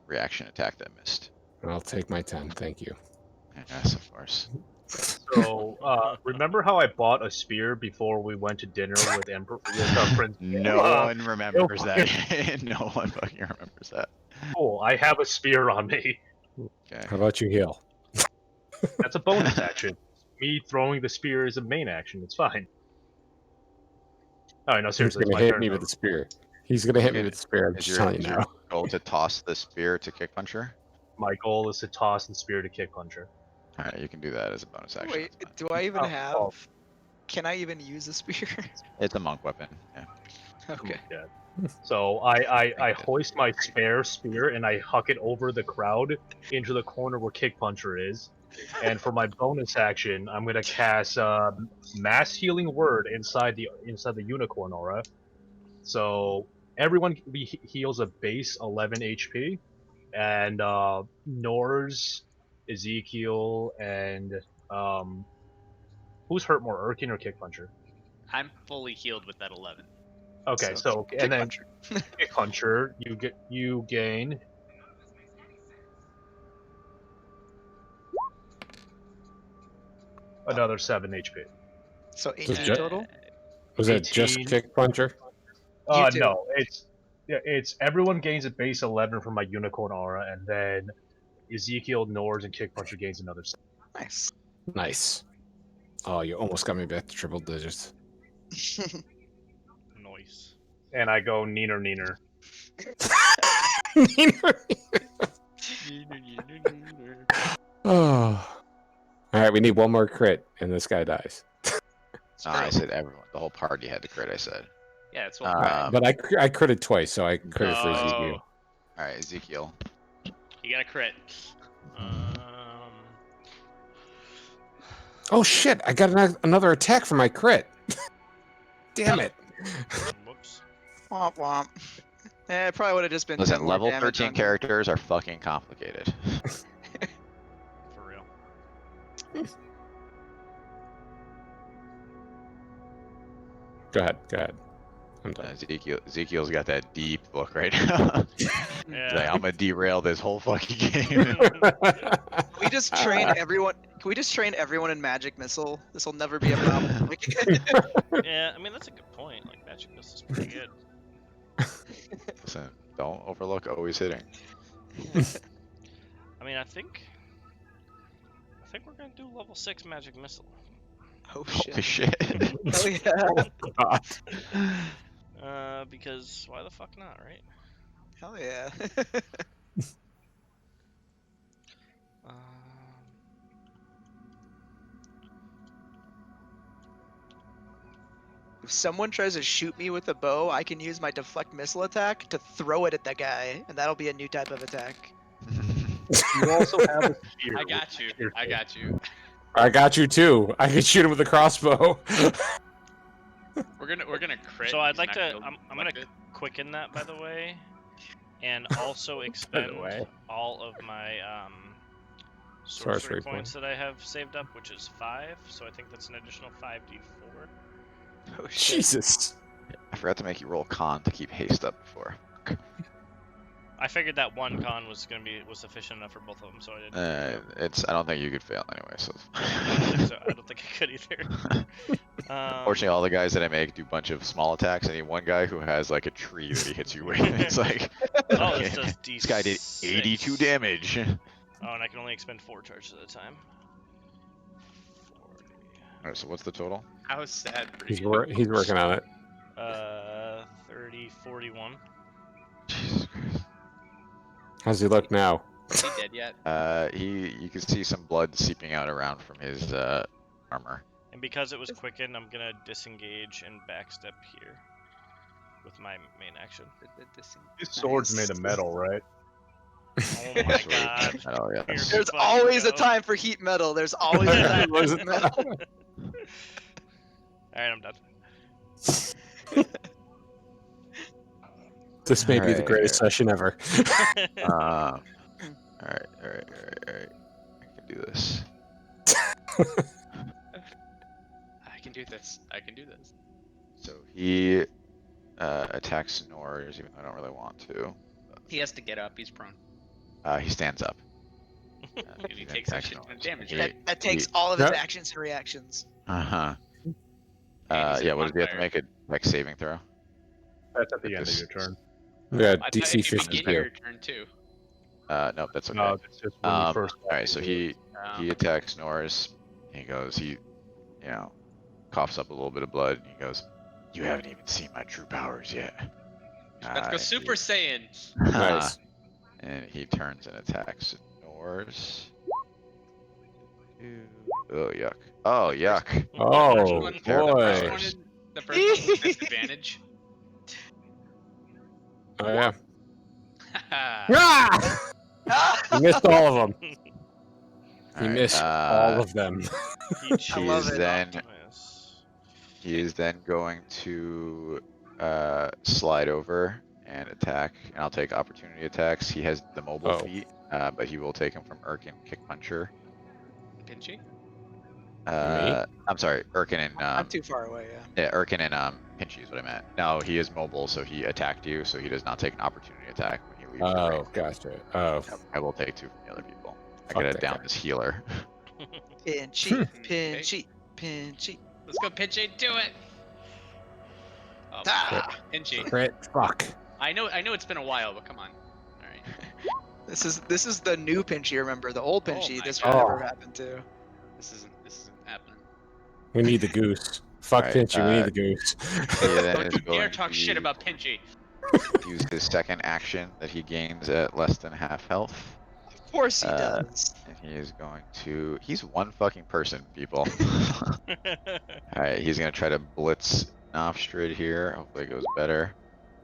reaction attack that missed. I'll take my 10. Thank you. Yes, of course. so remember how I bought a spear before we went to dinner with Prince? No one remembers that. No one fucking remembers that. Cool. I have a spear on me. Okay. How about you heal? That's a bonus action. Me throwing the spear is a main action. It's fine. All right, no, He's seriously, it's gonna my hit turn. me now. with the spear. He's gonna hit me Okay, with the spear. I'm Is just your, telling is you your now. goal to toss the spear to Kick Puncher? My goal is to toss the spear to Kick Puncher. Alright, you can do that as a bonus action. Wait, that's fine. do I even Oh, have? oh. Can I even use a spear? It's a monk weapon. Yeah. Okay. So I hoist my spare spear and I huck it over the crowd into the corner where Kick Puncher is. And for my bonus action, I'm gonna cast Mass Healing Word inside the Unicorn Aura. So everyone heals a base 11 HP, and Nors, Ezekiel, and who's hurt more, Urkin or Kick Puncher? I'm fully healed with that 11. Okay, so Kick and then Puncher. Kick Puncher, you gain. Another 7 HP. So Just 18 ju- total. Was it just 18. kick puncher? You too. No, it's everyone gains a base 11 from my Unicorn Aura, and then Ezekiel, Nors, and Kick Puncher gains another 7. Nice. Nice. Oh, you almost got me back to triple digits. Noise. And I go neener neener. Oh. All right, we need one more crit, and this guy dies. I said everyone. The whole party had to crit, I said. Yeah, that's what. Um, But I critted twice, so I critted for Oh. Ezekiel. Alright, Ezekiel. You got a crit. Oh shit! I got another attack for my crit. Damn it! Whoops. Womp womp. Eh, it probably would have just been 10 Listen, more level damage 13 on you. characters are fucking complicated. For real. Go ahead. Go ahead. I'm done. Ezekiel's got that deep look right now. He's Yeah. like, I'm gonna derail this whole fucking game. Can we just train everyone? Can we just train everyone in magic missile? This will never be a problem. Yeah, I mean that's a good point. Like Magic Missile is pretty good. Listen, don't overlook always hitting. I mean, I think we're gonna do level 6 Magic Missile. Oh Holy shit. shit. Hell yeah. Because why the fuck not, right? Hell yeah. Um, If someone tries to shoot me with a bow, I can use my deflect missile attack to throw it at that guy, and that'll be a new type of attack. You also have a spear. I got you. Spear I thing. got you. I got you too. I can shoot him with a crossbow. We're gonna crit. So I'd He's like not to. gonna I'm gonna deflect it. quicken that, by the way, and also expend way. all of my Sorcery sorcery point. points that I have saved up, which is 5. So I think that's an additional 5d4. Oh shit. Jesus. I forgot to make you roll con to keep haste up before. I figured that one con was sufficient enough for both of them, so I didn't. I don't think you could fail anyway, so. I don't think so. I don't think I could either. Unfortunately, all the guys that I make do a bunch of small attacks. I need one guy who has like a tree that he hits you with. It's like, Oh, okay, this does D6. this guy did 82 damage. Oh, and I can only expend 4 charges at a time. 40. Alright, so what's the total? How sad for He's you. he's working on it. 30, 41. Jesus Christ. How's he look now? Is he dead yet? You can see some blood seeping out around from his armor. And because it was quickened, I'm gonna disengage and backstep here with my main action. These swords made of metal, right? Oh my god. Oh yeah. Here we There's fucking always a go. time for heat metal. There's always a time for heat metal. Alright, I'm done. This may be the Alright, greatest session ever. Alright. I can do this. I can do this. I can do this. So he attacks Nors, even though I don't really want to. He has to get up. He's prone. He stands up. And he takes a shit ton of damage. He- That takes all of his Yep. actions and reactions. Uh-huh. And he's Yeah, in what does he have to bonfire. make a dex saving throw? That's at the end of your turn. Yeah, I thought DC if you begin 52. your turn too. Nope, that's okay. No, that's just when you first. Alright, so he attacks Norris. He goes, coughs up a little bit of blood. And he goes, "You haven't even seen my true powers yet." Let's go Super Saiyan. Nice. And he turns and attacks Norris. Oh yuck! Oh yuck! Oh one- boy. The first one with disadvantage. Oh yeah. Haha. Ah! He missed all of them. He Alright, missed all of them. He He chose is then Optimus. he is then going to slide over and attack, and I'll take opportunity attacks. He has the mobile Oh. feat, but he will take him from Urkin Kick Puncher. Pinchy? I'm sorry, Urkin and I'm too far away, yeah. yeah, Urkin and Pinchy is what I meant. No, he is mobile, so he attacked you, so he does not take an opportunity attack when he leaves your Oh, range. gotcha. Oh, I will take 2 from the other people. I Fuck got it that down guy. as healer. Pinchy, pinchy, pinchy. Let's go, Pinchy. Do it. Oh, Ah! Pinchy. crit. Fuck. I know it's been a while, but come on. All right. This is the new Pinchy, remember? The old Oh Pinchy, my this God. would never happen to. This isn't happening. We need the goose. Fuck Alright, Pinchy, we need the goose. He then Don't is you dare going talk to shit about Pinchy. use his second action that he gains at less than half health. Of course he Uh, does. And he is going to. He's one fucking person, people. Alright, he's gonna try to blitz Nofstrid here. Hopefully it goes better.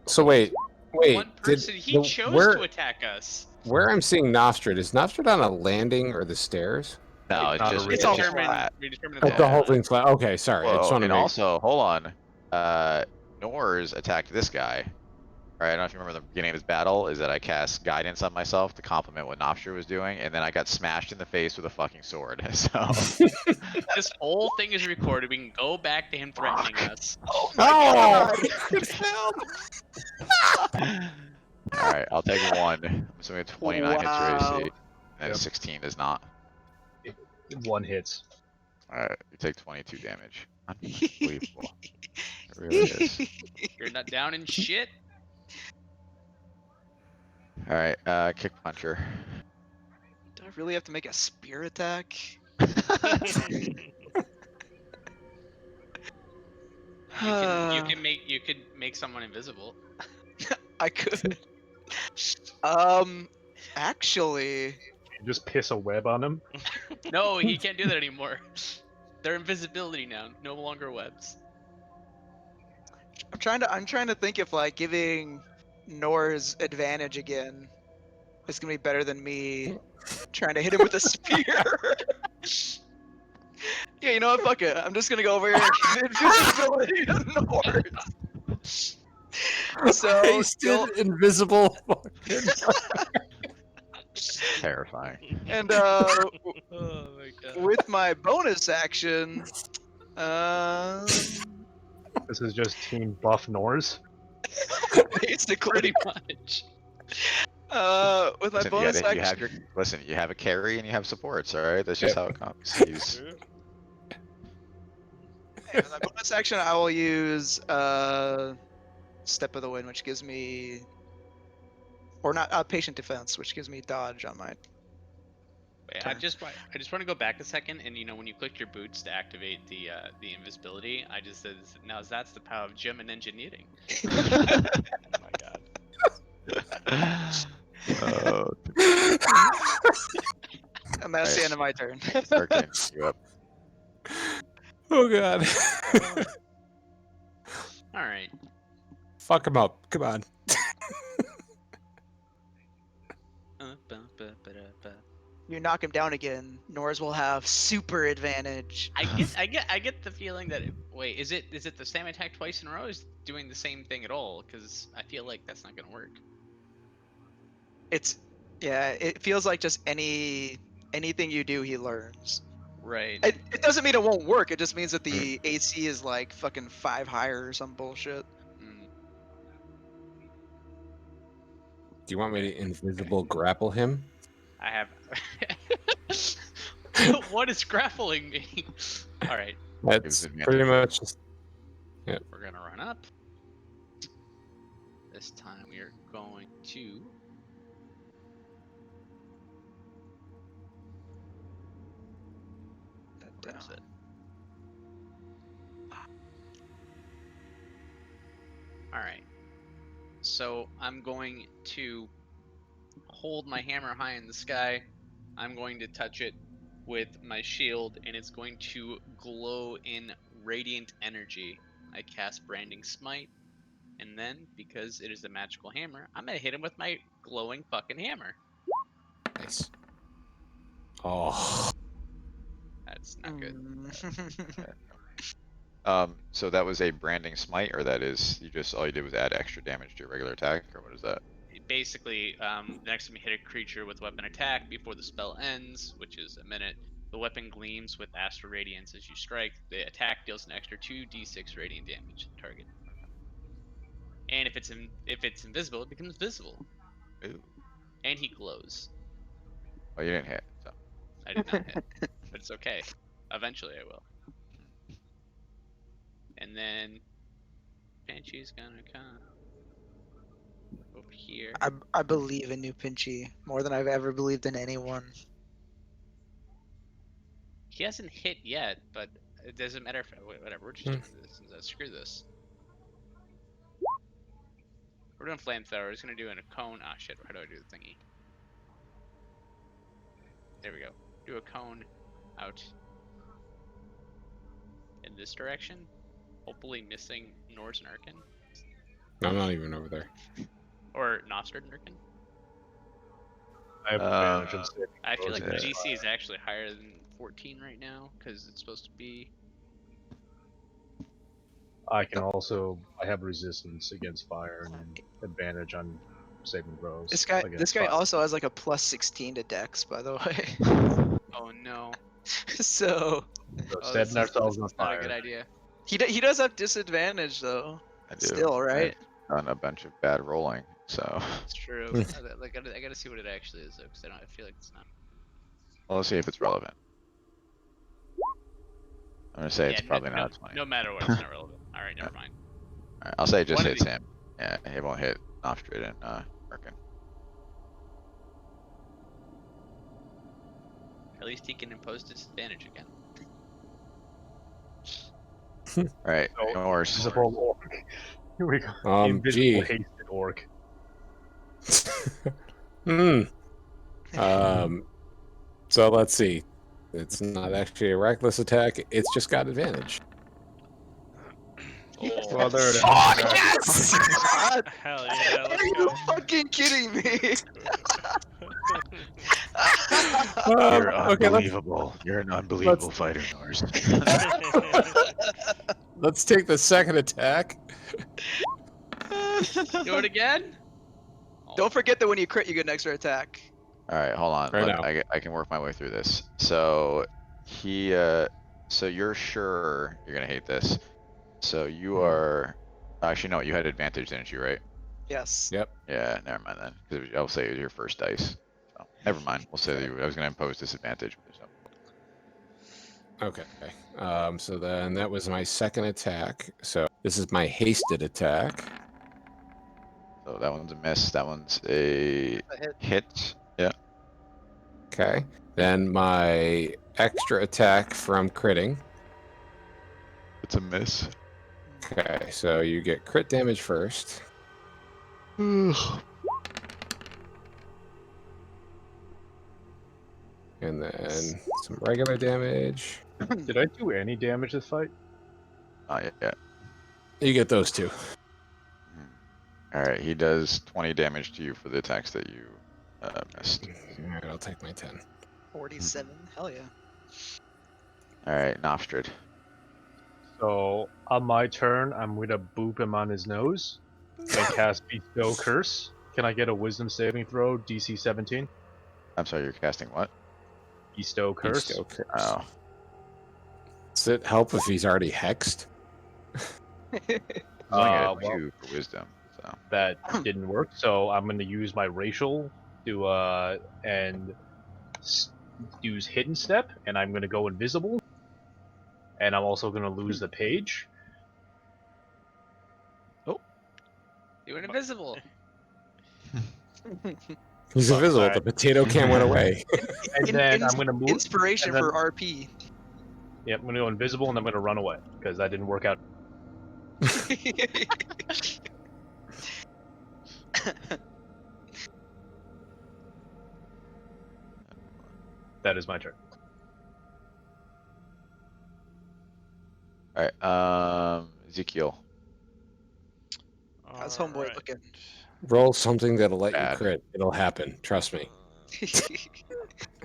So wait, Wait, one did person. He the- chose where- to attack us. Where I'm seeing Nostrid, is Nostrid on a landing or the stairs? No, Like, it's not a just real- It's all just flat. flat. We determined Oh, it's the all whole flat. thing's flat. Okay, sorry. I just Well, want to and make. also, hold on. Nors attacked this guy. Right, I don't know if you remember the beginning of this battle, is that I cast guidance on myself to complement what Nopster was doing, and then I got smashed in the face with a fucking sword. So This whole thing is recorded. We can go back to him threatening us. Oh my Oh! god! It's him! alright, I'll take one. I'm assuming 29 hits your AC. Wow. And Yep. 16 is not. 1 hits. Alright, you take 22 damage. Unbelievable. It really is. You're not down in shit. Alright, kick puncher. Do I really have to make a spear attack? You could make someone invisible. I could. Actually, You just piss a web on him. No, he can't do that anymore. They're invisibility now, no longer webs. I'm trying to think if like giving Nor's advantage again is gonna be better than me trying to hit him with a spear. Yeah, you know what? Fuck it. I'm just gonna go over here and give invisibility to Nor's. So Pasted invisible. Terrifying. and Oh my god. with my bonus action, This is just Team Buff Nors. basically, Pretty much. with my Listen, bonus you action. have your listen. You have a carry and you have supports. All right, that's just how it comes. He's With my bonus action, I will use Step of the Wind, which gives me, or not, Patient Defense, which gives me dodge on my. Wait, I just want to go back a second, and you know when you clicked your boots to activate the invisibility, I just said now that's the power of German engineering. Oh my god. oh, And that's the Nice. end of my turn. start getting you up. Oh god. All right. Fuck him up. Come on. You knock him down again, Nors will have super advantage. I get the feeling that wait, is it the same attack twice in a row? Or is it doing the same thing at all? Because I feel like that's not gonna work. It feels like just anything you do, he learns. Right. It doesn't mean it won't work. It just means that the AC is like fucking 5 higher or some bullshit. Mm. Do you want me to invisible grapple him? I have. What is grappling me? All right, That's advantage. pretty much just. we're gonna run up. This time we are going to. Where is it? All right. So I'm going to hold my hammer high in the sky. I'm going to touch it with my shield, and it's going to glow in radiant energy. I cast Branding Smite, and then, because it is a magical hammer, I'm gonna hit him with my glowing fucking hammer. Nice. Oh. That's not good. So that was a branding smite, or that is you just all you did was add extra damage to your regular attack, or what is that? Basically, next time you hit a creature with weapon attack before the spell ends, which is a minute, the weapon gleams with astral radiance as you strike. The attack deals an extra 2d6 radiant damage to the target. And if it's invisible, it becomes visible. Ooh. And he glows. Well, you didn't hit. So I did not hit, but it's okay. Eventually, I will. And then Pinchy's gonna come over here. I believe in you, Pinchy, more than I've ever believed in anyone. He hasn't hit yet, but it doesn't matter if whatever. We're just doing this. Screw this. We're doing flamethrower. We're just gonna do in a cone. Ah, shit. How do I do the thingy? There we go. Do a cone out in this direction. Hopefully missing Nors and Arkin. I'm not even over there. Or Nostrid Nurkin? I have advantage on Uh, saving I feel throws like the against DC is actually higher than 14 right now because it's supposed to be. I can also I have resistance against fire and advantage on saving throws. This guy against fire. also has like a plus 16 to Dex, by the way. Oh no. So So Oh, setting ourselves on this is not a fire. good idea. he does have disadvantage though. I do. Still, right? I've done a bunch of bad rolling, so It's true. I gotta see what it actually is though, because I feel like it's not. well, let's see if it's relevant. I'm gonna say it's Yeah, probably not a 20. No matter what, it's not relevant. All right, never mind. Alright, I'll say it just One of hits the- him. Yeah, it won't hit Nostrid and Merkin. At least he can impose disadvantage again. Alright, So, Norse. Invisible orc. Here we go. Invisible Gee. hasted orc. So let's see. It's not actually a reckless attack. It's just got advantage. Oh, Well, there it is. Oh, Alright. yes! Hell yeah, Are let's you go. fucking kidding me? You're Okay, unbelievable. You're an unbelievable fighter, Norse. let's take the second attack. do it again? Oh, Don't forget that when you crit, you get an extra attack. Alright, hold on. Right Let- now. I can work my way through this. So he so you're sure you're gonna hate this. So you are actually no, you had advantage, didn't you, right? Yes. Yep. Yeah, never mind then. 'Cause I'll say it was your first dice. So never mind. We'll say that I was gonna impose disadvantage. But there's no- Okay. So then that was my second attack. So this is my hasted attack. So that one's a miss. That one's a A hit. hit. Yeah. Okay. Then my extra attack from critting. It's a miss. Okay. So you get crit damage first. And then some regular damage. Did I do any damage this fight? Not yet. You get those two. Alright, he does 20 damage to you for the attacks that you missed. All right, I'll take my 10. 47. Hell yeah. Alright, Nostrid. So on my turn, I'm gonna boop him on his nose and cast Bestow Curse. Can I get a Wisdom saving throw, DC 17? I'm sorry, you're casting what? Bestow Curse. Bestow curse. Oh. Does it help if he's already hexed? I only got well, 2 for wisdom. So that didn't work, so I'm gonna use my racial to and use Hidden Step, and I'm gonna go invisible, and I'm also gonna lose the page. you went invisible. He's Fuck, invisible. alright. The potato can went away. And then I'm gonna move. Inspiration and then- for RP. Yep, I'm gonna go invisible, and I'm gonna run away because that didn't work out. That is my turn. Alright, Ezekiel. How's homeboy Alright. looking? Roll something that'll let Bad. you crit. It'll happen. Trust me.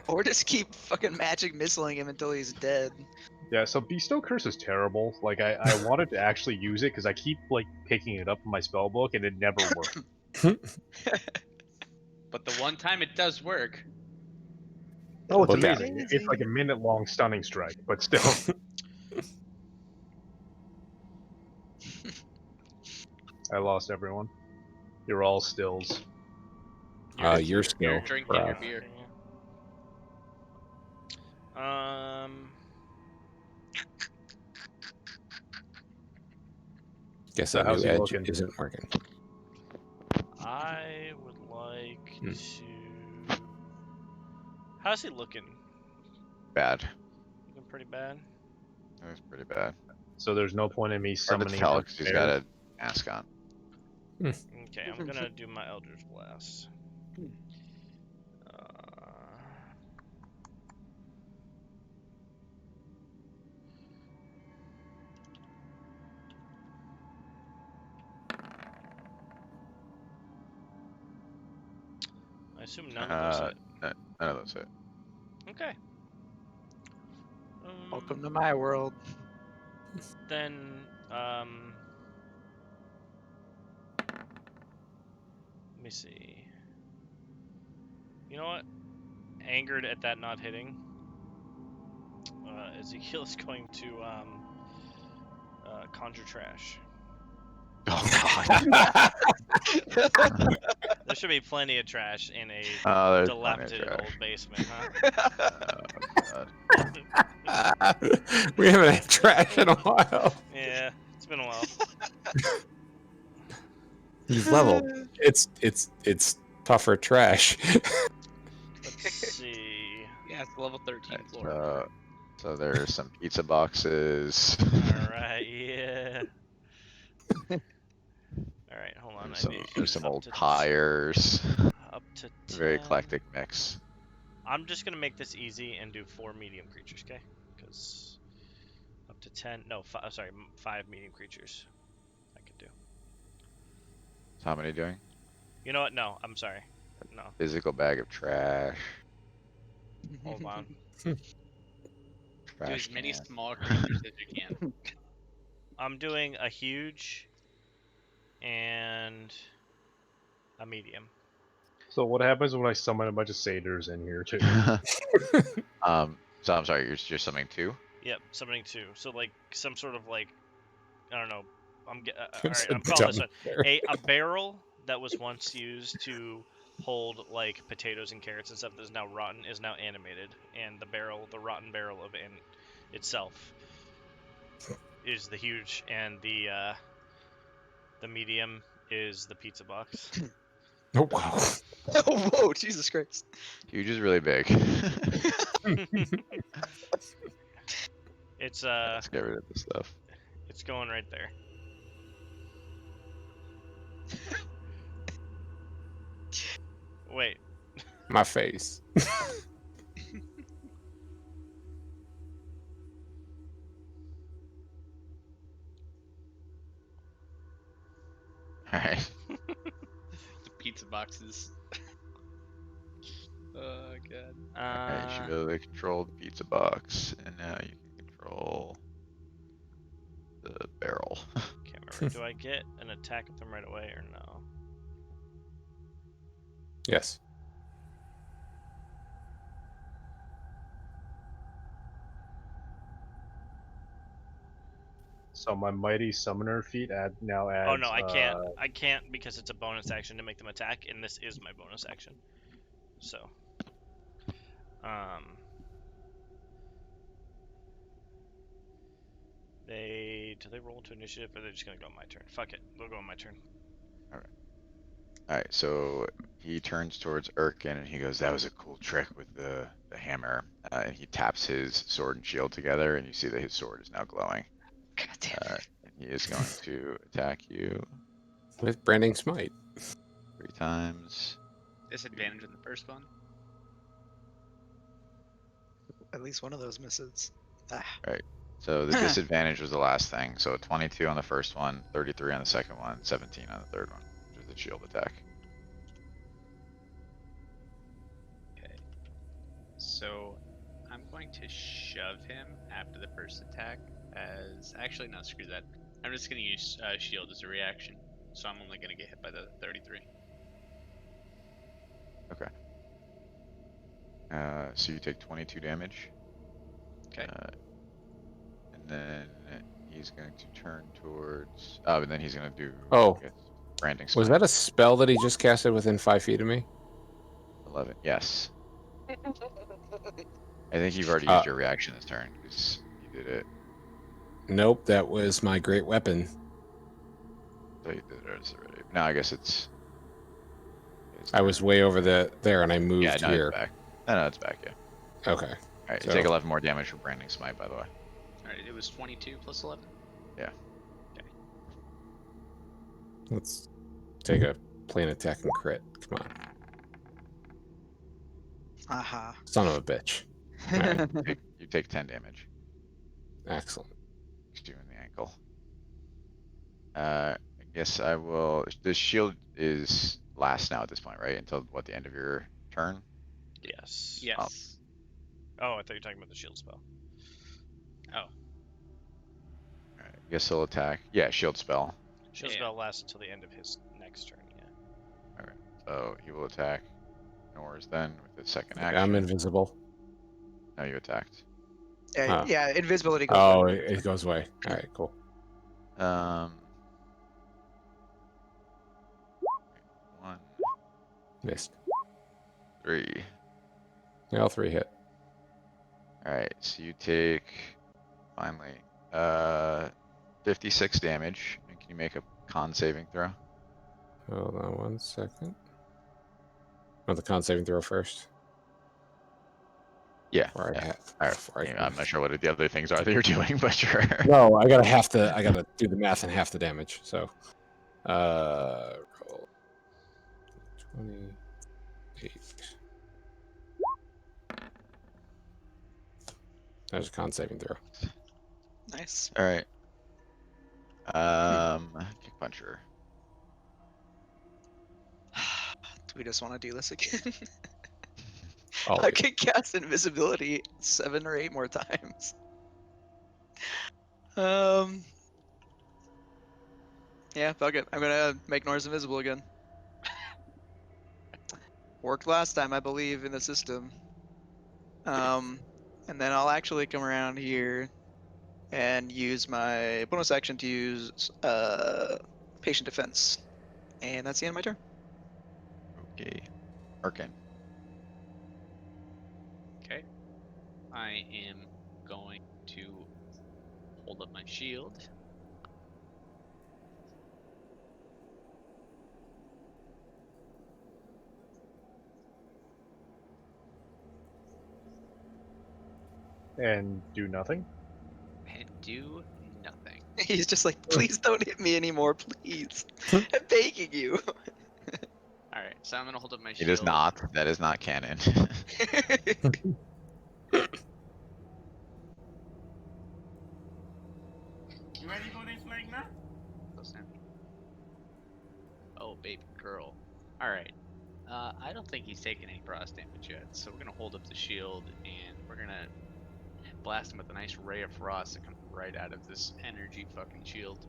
Or just keep fucking magic missiling him until he's dead. Yeah, so Bestow Curse is terrible. Like, I wanted to actually use it because I keep, like, picking it up in my spell book and it never works. But the one time it does work. Oh, it's Look at amazing. It's like a minute-long stunning strike, but still. I lost everyone. You're all stills. You're You're still. drinking your bruh. beer. Guess So that how's new he edge looking? isn't working. I would like Hmm. to. How's he looking? Bad. Looking pretty bad. It was pretty bad. So there's no point in me Hard to summoning tell him because he's there. got a mask on. Okay, I'm gonna do my Eldritch Blast. assume none of those hit. None of those hit. Okay. Welcome to my world. Then, let me see. You know what? Angered at that not hitting, Ezekiel is going to conjure trash. Oh god. There should be plenty of trash in a Oh, there's plenty of dilapidated trash. old basement, huh? Oh, god. We haven't had trash in a while. Yeah, it's been a while. You've leveled. It's tougher trash. Let's see. Yeah, it's level 13 Alright, floor. so there's some pizza boxes. Alright, yeah. Alright, hold on. There's I some, need there's some up old to tires. Up to 10. Very eclectic mix. I'm just gonna make this easy and do 4 medium creatures, okay? Because up to 10. No, sorry, 5 medium creatures. I could do. So how many doing? You know what? No, I'm sorry. No, Physical bag of trash. hold on. Do Trash as many can. small creatures as you can. I'm doing a huge and a medium. So what happens when I summon a bunch of satyrs in here too? So I'm sorry, you're summoning 2? Yep, summoning 2. So like some sort of like, I don't know. All right, It's I'm calling this dumb. one a barrel that was once used to hold like potatoes and carrots and stuff that is now rotten is now animated, and the rotten barrel of itself is the huge, and the medium is the pizza box. Oh wow. Oh, whoa, Jesus Christ. Huge is really big. It's Let's get rid of this stuff. it's going right there. Wait, My face. Alright. The pizza boxes. Oh god. Alright, you should be able to control the pizza box, and now you can control the barrel. can't remember. Do I get an attack with them right away or no? Yes. So my mighty summoner feat now adds. Oh no, I can't. I can't because it's a bonus action to make them attack, and this is my bonus action. So, do they roll into initiative, or are they just gonna go on my turn? Fuck it, they'll go on my turn. Alright, so he turns towards Urkin and he goes, "That was a cool trick with the hammer." And he taps his sword and shield together, and you see that his sword is now glowing. God damn it. And he is going to attack you With branding smite. 3 times. Disadvantage on the first one. At least one of those misses. Ah. So the disadvantage was the last thing. So 22 on the first one, 33 on the second one, 17 on the third one, which is the shield attack. Okay. So I'm going to shove him after the first attack as actually no, screw that. I'm just gonna use shield as a reaction. So I'm only gonna get hit by the 33. So you take 22 damage. Okay. And then he's going to turn towards. Oh, and then he's going to do. Oh. I guess, branding. Was smite. that a spell that he just casted within 5 feet of me? 11? Yes. I think you've already used your reaction this turn because you did it. Nope, that was my great weapon. So you did it already. No, I guess it's. I was way over there and I moved Yeah, no, here. it's back. No, it's back. Yeah. Okay. Alright, you So- take 11 more damage from branding smite, by the way. Alright, it was 22 plus 11. Let's take a plain attack and crit. Come on. Aha. Son of a bitch. Alright. You take 10 damage. Excellent. You in the ankle. I guess I will. The shield is last now at this point, right? Until what, the end of your turn? Yes. Yes. Oh, I thought you were talking about the shield spell. Oh. Alright, I guess he'll attack. Yeah, shield spell. Shield Yeah. spell lasts until the end of his next turn. Yeah. So he will attack Nors then with his second I'm action. invisible. No, you attacked. Huh. Yeah, invisibility goes Oh, away. it goes away. All right, cool. Um, 1, Missed. 3. Yeah, all 3 hit. Alright, so you take finally 56 damage. And can you make a con saving throw? Hold on 1 second. Oh, the con saving throw first. Yeah. Before I yeah. ha- Alright, before I yeah, can- I'm not sure what the other things are that you're doing, but sure. No, I gotta do the math and half the damage. So, roll 28. There's a con saving throw. Nice. Alright. Kick puncher. Do we just want to do this again? Oh, I can cast invisibility 7 or 8 more times. Yeah, fuck it. I'm gonna make Norse invisible again. Worked last time, I believe, in the system. And then I'll actually come around here and use my bonus action to use patient defense. And that's the end of my turn. Okay. Arkin. Okay. I am going to hold up my shield. And do nothing. And do nothing. He's just like, please don't hit me anymore, please. I'm begging you. Alright, so I'm gonna hold up my It shield. is not. That is not canon. You ready for this, Magna? Listen. Oh, baby girl. Alright. I don't think he's taken any frost damage yet, so we're gonna hold up the shield and we're gonna blast him with a nice ray of frost that comes right out of this energy fucking shield.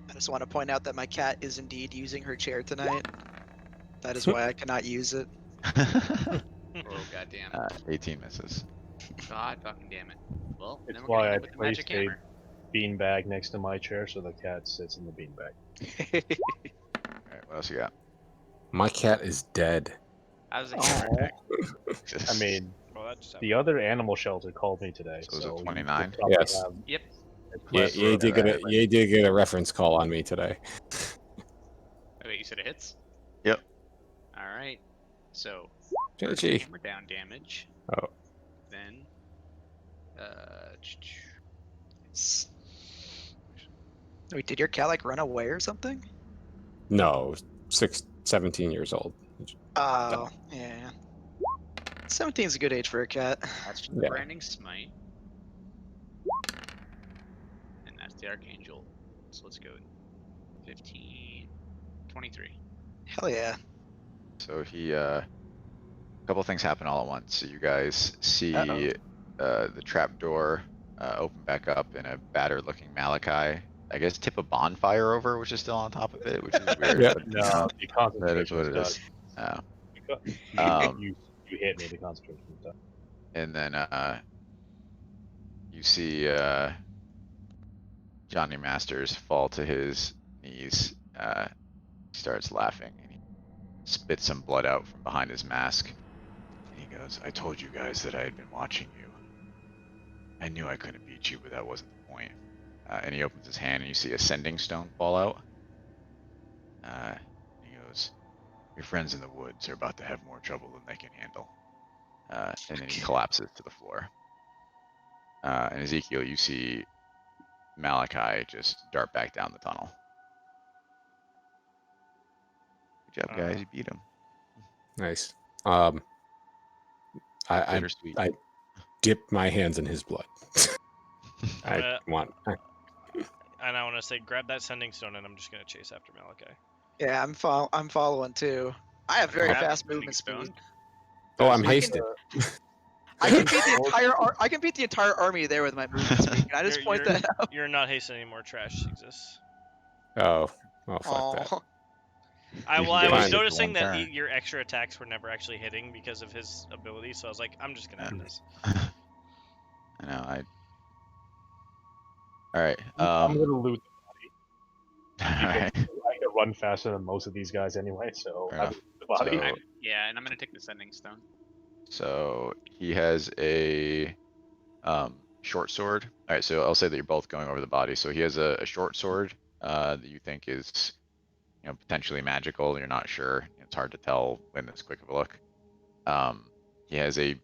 I just want to point out that my cat is indeed using her chair tonight. That is why I cannot use it. Oh goddamn. 18 misses. God fucking damn it. Well, It's then we're gonna why hit I it with the magic placed a hammer. beanbag next to my chair so the cat sits in the beanbag. Alright, what else you got? my cat is dead. I was a Aw. hammer I mean, Well, that just the other animal shelter called me today. So was it you could 29? probably Yes. have Yep. a Yeah, plethora of you did get a reference call on me today. Oh, wait, you said it hits? Yep. Alright. So, GG. hammer down damage. Oh. Then, Wait, did your cat like run away or something? No, 17 years old. Oh, yeah. 17 is a good age for a cat. that's just the Yeah. branding smite. And that's the archangel. So let's go 15, 23. Hell yeah. So he, a couple things happen all at once. So you guys see the trapdoor open back up and a battered looking Malachi, I guess, tip a bonfire over, which is still on top of it, which is weird. Yeah. but, No, the concentration that is what it is. Oh. You hit me, the concentration is done. And then you see Johnny Masters fall to his knees. He starts laughing and he spits some blood out from behind his mask. And he goes, "I told you guys that I had been watching you. I knew I couldn't beat you, but that wasn't the point." And he opens his hand and you see a sending stone fall out. He goes, "Your friends in the woods are about to have more trouble than they can handle." And then he collapses to the floor. And Ezekiel, you see Malachi just dart back down the tunnel. Good job, guys. You beat him. Nice. I Bittersweet. I dip my hands in his blood. I Uh, want. And I want to say, grab that sending stone, and I'm just gonna chase after Malachi. Yeah, I'm following too. I have very Grab the fast sending movement stone. speed. Oh, I'm So you can- hasted. I can beat the I can beat the entire army there with my movement speed. Can I just point that out? You're not hasting anymore. Trash exists. Oh, fuck that. Oh, I You well, can I get was it for noticing one that turn. your extra attacks were never actually hitting because of his ability, so I was like, I'm just gonna end this. I know. All right. I'm gonna loot all right. I can run faster than most of these guys anyway, so Fair I enough. loot the body. So- Yeah, and I'm gonna take the sending stone. So he has a short sword. All right, so I'll say that you're both going over the body. So he has a short sword that you think is, potentially magical. You're not sure. It's hard to tell when this quick of a look. He has a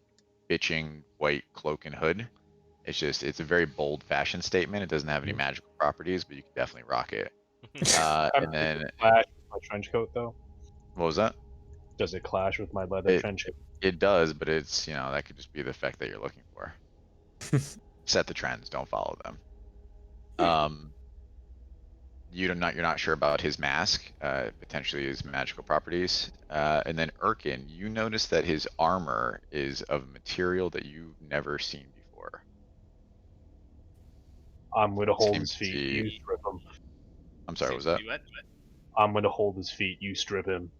bitching white cloak and hood. It's a very bold fashion statement. It doesn't have any magical properties, but you can definitely rock it. And then Clash with my trench coat though. what was that? Does it clash with my leather trench coat? It does, but it's that could just be the effect that you're looking for. Set the trends, don't follow them. You're not sure about his mask, potentially his magical properties. And then Erkin, you notice that his armor is of material that you've never seen before. I'm gonna hold Seems his to feet. be- You strip him. I'm sorry, Seems was to that? be what? I'm gonna hold his feet. You strip him.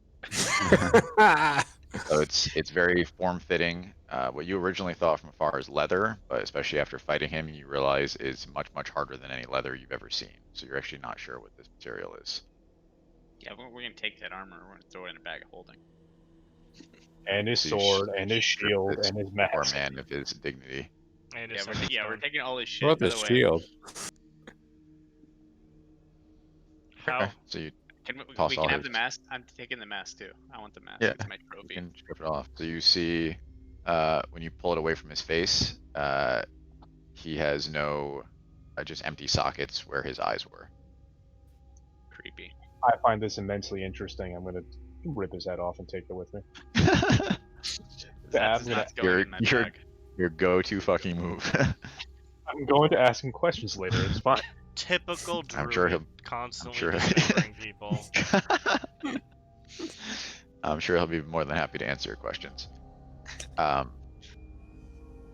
So it's very form fitting. What you originally thought from afar is leather, but especially after fighting him, you realize is much harder than any leather you've ever seen. So you're actually not sure what this material is. Yeah, we're gonna take that armor. We're gonna throw it in a bag of holding. And his So you sword, sh- and his strip shield, this and his Poor mask. man of his dignity. And Yeah, his we're, sending yeah, we're stone. taking all his shit. What By the the way, shield? How? So you can Toss we all can have the his- mask? I'm taking the mask too. I want the mask. Yeah, It's my you trophy. can strip it off. So you see, when you pull it away from his face, he has no, just empty sockets where his eyes were. Creepy. I find this immensely interesting. I'm gonna rip his head off and take it with me. That's I'm gonna- not going in my you're- bag. Your go-to fucking move. I'm going to ask him questions later. It's fine. Typical druid, I'm sure he'll- constantly sure- dismembering people. I'm sure he'll be more than happy to answer your questions. All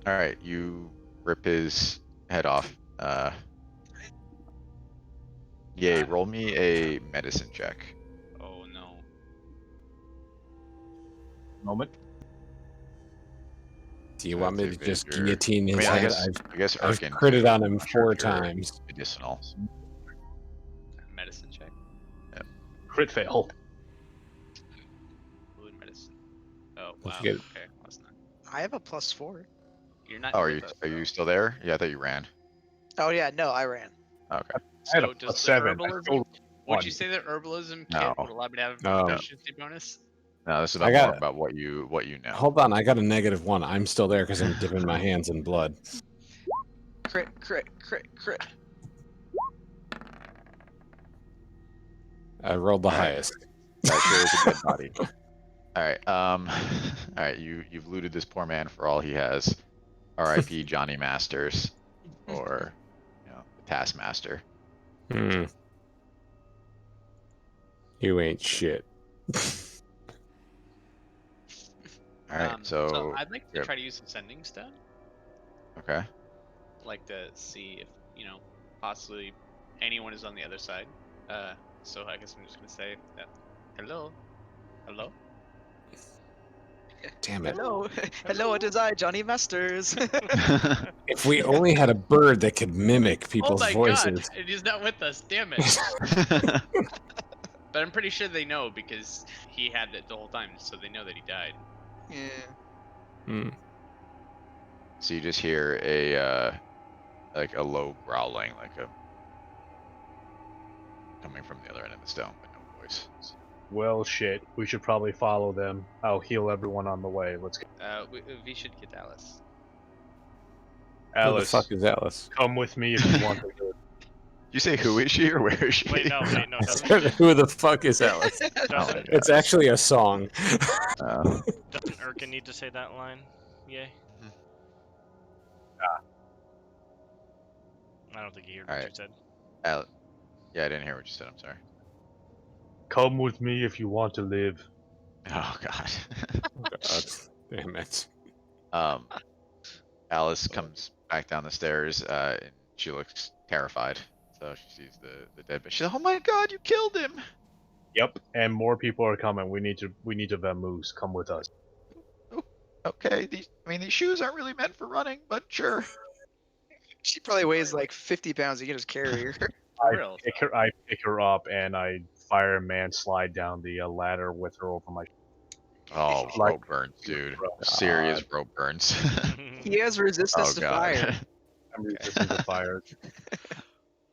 right, you rip his head off. Yay, roll me a medicine check. Oh no. Moment. Do you So want me it's to a just vigor- guillotin his I mean, I head? guess, I guess I've Erkin, critted too. on him I'm sure 4 if you're times. Medicinal. Medicine check. Crit fail. Fluid medicine. Oh Don't wow. forget- Okay, that's not. I have a +4. You're not. Oh, with us, are you though. still there? Yeah, I thought you ran. Oh yeah, no, I ran. Okay. I had a So does the +7. I herbalism? still Would won. you say that herbalism kit No. would allow me to have a No. proficiency bonus? No, this is I about got more it. about what you know. Hold on, I got a -1. I'm still there because I'm dipping my hands in blood. Crit, crit, crit, crit. I rolled the Alright. highest. That sure is a dead body. All right. All right. You've looted this poor man for all he has. R.I.P. Johnny Masters, or the Taskmaster. Hmm. You ain't shit. All right. So I'd like to yep. try to use some sending stone. okay. Like to see if possibly anyone is on the other side. So I guess I'm just gonna say that. Hello. Hello. Damn it. Hello, hello, it is I, Johnny Masters. If we only had a bird that could mimic Oh people's my voices. god! And he's not with us. Damn it. But I'm pretty sure they know because he had it the whole time, so they know that he died. Yeah. Hmm. So you just hear a like a low growling, like a coming from the other end of the stone, but no voice. Well, shit. We should probably follow them. I'll heal everyone on the way. Let's go. We should get Alice. Who the Alice, fuck is Alice? come with me if you want to go. You say who is she or where is she? Wait, no, doesn't Who the fuck is Alice? doesn't, It's actually a song. doesn't Erkin need to say that line? Yay. I don't think he heard what Alright. you said. Yeah, I didn't hear what you said. I'm sorry. Come with me if you want to live. Oh God. God damn it. Alice comes back down the stairs, and she looks terrified. So she sees the dead, but she's like, "Oh my God, you killed him!" Yep, and more people are coming. We need to vamoose. Come with us. Oh, okay, these shoes aren't really meant for running, but sure. She probably weighs like 50 pounds. You can just carry her. For real. I pick her up and I fireman slide down the ladder with her over my. Oh, Like- rope burns, dude. Bro, Serious rope burns. He has resistance Oh to God. fire. I'm resistant to fire.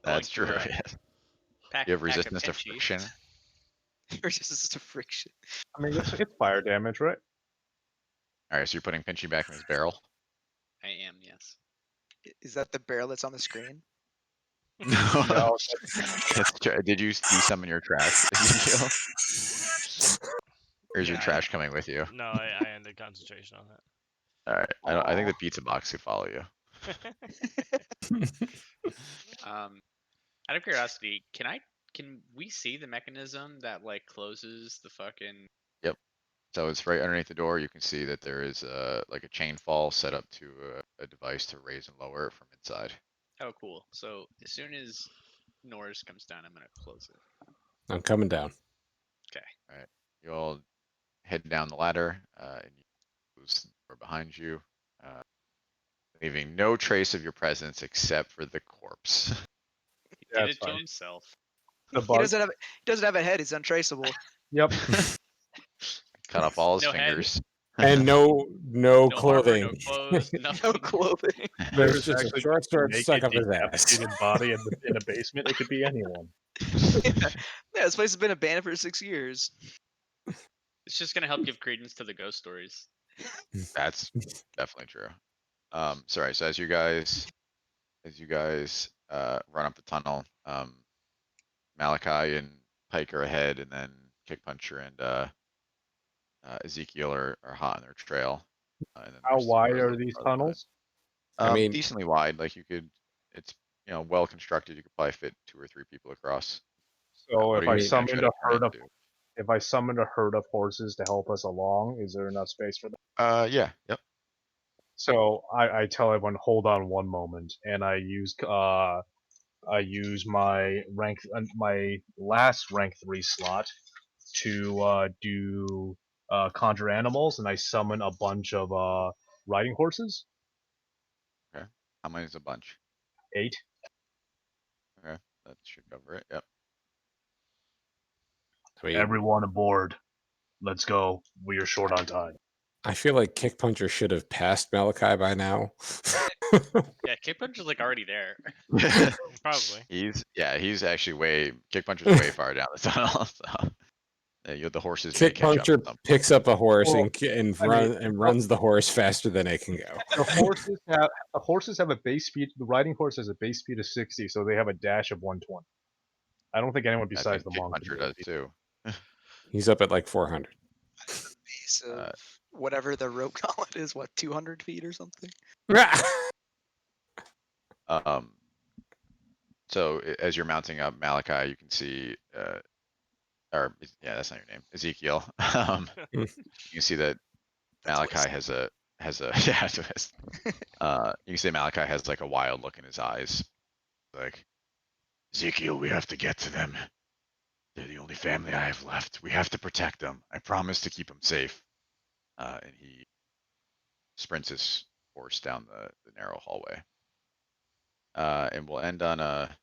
That's like true. to, Yeah. Pack, You have pack a resistance to Pinchy. friction. Resistance to friction. I mean, it's fire damage, right? All right, so you're putting Pinchy back in his barrel. I am, yes. Is that the barrel that's on the screen? No, Did you summon your trash, Ezekiel? Or is your Yeah, trash coming with you? No, I ended concentration on that. All right. I think the pizza box could follow you. Out of curiosity, can we see the mechanism that like closes the fucking? So it's right underneath the door. You can see that there is like a chain fall set up to a device to raise and lower it from inside. Oh, cool. So as soon as Norris comes down, I'm gonna close it. I'm coming down. You all head down the ladder, and you close the door behind you, leaving no trace of your presence except for the corpse. He Yeah, did it's it to fine. himself. The He bug. doesn't have a head. He's untraceable. Yep. Cut off all his No head. fingers. And no No clothing. armor, no clothes, No nothing. clothing. There's just a actually short sword Naked, stuck up his ass. decapitated body in a basement. It could be anyone. Yeah, this place has been abandoned for 6 years. It's just gonna help give credence to the ghost stories. That's definitely true. Sorry. So as you guys run up the tunnel, Malachi and Pike are ahead, and then Kick Puncher and Ezekiel are hot on their trail. And then How there's wide Rose are looking these farther behind. tunnels? I mean- Decently wide. Like it's well constructed. You could probably fit 2 or 3 people across. So What if are I you gonna try summoned to a turn herd it of into? if I summoned a herd of horses to help us along, is there enough space for that? Yeah. Yep. So I tell everyone, hold on one moment, and I use my last rank 3 slot to do conjure animals, and I summon a bunch of riding horses. How many is a bunch? 8. Okay. That should cover it. Yep. I mean, Everyone aboard. Let's go. We are short on time. I feel like Kick Puncher should have passed Malachi by now. Yeah, Kick Puncher's like already there. Probably. He's actually Kick Puncher's way far down the tunnel. So the horses may Kick catch up Puncher at some point. picks up a horse Well, and runs the horse faster than it can go. The horses have a base speed. The riding horse has a base speed of 60, so they have a dash of 120. I don't think anyone I besides think the Kick monk. Puncher does too. He's up at like 400. Base of whatever the rope gauntlet is, what, 200 feet or something? So as you're mounting up Malachi, you can see, that's not your name, Ezekiel. You can see that Malachi has a twist. You can see Malachi has like a wild look in his eyes, like, Ezekiel, we have to get to them. They're the only family I have left. We have to protect them. I promise to keep them safe. And he sprints his horse down the narrow hallway. And we'll end on a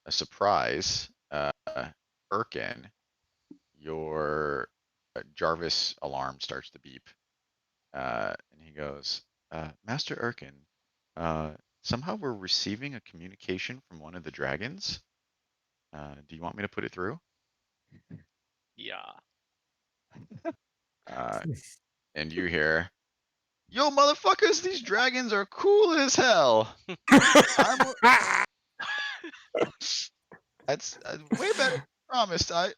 surprise. Erkin, your Jarvis alarm starts to beep. And he goes, Master Erkin, somehow we're receiving a communication from one of the dragons. Do you want me to put it through? Yeah. And you hear, yo, motherfuckers, these dragons are cool as hell. That's way better than promised. I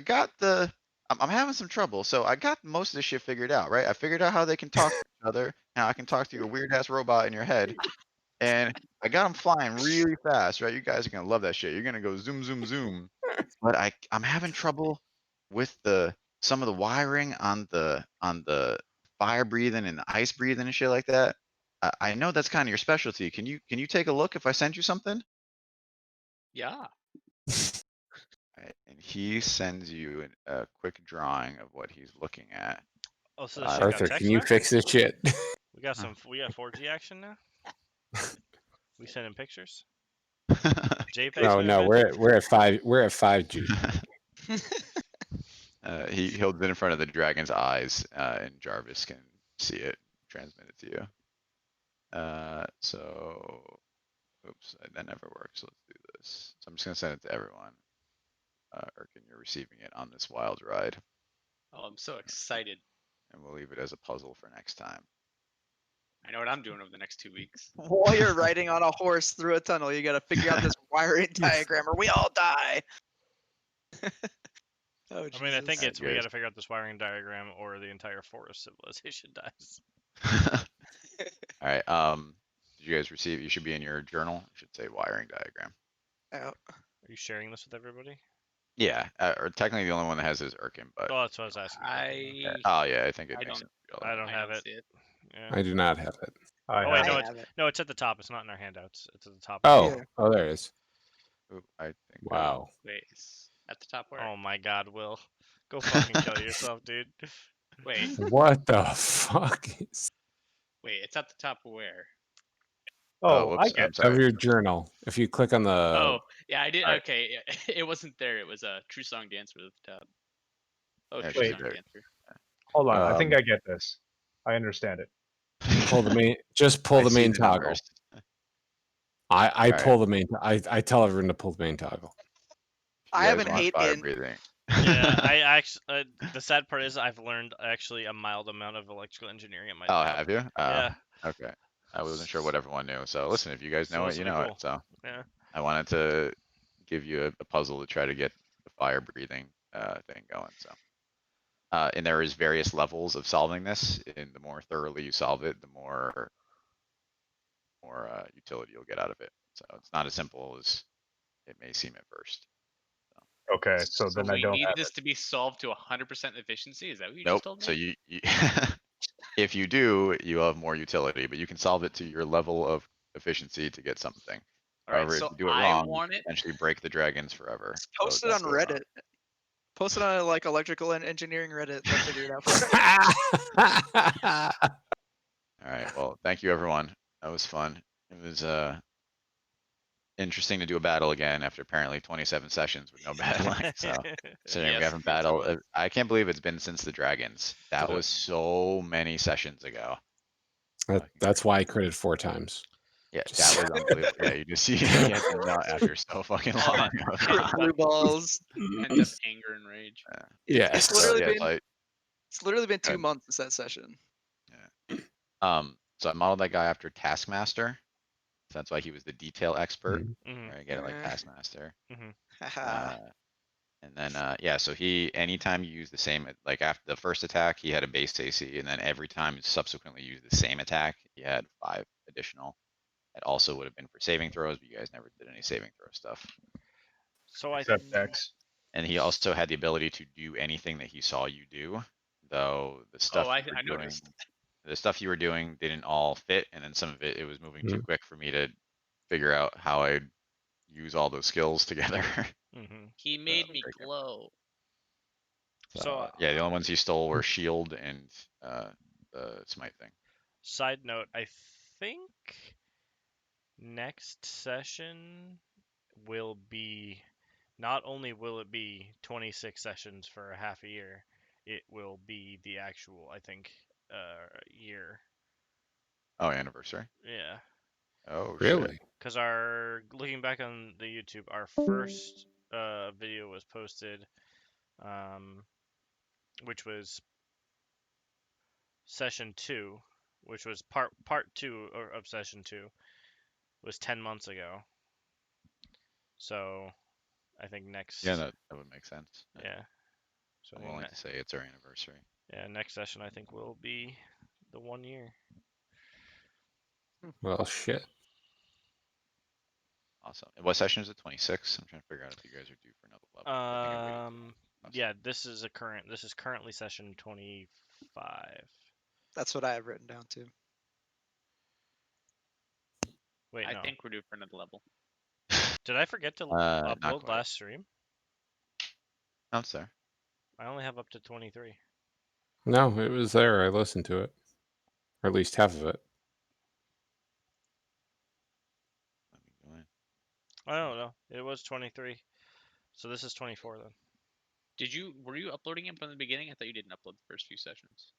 got I'm having some trouble, so I got most of this shit figured out, right? I figured out how they can talk to each other. Now I can talk to your weird ass robot in your head. and I got them flying really fast, right? You guys are gonna love that shit. You're gonna go zoom, zoom, zoom. But I'm having trouble with some of the wiring on the fire breathing and the ice breathing and shit like that. I know that's kind of your specialty. Can you take a look if I send you something? Yeah. Alright, and he sends you a quick drawing of what he's looking at. Oh, so this shit got Arthur, text can you now? fix this shit? We got 4G action now. We sending pictures. JPEGs No, no no, good? we're at 5G. He'll been in front of the dragon's eyes, and Jarvis can see it, transmit it to you. So, oops, that never works. Let's do this. So I'm just gonna send it to everyone. Erkin, you're receiving it on this wild ride, Oh, I'm so excited. and we'll leave it as a puzzle for next time. I know what I'm doing over the next 2 weeks. While you're riding on a horse through a tunnel, you gotta figure out this wiring diagram or we all die. Oh, I mean, I think Jesus. it's we Yes. got to figure out this wiring diagram, or the entire forest civilization dies. All right. Did you guys receive? You should be in your journal. It should say wiring diagram. Out. Are you sharing this with everybody? Yeah, or technically the only one that has is Erkin, but Oh, that's what I was asking. oh yeah, I think it I makes don't- sense. for the I other don't one. have it. see it. Yeah. I do not have it. I Oh wait, have no, it. it's have it. no, it's at the top. It's not in our handouts. It's at the top. Oh, Yeah. oh, there it is. Ooh, I think. Wow. Wait, it's at the top where? Oh my God, Will, go fucking kill yourself, dude. Wait, What the fuck is wait, it's at the top of where? Oh, whoops, I get I'm sorry. of your journal? If you click on the Oh, yeah, I did. alright. Okay, yeah, it wasn't there. It was a True Song Dancer at the top. Oh, Yeah, True she's Song there. Dancer. Hold on. I think Um, I get this. I understand it. pull the main, just pull I the see main the toggle. numbers. I Alright. pull the main. I tell everyone to pull the main toggle. You I guys have an want 8 fire in. breathing. Yeah, I actually. The sad part is I've learned actually a mild amount of electrical engineering at my Oh, job. have you? Yeah. Okay. I wasn't sure what everyone knew. So listen, if you guys know So it, this you will be know cool. it. So Yeah. I wanted to give you a puzzle to try to get the fire breathing thing going. So and there is various levels of solving this, and the more thoroughly you solve it, the more utility you'll get out of it. So it's not as simple as it may seem at first. Okay, so then I we don't need have this it. to be solved to 100% efficiency. Is that what you Nope. just told me? So you if you do, you have more utility, but you can solve it to your level of efficiency to get something. All right, However, if so you do it I wrong, want you it. potentially break the dragons forever. Just So post it don't on do wrong. Reddit. Post it on like electrical and engineering Reddit. They'll figure it out for you. All right. Well, thank you everyone. That was fun. It was interesting to do a battle again after apparently 27 sessions with no battling. So considering we Yes, haven't me too. battled, I can't believe it's been since the dragons. That was so many sessions ago. That's why I critted 4 times. Yeah, Just- that was unbelievable. Yeah, you just see get the nut after so fucking long. Blue balls. Pent up anger and rage. Yes. It's literally yeah, been. It's literally been 2 Good. months since that session. So I modeled that guy after Taskmaster. So that's why he was the detail expert. Mhm. Right, get it like Mhm. Taskmaster. Haha. And then yeah, so he anytime you use the same like after the first attack, he had a base AC, and then every time you subsequently use the same attack, he had 5 additional. It also would have been for saving throws, but you guys never did any saving throw stuff. So I Except Dex. And he also had the ability to do anything that he saw you do, though the stuff Oh, I you were doing, noticed. the stuff you were doing didn't all fit, and then some of it was moving too Mhm. quick for me to figure out how I'd use all those skills together. Mhm. He made me very good. glow. So, yeah, the only ones he stole were shield and the smite thing. Side note, I think next session will be not only will it be 26 sessions for a half a year, it will be the actual, I think, year. Oh, anniversary. Yeah. Oh Really? shit. Because looking back on the YouTube, our first video was posted, which was session 2, which was part 2 of session 2, was 10 months ago. So I think next. Yeah, that would make sense. Yeah. So I I'm think willing to say it's our anniversary. yeah, next session I think will be the 1 year. Well, shit. Awesome. And what session is it? 26? I'm trying to figure out if you guys are due for another level. I think I waited till- Yeah, this is currently session 25. That's what I have written down too. Wait, I no. think we're due for another level. Did I forget to not upload quite. last stream? No, it's there. I only have up to 23. No, it was there. I listened to it, or at least half of it. Let me go in. I don't know. It was 23. So this is 24 then. Were you uploading it from the beginning? I thought you didn't upload the first few sessions.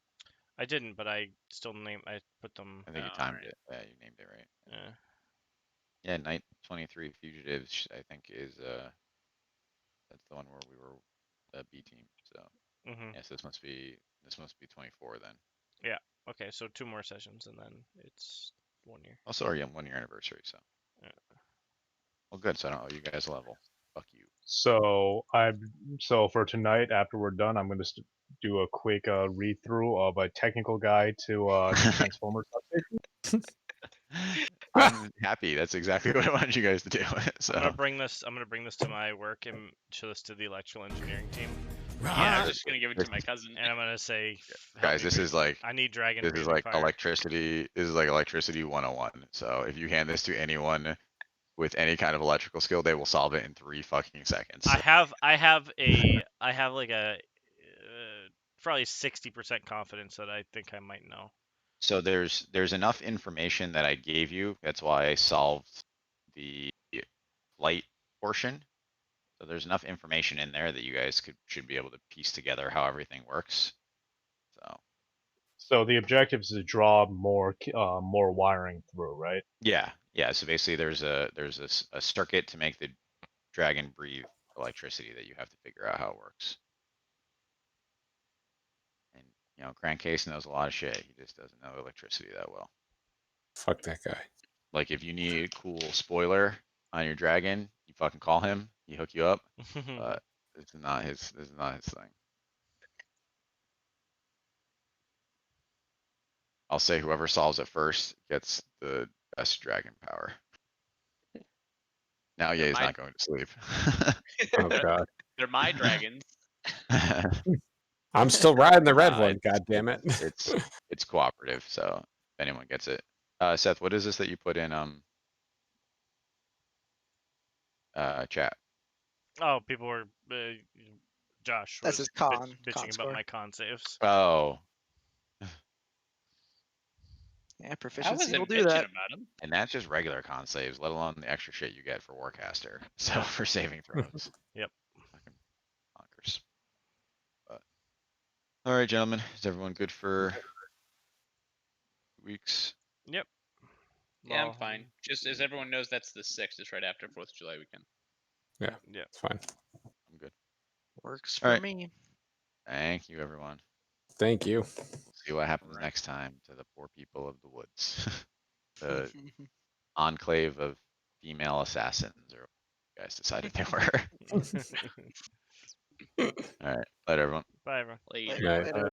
I didn't, but I still I put them. I think you Oh, timed alright. it. Yeah, you named it right. Yeah. Yeah, night 23 fugitives, I think is, that's the one where we were B team, so. Mm-hmm. Yes, this must be 24 then. Okay, so 2 more sessions and then it's 1 year. Also our 1 year anniversary, so. Yeah. Well, good, so I don't owe you guys a level. Fuck you. So for tonight, after we're done, I'm going to do a quick read through of a technical guide to Transformers update. I'm happy. That's exactly what I wanted you guys to do. So. I'm gonna bring this to my work and show this to the electrical engineering team. Yeah, I was just gonna give it to This- my cousin. And I'm gonna say, help Guys, me this breathe- is like I need dragon. this is breathing like fire. electricity. This is like electricity 101. So if you hand this to anyone with any kind of electrical skill, they will solve it in 3 fucking seconds. I have like a probably 60% confidence that I think I might know. So there's enough information that I gave you. That's why I solved the flight portion. So there's enough information in there that you guys should be able to piece together how everything works. So So the objective is to draw more wiring through, right? yeah. So basically there's a circuit to make the dragon breathe electricity that you have to figure out how it works. And Crankcase knows a lot of shit. He just doesn't know electricity that well. Fuck that guy. Like if you need a cool spoiler on your dragon, you fucking call him. He hook you up. But this is not his thing. I'll say whoever solves it first gets the best dragon power. Now Ye's my- not going to sleep. Oh god. They're my dragons. I'm still riding the red Nah, one. God damn it. It's cooperative, so if anyone gets it. Seth, what is this that you put in chat? Oh, people were Josh That's was his con bitching score. about my con saves. Oh, Yeah, I proficiency will wasn't do bitching that. about them. and that's just regular con saves, let alone the extra shit you get for Warcaster. So for saving throws. Yep. Fucking bonkers. But all right, gentlemen, is everyone good for 2 weeks? Yep. Yeah, I'm Well, fine. Just as everyone knows, that's the 6th. It's right after 4th of July weekend. Yeah, Yeah. it's fine. I'm good. Works All for right. me. Thank you, everyone. Thank you. We'll see what happens Alright. next time to the poor people of the woods. The enclave of female assassins, or what you guys decided they were. All right, later, everyone. Bye, everyone. Later. Right. Later.